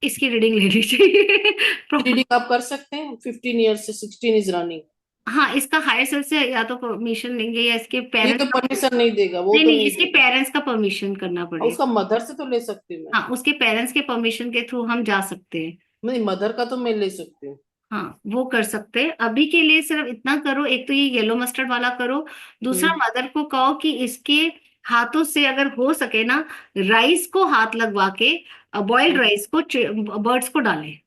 इसकी रीडिंग लेनी चाहिए प्रॉपर। रीडिंग आप कर सकते हैं, 15 ईयर्स से 16 इज रनिंग। हाँ इसका हायर सेल्फ से या तो परमिशन लेंगे या इसके ये पेरेंट्स तो का। परमिशन नहीं देगा, वो नहीं तो नहीं, नहीं इसके देगा। पेरेंट्स का परमिशन करना और पड़ेगा। उसका मदर से तो ले सकती हूँ मैं। हाँ उसके पेरेंट्स के परमिशन के थ्रू हम जा सकते हैं। नहीं, मदर का तो मैं ले सकती हूँ। हाँ वो कर सकते हैं। अभी के लिए सिर्फ इतना करो, एक तो ये येलो मस्टर्ड वाला करो, दूसरा हम्म। मदर को कहो कि इसके हाथों से अगर हो सके ना, राइस को हाथ लगवा के, बॉइल्ड राइस को बर्ड्स को डालें।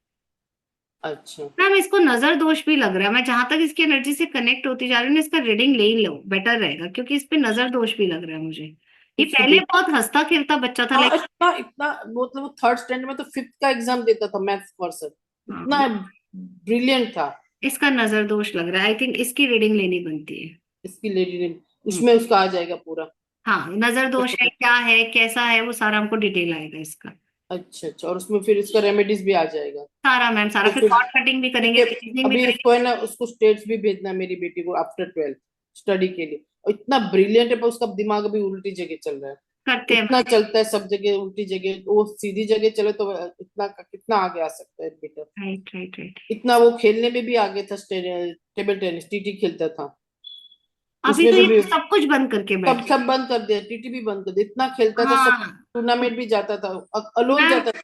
अच्छा। मैम इसको नजर दोष भी लग रहा है, मैं जहां तक इसकी एनर्जी से कनेक्ट होती जा रही हूँ ना, इसका रीडिंग ले ही लो, बेटर रहेगा, क्योंकि इस पे नजर दोष भी लग रहा है मुझे। ये इसकी पहले बेटी। बहुत हंसता खेलता बच्चा था, हाँ, लाइक। इतना इतना मतलब वो थर्ड स्टैंडर्ड में तो फिफ्थ का एग्जाम देता था, मैथ्स पर्सन। हाँ इतना ब्रिलियंट था। इसका नजर दोष लग रहा है, आई थिंक इसकी रीडिंग लेनी बनती है। इसकी लेडी ने हम्म, उसमें उसका आ जाएगा पूरा। हाँ नजर दोष है, क्या है कैसा है, वो सारा हमको डिटेल आएगा इसका। अच्छा अच्छा, और उसमें फिर इसका रेमेडीज भी आ जाएगा। सारा मैम सारा, तो फिर फिर कॉर्ड कटिंग भी ठीक करेंगे, है। क्लीनिंग भी अभी करेंगे। उसको है ना, उसको स्टेट्स भी भेजना है मेरी बेटी को आफ्टर 12th स्टडी के लिए। और इतना ब्रिलियंट है, पर उसका दिमाग अभी उल्टी जगह चल रहा है। करते हैं इतना चलता है सब जगह उल्टी जगह, वो सीधी जगह चले तो इतना कितना आगे आ सकता है बेटा। Right right right. इतना वो खेलने में भी आगे था, टेबल टेनिस टीटी खेलता था। अभी उसमें तो ये भी सब कुछ बंद करके सब बैठे। सब बंद कर दिया, टीटी भी बंद कर दिया। इतना खेलता था, सब हाँ टूर्नामेंट भी जाता था, अलोन मैम जाता था।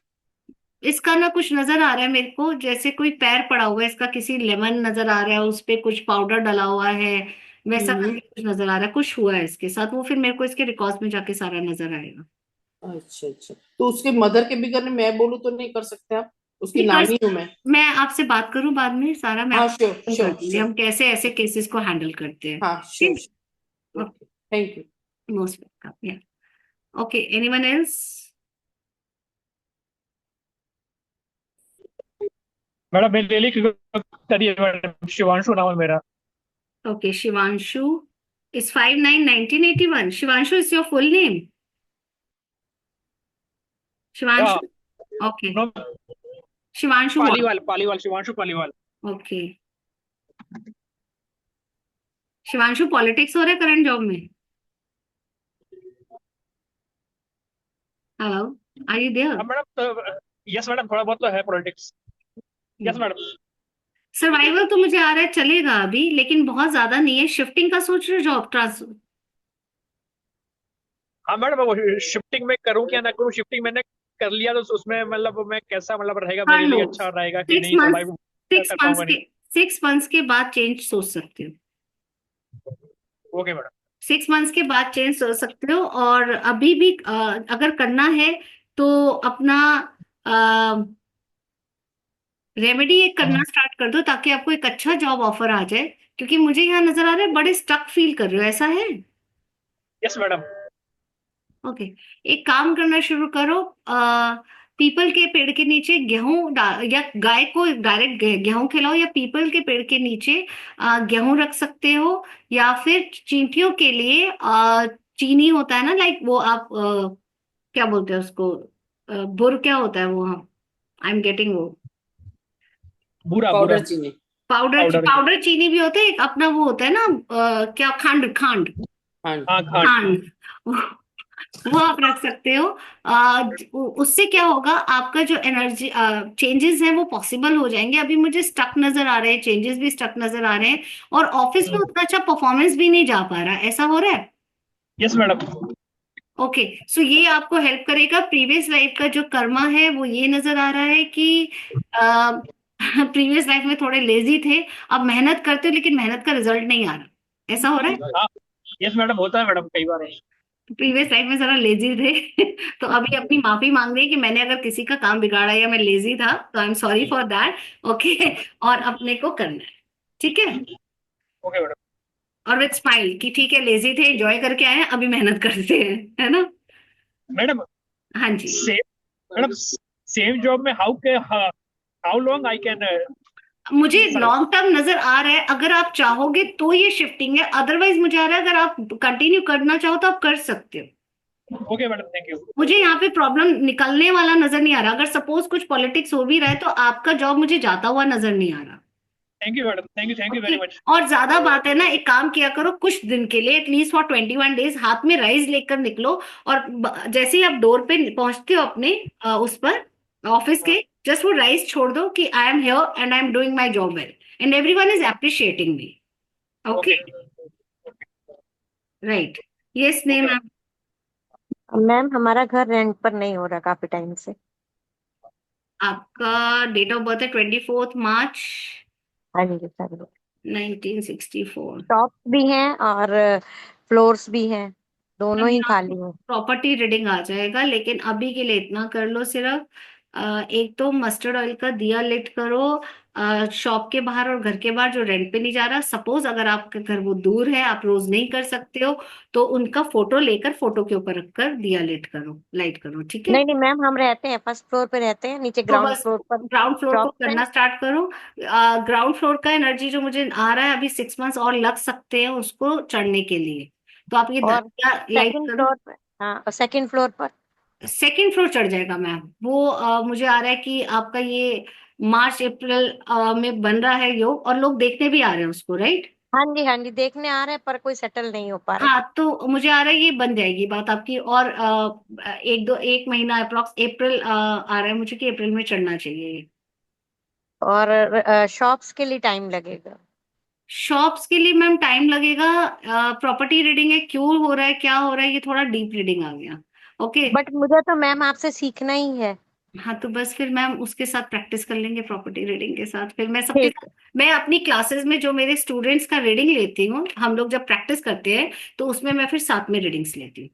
इसका ना कुछ नजर आ रहा है मेरे को, जैसे कोई पैर पड़ा हुआ है इसका, किसी लेमन नजर आ रहा है, उस पे कुछ पाउडर डला हुआ है, वैसा हम्म। करके कुछ नजर आ रहा है, कुछ हुआ है इसके साथ, वो फिर मेरे को इसके रिकॉर्ड्स में जाके सारा नजर आएगा। अच्छा अच्छा, तो उसके मदर के भी करने मैं बोलूँ तो नहीं कर सकते आप? उसकी नहीं कर, नानी हूं मैं। मैं आपसे बात करूं बाद में, सारा मैं हाँ, श्योर आपको कर श्योर दूंगी श्योर। हम कैसे ऐसे केसेस को हैंडल करते हैं। हाँ, श्योर ठीक। Sure. Okay, thank you. Most welcome, ya. Okay, anyone else? Madam मेरी डेली करिए मैडम, शिवांशु नाम है मेरा। Okay, Shivanshu is 5/9/1981. Shivanshu is your full name? Yeah, Shivanshu? Okay. No, Shivanshu what? Paliwal Shivanshu Paliwal. Okay. Shivanshu politics हो रहा है करंट जॉब में? Hello, are you there? हाँ मैडम, यस मैडम, थोड़ा बहुत तो है पॉलिटिक्स। Yes madam. सर्वाइवल तो मुझे आ रहा है चलेगा अभी, लेकिन बहुत ज्यादा नहीं है। शिफ्टिंग का सोच रहे हो, जॉब ट्रांसफर? हाँ मैडम, वो शिफ्टिंग में करूँ क्या ना करूँ, शिफ्टिंग मैंने कर लिया तो उसमें मतलब मैं कैसा मतलब रहेगा कर मेरे लो। लिए, अच्छा रहेगा कि 6 नहीं, मंथ्स, सर्वाइव सिक्स कर मंथ्स पाऊंगा नहीं? के 6 मंथ्स के बाद चेंज सोच सकते हो। Okay madam. 6 मंथ्स के बाद चेंज सोच सकते हो, और अभी भी अगर करना है तो अपना रेमेडी एक करना स्टार्ट कर दो, ताकि आपको एक अच्छा जॉब ऑफर आ जाए, क्योंकि मुझे यहाँ नजर आ रहा है बड़े स्टक फील कर रहे हो, ऐसा है? Yes madam. ओके, एक काम करना शुरू करो। पीपल के पेड़ के नीचे या गाय को डायरेक्ट गेहूं खिलाओ, या पीपल के पेड़ के नीचे गेहूं रख सकते हो, या फिर चींटियों के लिए चीनी होता है ना, लाइक वो आप क्या बोलते हैं उसको, बुर क्या होता है वो, हाँ आई एम गेटिंग वो, बुरा बुरा। पाउडर चीनी। Powder powder. पाउडर चीनी भी होता है, एक अपना वो होता है ना, क्या, खांड खांड हाँ। हाँ हाँ। खांड वो आप रख सकते हो। उससे क्या होगा, आपका जो एनर्जी चेंजेस हैं वो पॉसिबल हो जाएंगे। अभी मुझे स्टक नजर आ रहे हैं, चेंजेस भी स्टक नजर आ रहे हैं, और ऑफिस में उतना अच्छा परफॉर्मेंस भी नहीं जा पा रहा, ऐसा हो रहा है। Yes madam. ओके, सो ये आपको हेल्प करेगा। प्रीवियस लाइफ का जो कर्मा है वो ये नजर आ रहा है कि प्रीवियस लाइफ में थोड़े लेजी थे, अब मेहनत करते हो लेकिन मेहनत का रिजल्ट नहीं आ रहा, ऐसा हो रहा है। हाँ, यस मैडम, होता है मैडम कई बार। प्रीवियस लाइफ में जरा लेजी थे तो अभी अपनी माफी मांग रही है कि मैंने अगर किसी का काम बिगाड़ा या मैं लेजी था तो I am sorry for that. Okay, और अपने को करना है, ठीक है। Okay madam. और विथ स्माइल कि ठीक है, लेजी थे, एंजॉय करके आए हैं, अभी मेहनत करते हैं, है ना। मैडम हाँ जी। मैडम सेम जॉब में हाउ लॉन्ग आई कैन मुझे लॉन्ग टर्म नजर आ रहा है, अगर आप चाहोगे तो ये शिफ्टिंग है, अदरवाइज मुझे आ रहा है अगर आप कंटिन्यू करना चाहो तो आप कर सकते हो। Okay madam, thank you. मुझे यहाँ पे प्रॉब्लम निकलने वाला नजर नहीं आ रहा। अगर सपोज कुछ पॉलिटिक्स हो भी रहा है तो आपका जॉब मुझे जाता हुआ नजर नहीं आ रहा। Thank you madam, thank you very okay, much. और ज्यादा बात है ना, एक काम किया करो, कुछ दिन के लिए एटलीस्ट फॉर 21 डेज हाथ में राइस लेकर निकलो, और जैसे ही आप डोर पे पहुंचते हो अपने उस पर ऑफिस के, जस्ट वो राइस छोड़ दो कि आई am here and I am doing my job well and everyone is appreciating me. Okay, okay right. Yes name. Okay. Ma'am हमारा घर रेंट पर नहीं हो रहा काफी टाइम से। आपका डेट ऑफ बर्थ है 24 मार्च हाँ जी सर। 1964। शॉप्स भी हैं और फ्लोर्स भी हैं, दोनों ही खाली हैं। प्रॉपर्टी रीडिंग आ जाएगा, लेकिन अभी के लिए इतना कर लो सिर्फ। एक तो मस्टर्ड ऑयल का दिया लिट करो शॉप के बाहर और घर के बाहर जो रेंट पे नहीं जा रहा। सपोज अगर आपका घर वो दूर है, आप रोज नहीं कर सकते हो, तो उनका फोटो लेकर फोटो के ऊपर रखकर दिया लिट करो, लाइट करो, ठीक है। नहीं नहीं मैम, हम रहते हैं फर्स्ट फ्लोर पे रहते हैं, नीचे तो ग्राउंड बस फ्लोर पर ग्राउंड फ्लोर को शॉप्स हैं। करना स्टार्ट करो। ग्राउंड फ्लोर का एनर्जी जो मुझे आ रहा है, अभी 6 मंथ्स और लग सकते हैं उसको चढ़ने के लिए, तो आप ये और दिया लाइट सेकंड करो। फ्लोर पर, हाँ, और सेकंड फ्लोर पर। सेकेंड फ्लोर चढ़ जाएगा मैम वो। मुझे आ रहा है कि आपका ये मार्च अप्रैल में बन रहा है योग, और लोग देखने भी आ रहे हैं उसको, राइट। हाँ जी देखने आ रहे हैं पर कोई सेटल नहीं हो पा रहे। हाँ, तो मुझे आ रहा है ये बन जाएगी बात आपकी, और एक महीना अप्रॉक्स अप्रैल आ रहा है मुझे कि अप्रैल में चढ़ना चाहिए ये। और शॉप्स के लिए टाइम लगेगा। शॉप्स के लिए मैम टाइम लगेगा। प्रॉपर्टी रीडिंग है, क्यों हो रहा है, क्या हो रहा है, ये थोड़ा डीप रीडिंग आ गया। ओके। बट मुझे तो मैम आपसे सीखना ही है। हाँ, तो बस फिर मैम उसके साथ प्रैक्टिस कर लेंगे, प्रॉपर्टी रीडिंग के साथ, फिर मैं सबके ठीक साथ, मैं अपनी क्लासेस में जो मेरे स्टूडेंट्स का रीडिंग लेती हूँ, हम लोग जब प्रैक्टिस करते हैं तो उसमें मैं फिर साथ में रीडिंग्स लेती हूँ।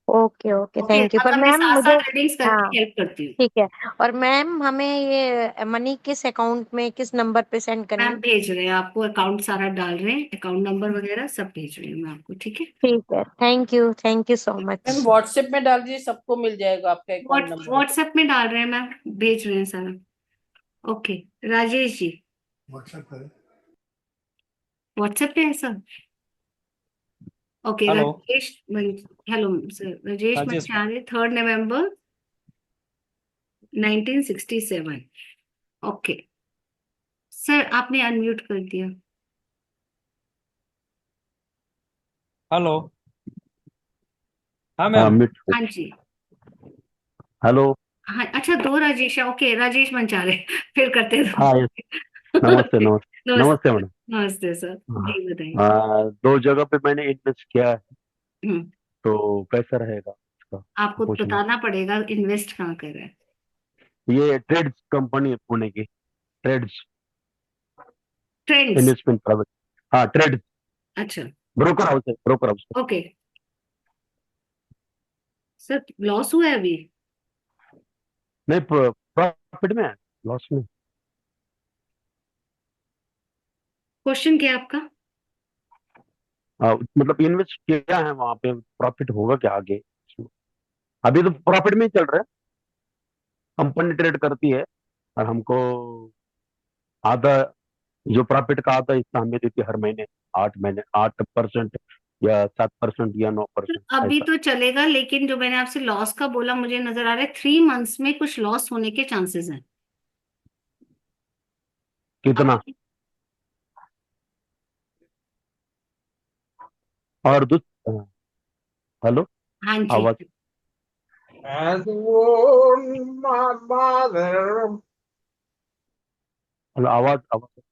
Okay okay okay, thank you. पर मतलब मैं मैम साथ मुझे, साथ रीडिंग्स हाँ करके हेल्प करती हूँ। ठीक है। और मैम हमें ये मनी किस अकाउंट में, किस नंबर पे सेंड मैम करनी? भेज रहे हैं आपको, अकाउंट सारा डाल रहे हैं, अकाउंट नंबर वगैरह सब भेज रही हूँ मैं आपको, ठीक है। ठीक है, thank you so much. Ma'am WhatsApp में डाल दीजिए, सबको मिल जाएगा आपका अकाउंट नंबर। व्हाट्सएप में डाल रहे हैं मैम, भेज रहे हैं सारा। ओके, राजेश जी। व्हाट्सएप पे है सब। Okay, hello. Hello sir, Rajesh Rajesh ma'am. Manchare, 3 नवंबर 1967। ओके सर, आपने अनम्यूट कर दिया। हेलो। हाँ हाँ मैम। मिट। हाँ जी। हेलो। हाँ, अच्छा, दो राजेश है। ओके, राजेश मंचारे फिर करते हैं हाँ यस। नमस्ते ओके, नमस्ते नमस्ते नमस्ते। मैडम। नमस्ते सर, हाँ। जी बताइए। 2 जगह पे मैंने इन्वेस्ट किया है, हम्म, तो कैसा रहेगा इसका आपको पूछना। बताना पड़ेगा इन्वेस्ट कहाँ कर रहे हैं। ये ट्रेड्स कंपनी है पुणे की, ट्रेड्स ट्रेंड्स। Investment private. हाँ ट्रेड्स, अच्छा, ब्रोकर हाउस है, broker house. Okay sir, loss हुआ है अभी। नहीं प्रॉफिट में है, लॉस में। क्वेश्चन क्या है आपका। मतलब इन्वेस्ट किया है वहां पे, प्रॉफिट होगा क्या आगे। अभी तो प्रॉफिट में ही चल रहा है, कंपनी ट्रेड करती है और हमको आधा, जो प्रॉफिट का आता है इसका हमें देती है हर महीने 8 महीने 8% या 7% या 9% अभी ऐसा। तो चलेगा, लेकिन जो मैंने आपसे लॉस का बोला, मुझे नजर आ रहा है 3 मंथ्स में कुछ लॉस होने के चांसेस हैं। कितना। अब और हेलो। हाँ जी। आवाज As warm my mother. Hello, आवाज आवाज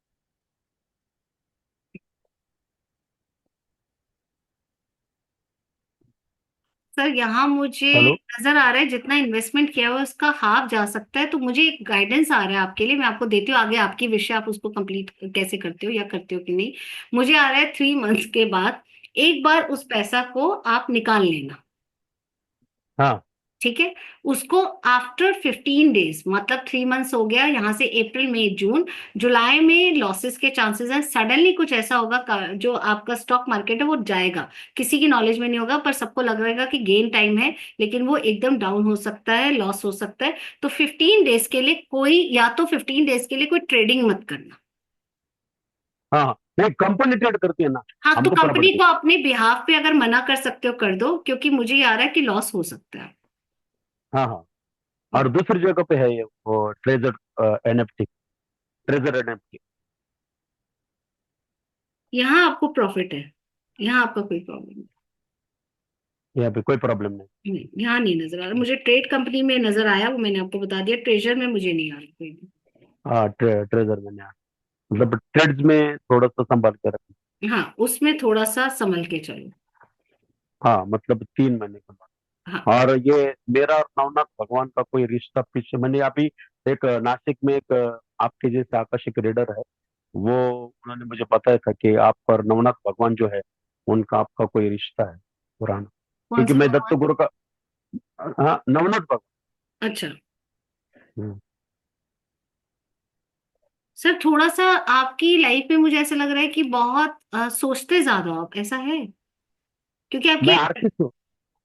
सर यहाँ मुझे हेलो। नजर आ रहा है जितना इन्वेस्टमेंट किया हुआ है उसका हाफ जा सकता है, तो मुझे एक गाइडेंस आ रहा है आपके लिए, मैं आपको देती हूँ आगे आपकी विषय, आप उसको कंप्लीट कैसे करते हो या करते हो कि नहीं। मुझे आ रहा है 3 मंथ्स के बाद एक बार उस पैसा को आप निकाल लेना, हाँ ठीक है। उसको आफ्टर 15 डेज, मतलब 3 मंथ्स हो गया यहाँ से, अप्रैल मई जून जुलाई में लॉसेस के चांसेस हैं, सडनली कुछ ऐसा होगा जो आपका स्टॉक मार्केट है वो जाएगा, किसी की नॉलेज में नहीं होगा पर सबको लग रहेगा कि गेन टाइम है, लेकिन वो एकदम डाउन हो सकता है, लॉस हो सकता है। तो 15 डेज के लिए कोई, या तो 15 डेज के लिए कोई ट्रेडिंग मत करना। हाँ हाँ, नहीं कंपनी ट्रेड करती है ना, हाँ, हम तो तो कंपनी प्रॉपर्टी। को अपने बिहाफ पे अगर मना कर सकते हो कर दो, क्योंकि मुझे ये आ रहा है कि लॉस हो सकता है। हाँ हाँ, और दूसरी जगह पे है ये वो ट्रेजर एनएफटी, ट्रेजर एनएफटी। यहाँ आपको प्रॉफिट है, यहाँ आपका कोई प्रॉब्लम यहाँ पे कोई प्रॉब्लम नहीं। नहीं, यहाँ नहीं नजर आ रहा मुझे। ट्रेड कंपनी में नजर आया, वो मैंने आपको बता दिया, ट्रेजर में मुझे नहीं आ रहा कोई भी। हाँ, ट्रेजर में नहीं, मतलब ट्रेड्स में थोड़ा सा संभाल के रखें। हाँ, उसमें थोड़ा सा संभल के चलो। हाँ, मतलब 3 महीने के बाद। हाँ। और ये मेरा और नवनाथ भगवान का कोई रिश्ता पीछे, मैंने अभी एक नासिक में एक आपके जैसे आकर्षक रीडर है, वो उन्होंने मुझे बताया था कि आप और नवनाथ भगवान जो है उनका आपका कोई रिश्ता है पुराना, कौन क्योंकि सा मैं दत्त भगवान? गुरु का। हाँ, नवनाथ भगवान। अच्छा हम्म। सर, थोड़ा सा आपकी लाइफ में मुझे ऐसा लग रहा है कि बहुत सोचते ज्यादा हो आप, ऐसा है? क्योंकि मैं आपकी, आर्टिस्ट हूँ,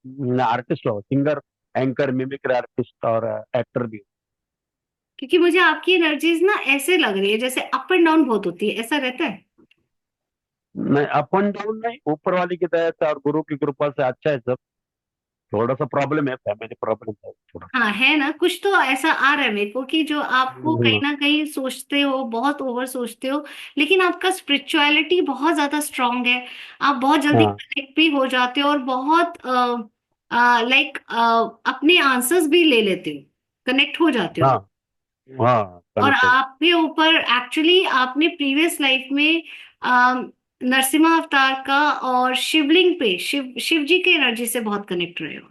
मैं आर्टिस्ट हूँ, सिंगर, एंकर, मिमिक्री आर्टिस्ट और एक्टर भी क्योंकि मुझे आपकी एनर्जीज ना ऐसे लग रही है जैसे अप एंड डाउन बहुत होती है, ऐसा रहता है? हूँ। नहीं, अप एंड डाउन नहीं, ऊपर वाली की दया से और गुरु की कृपा से अच्छा है सब। थोड़ा सा प्रॉब्लम है, फैमिली प्रॉब्लम है थोड़ा। हाँ, है ना, कुछ तो ऐसा आ रहा है मेरे को कि जो आपको कहीं हम्म, ना कहीं सोचते हो, बहुत ओवर सोचते हो, लेकिन आपका स्पिरिचुअलिटी बहुत ज्यादा स्ट्रांग है। आप बहुत जल्दी हाँ कनेक्ट भी हो जाते हो और बहुत लाइक अपने आंसर्स भी ले लेते हो, कनेक्ट हो जाते हो। हाँ हाँ, और कनेक्ट हो। आपके ऊपर एक्चुअली आपने प्रीवियस लाइफ में नरसिम्हा अवतार का और शिवलिंग पे शिव जी के एनर्जी से बहुत कनेक्ट रहे हो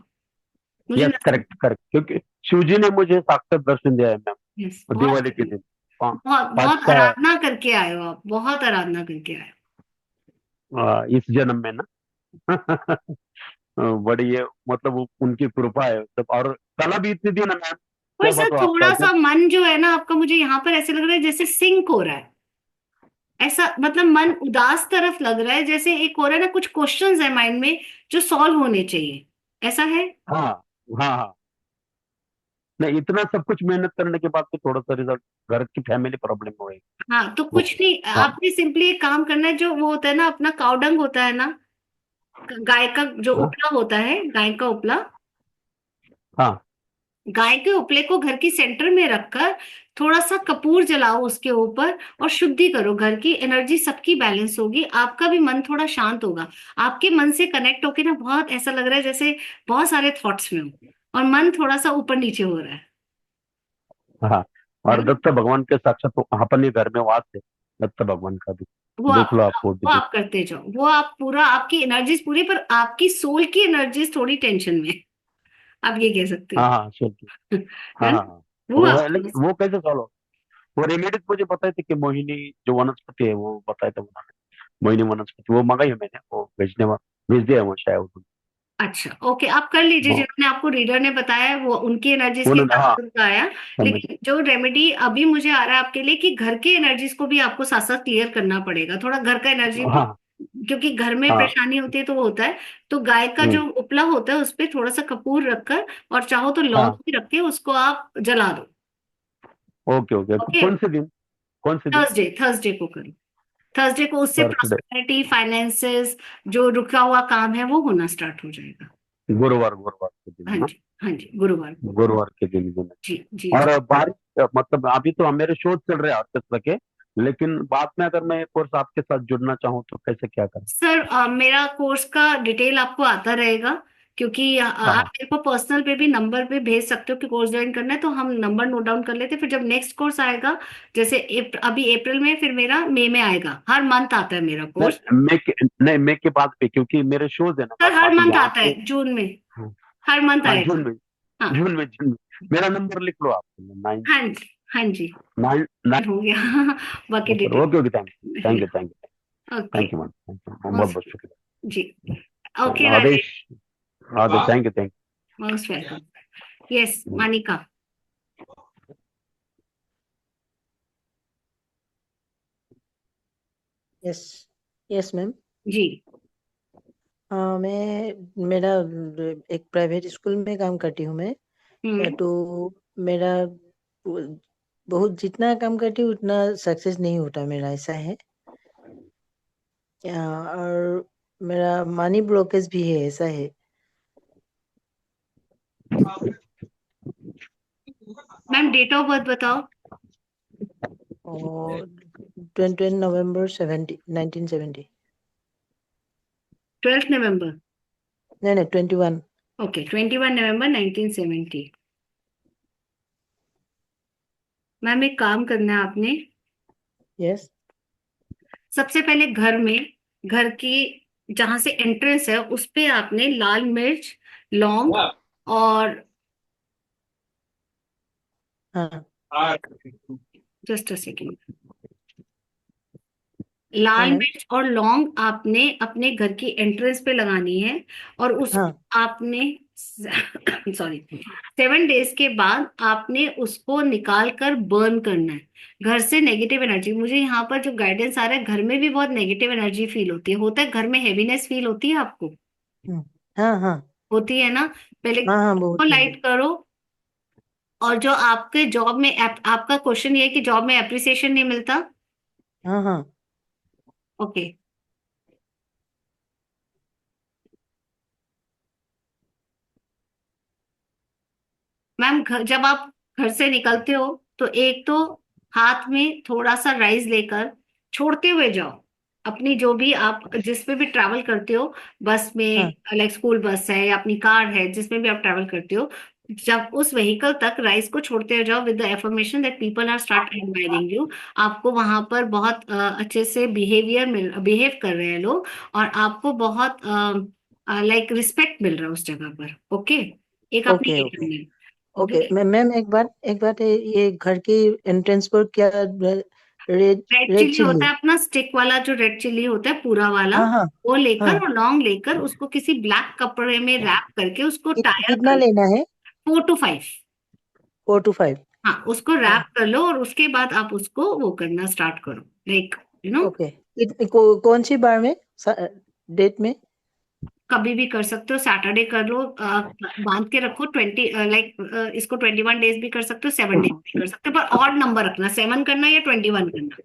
मुझे यस, करेक्ट नरसिम्हा। करेक्ट, क्योंकि शिव जी ने मुझे साक्षात दर्शन दिया है यस, मैम, बहुत दिवाली के बढ़िया। दिन। पा- बहुत पाँच बहुत का आराधना करके आए हो आप, बहुत आराधना करके आए इस जन्म में ना। बड़ी ये, मतलब उनकी कृपा है सब, और कला भी इतनी दी ना मैम, हो। पर क्या सर बताओ आपका थोड़ा सा जब। मन जो है ना आपका, मुझे यहाँ पर ऐसे लग रहा है जैसे सिंक हो रहा है, ऐसा मतलब मन उदास तरफ लग रहा है, जैसे एक हो रहा है ना, कुछ क्वेश्चंस है माइंड में जो सॉल्व होने चाहिए, ऐसा है? हाँ हाँ हाँ, नहीं इतना सब कुछ मेहनत करने के बाद तो थोड़ा सा रिजल्ट, घर की फैमिली प्रॉब्लम हो गई हाँ, तो वो। कुछ नहीं, हाँ आपने सिंपली एक काम करना है, जो वो होता है ना अपना काउडंग होता है ना, गाय का जो हाँ उपला होता है, गाय का उपला, हाँ गाय के उपले को घर की सेंटर में रखकर थोड़ा सा कपूर जलाओ उसके ऊपर और शुद्धि करो, घर की एनर्जी सबकी बैलेंस होगी, आपका भी मन थोड़ा शांत होगा। आपके मन से कनेक्ट होके ना बहुत ऐसा लग रहा है जैसे बहुत सारे थॉट्स में हो और मन थोड़ा सा ऊपर नीचे हो रहा हाँ, है और ना? दत्त भगवान के साक्षात तो अपने घर में वास है, दत्त भगवान का भी देख लो, आप वो भी वो देख। आप करते जाओ, वो आप पूरा, आपकी एनर्जीज पूरी, पर आपकी सोल की एनर्जीज थोड़ी टेंशन में है, आप ये कह सकते हाँ हो। हाँ श्योर। हाँ है हाँ ना? हाँ, वो वो आप, है, लेकिन वो कैसे सॉल्व हो। वो रेमेडीज मुझे बताए थे कि मोहिनी जो वनस्पति है वो बताया था उन्होंने, मोहिनी वनस्पति वो मंगाई है मैंने, वो भेज दिया है वो शायद उन्होंने। अच्छा, ओके, आप कर लीजिए, वो जिन्होंने आपको रीडर ने बताया वो उनकी एनर्जीज के उन्होंने, हिसाब हाँ से उनका आया। समझ। लेकिन जो रेमेडी अभी मुझे आ रहा है आपके लिए कि घर के एनर्जीज को भी आपको साथ साथ क्लियर करना पड़ेगा, थोड़ा घर का एनर्जी भी, हाँ क्योंकि घर में हाँ। परेशानी होती है तो वो होता है। तो गाय का हम्म, जो उपला होता है उस पे थोड़ा सा कपूर रखकर, और चाहो तो लौंग हाँ, भी रख के उसको आप जला दो। ओके ओके, ओके, कौन से दिन, कौन से दिन। थर्सडे थर्सडे को करो, थर्सडे को, उससे थर्सडे, प्रॉस्पेरिटी, फाइनेंसेस, जो रुका हुआ काम है वो होना स्टार्ट हो जाएगा। गुरुवार, गुरुवार के दिन हाँ ना, जी, हाँ जी, गुरुवार को। गुरुवार के दिन। जी जी जी। और बारिश, मतलब अभी तो मेरे शोध चल रहे हैं आर्टिस्ट के, लेकिन बाद में अगर मैं कोर्स आपके साथ जुड़ना चाहूँ तो कैसे क्या करें। सर मेरा कोर्स का डिटेल आपको आता रहेगा, क्योंकि हाँ आप मेरे को पर्सनल पे भी नंबर पे भेज सकते हो कि कोर्स ज्वाइन करना है, तो हम नंबर नोट डाउन कर लेते हैं। फिर जब नेक्स्ट कोर्स आएगा, जैसे अभी अप्रैल में, फिर मेरा मई में आएगा। हर मंथ आता है मेरा कोर्स। नहीं मैं के बाद पे, क्योंकि मेरे शोज है ना सर मैम हर अभी मंथ यहाँ आता पे। है, जून में। हाँ हर मंथ हाँ, आएगा। जून में। हाँ जून में मेरा नंबर लिख लो आप। नाइन हाँ जी, हाँ जी, नाइन नाइन। हो गया। बाकी okay detail. Okay, thank you thank you thank you okay. Thank you ma'am, thank you, बहुत मोस्ट बहुत शुक्रिया। जी। Okay Adesh, Rajesh, Adesh, thank most welcome. Yes you. Manika. Yes, yes ma'am. जी। मैं मेरा एक प्राइवेट स्कूल में काम करती हूँ मैं। हम्म। तो मेरा बहुत जितना काम करती हूँ उतना सक्सेस नहीं होता मेरा, ऐसा है। और मेरा मनी ब्लॉकेज भी है, ऐसा है। मैम डेट ऑफ बर्थ बताओ। और 20 नवंबर 1970। 12 नवंबर। नहीं नहीं, 21। ओके, 21 नवंबर 1970। मैम एक काम करना है आपने। यस। सबसे पहले घर की जहां से एंट्रेंस है उस पे आपने लाल मिर्च, लौंग और हाँ जस्ट अ सेकेंड, हाँ लाल मैम। मिर्च और लौंग आपने अपने घर की एंट्रेंस पे लगानी है। और उसको हाँ आपने सॉरी 7 डेज के बाद आपने उसको निकाल कर बर्न करना है। घर से नेगेटिव एनर्जी, मुझे यहाँ पर जो गाइडेंस आ रहा है, घर में भी बहुत नेगेटिव एनर्जी फील होती है। होता है घर में हैवीनेस फील होती है आपको? हम्म, हाँ हाँ होती है ना? पहले हाँ हाँ, को बहुत लाइट करो। और जो आपके जॉब में आपका क्वेश्चन ये है कि जॉब में अप्रिसिएशन नहीं मिलता। हाँ हाँ। ओके। मैम जब आप घर से निकलते हो तो एक तो हाथ में थोड़ा सा राइस लेकर छोड़ते हुए जाओ। अपनी जो भी आप जिस पे भी ट्रैवल करते हो, बस में, हाँ लाइक स्कूल बस है या अपनी कार है, जिसमें भी आप ट्रैवल करते हो, जब उस व्हीकल तक राइस को छोड़ते हुए जाओ with the affirmation that people are start admiring you. आपको वहां पर बहुत अच्छे से बिहेव कर रहे हैं लोग, और आपको बहुत लाइक रिस्पेक्ट मिल रहा है उस जगह पर। ओके। एक आपने ओके ये ओके करना है। ओके। ओके। मैम एक बात है, ये घर की एंट्रेंस पर क्या रेड रेड रेड चिल्ली होता चिल्ली? है अपना स्टिक वाला, जो रेड चिल्ली होता है पूरा वाला, हाँ हाँ वो लेकर हाँ। और लौंग लेकर उसको किसी ब्लैक कपड़े में रैप करके उसको टायर कितना कर। लेना है? 4 to 5। 4 to 5। हाँ, उसको हाँ रैप कर लो और उसके बाद आप उसको वो करना स्टार्ट करो, लाइक ओके। कौन सी बार में, डेट में? कभी भी कर सकते हो। सैटरडे कर लो, बांध के रखो 20, लाइक इसको 21 डेज भी कर सकते हो, 7 डेज भी कर सकते हो, पर ऑड नंबर रखना, 7 करना या 21 करना।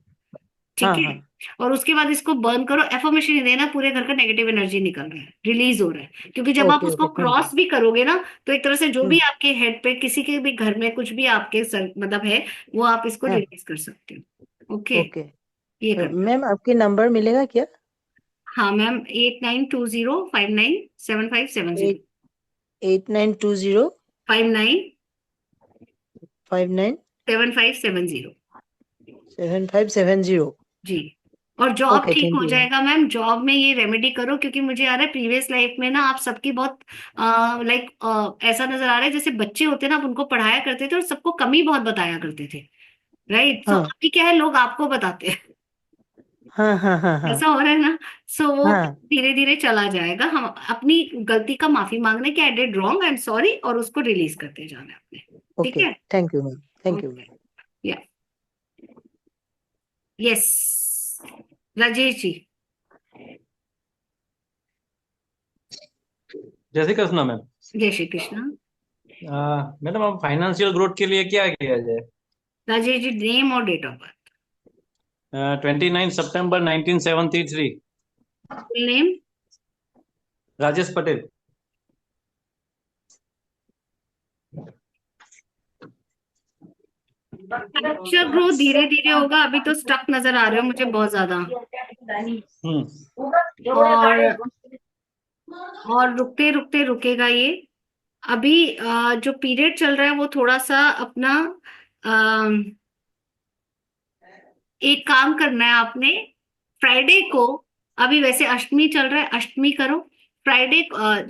हाँ ठीक है। हाँ। और उसके बाद इसको बर्न करो। एफर्मेशन नहीं देना, पूरे घर का नेगेटिव एनर्जी निकल रहा है, रिलीज हो रहा है। क्योंकि जब आप ओके उसको ओके, थैंक यू। क्रॉस भी करोगे ना, तो एक तरह से जो भी हम्म। आपके हेड पे, किसी के भी घर में कुछ भी आपके सर मतलब है, वो आप इसको हाँ रिलीज कर सकते हो। ओके। ओके। ये करना। मैम आपके नंबर मिलेगा क्या? हाँ मैम, 8920597570। 8920 59 59 7570। 7570। जी। और जॉब ओके, ठीक थैंक हो यू मैम। जाएगा मैम। जॉब में ये रेमेडी करो, क्योंकि मुझे आ रहा है प्रीवियस लाइफ में ना आप सबकी बहुत लाइक ऐसा नजर आ रहा है जैसे बच्चे होते हैं ना, आप उनको पढ़ाया करते थे और सबको कमी बहुत बताया करते थे। राइट। सो हाँ अभी क्या है, लोग आपको बताते हैं। हाँ हाँ हाँ हाँ ऐसा हो रहा है ना। सो वो हाँ। धीरे धीरे चला जाएगा। हम अपनी गलती का माफी मांगने की, I did wrong, I am sorry, और उसको रिलीज करते जाना है आपने। ठीक ओके, है। Thank you ma'am, thank you ma'am. Okay. Yeah. Yes. Rajesh ji. जय श्री कृष्णा मैम। जय श्री कृष्ण। मैडम अब फाइनेंशियल ग्रोथ के लिए क्या किया जाए? राजेश जी, नेम और डेट ऑफ बर्थ। 29 सितंबर 1973। Full name. Rajesh Patel. Future growth धीरे धीरे होगा, अभी तो स्टक नजर आ रहे हो मुझे बहुत ज्यादा। हम्म। और और रुकते रुकते रुकेगा ये। अभी जो पीरियड चल रहा है वो थोड़ा सा अपना अ, एक काम करना है आपने। फ्राइडे को, अभी वैसे अष्टमी चल रहा है, अष्टमी करो। फ्राइडे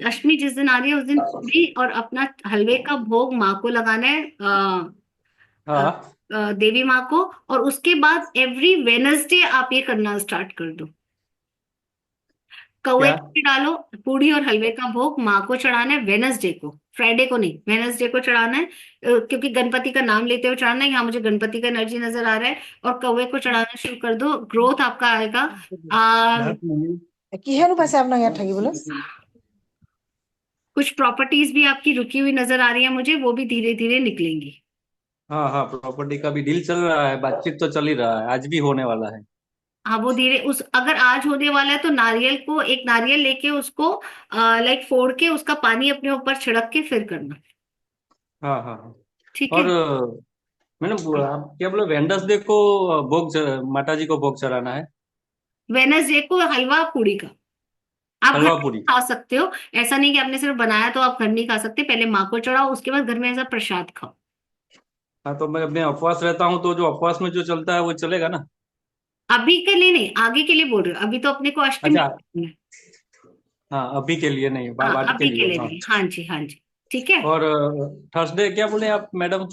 अष्टमी जिस दिन आ रही है उस दिन पूरी और अपना हलवे का भोग माँ को लगाना है, हाँ देवी माँ को। और उसके बाद एवरी वेनसडे आप ये करना स्टार्ट कर दो। कौवे क्या को भी डालो, पूड़ी और हलवे का भोग माँ को चढ़ाना है वेनसडे को, फ्राइडे को नहीं, वेनसडे को चढ़ाना है। क्योंकि गणपति का नाम लेते हुए चढ़ाना है, यहाँ मुझे गणपति का एनर्जी नजर आ रहा है। और कौवे को चढ़ाना शुरू कर दो, ग्रोथ आपका आएगा। কিহেনো পাইছে আপোনাক ইয়াত থাকিবলৈ कुछ प्रॉपर्टीज भी आपकी रुकी हुई नजर आ रही है मुझे, वो भी धीरे धीरे निकलेंगी। हाँ हाँ प्रॉपर्टी का भी डील चल रहा है, बातचीत तो चल ही रहा है, आज भी होने वाला है। हाँ वो धीरे, उस अगर आज होने वाला है तो नारियल को, एक नारियल लेके उसको लाइक फोड़ के उसका पानी अपने ऊपर छिड़क के फिर करना। हाँ हाँ हाँ। ठीक और है। मैडम आप क्या बोले, वेंडर्स डे को माता जी को भोग चढ़ाना है, वेनसडे को हलवा पूड़ी का आप घर हलवा में पूरी। खा सकते हो। ऐसा नहीं कि आपने सिर्फ बनाया तो आप घर नहीं खा सकते, पहले माँ को चढ़ाओ उसके बाद घर में ऐसा प्रसाद खाओ। हाँ तो मैं अपने उपवास रहता हूँ, तो जो उपवास में जो चलता है वो चलेगा ना? अभी के लिए नहीं, आगे के लिए बोल रहे हो, अभी तो अपने को अष्टमी अच्छा, करनी है। हाँ अभी के लिए नहीं, हाँ बाद के अभी के लिए, लिए हाँ। नहीं, हाँ जी हाँ जी। ठीक है। और थर्सडे क्या बोले आप मैडम?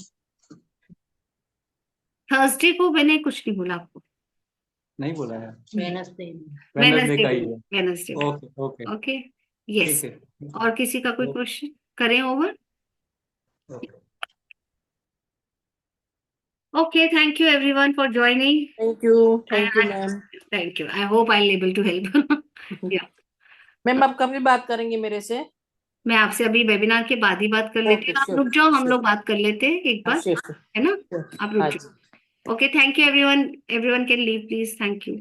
थर्सडे को मैंने कुछ नहीं बोला आपको। नहीं बोला है, वेनसडे वेडनेसडे वेनसडे का ही को, है। वेनसडे को। Okay okay okay. ठीक यस। है। और किसी का कोई क्वेश्चन करें over? Okay, thank you everyone for joining. Thank you And ma'am. thank you. I hope I'll able to help. Yeah. Ma'am आप कभी बात करेंगे मेरे से? मैं आपसे अभी वेबिनार के बाद ही बात कर लेती ओके हूँ। आप श्योर रुक जाओ, हम श्योर लोग बात कर लेते हैं एक बार, श्योर है ना? आप रुक हाँ जाओ। जी। Okay, thank you everyone. Everyone can leave please. Thank you.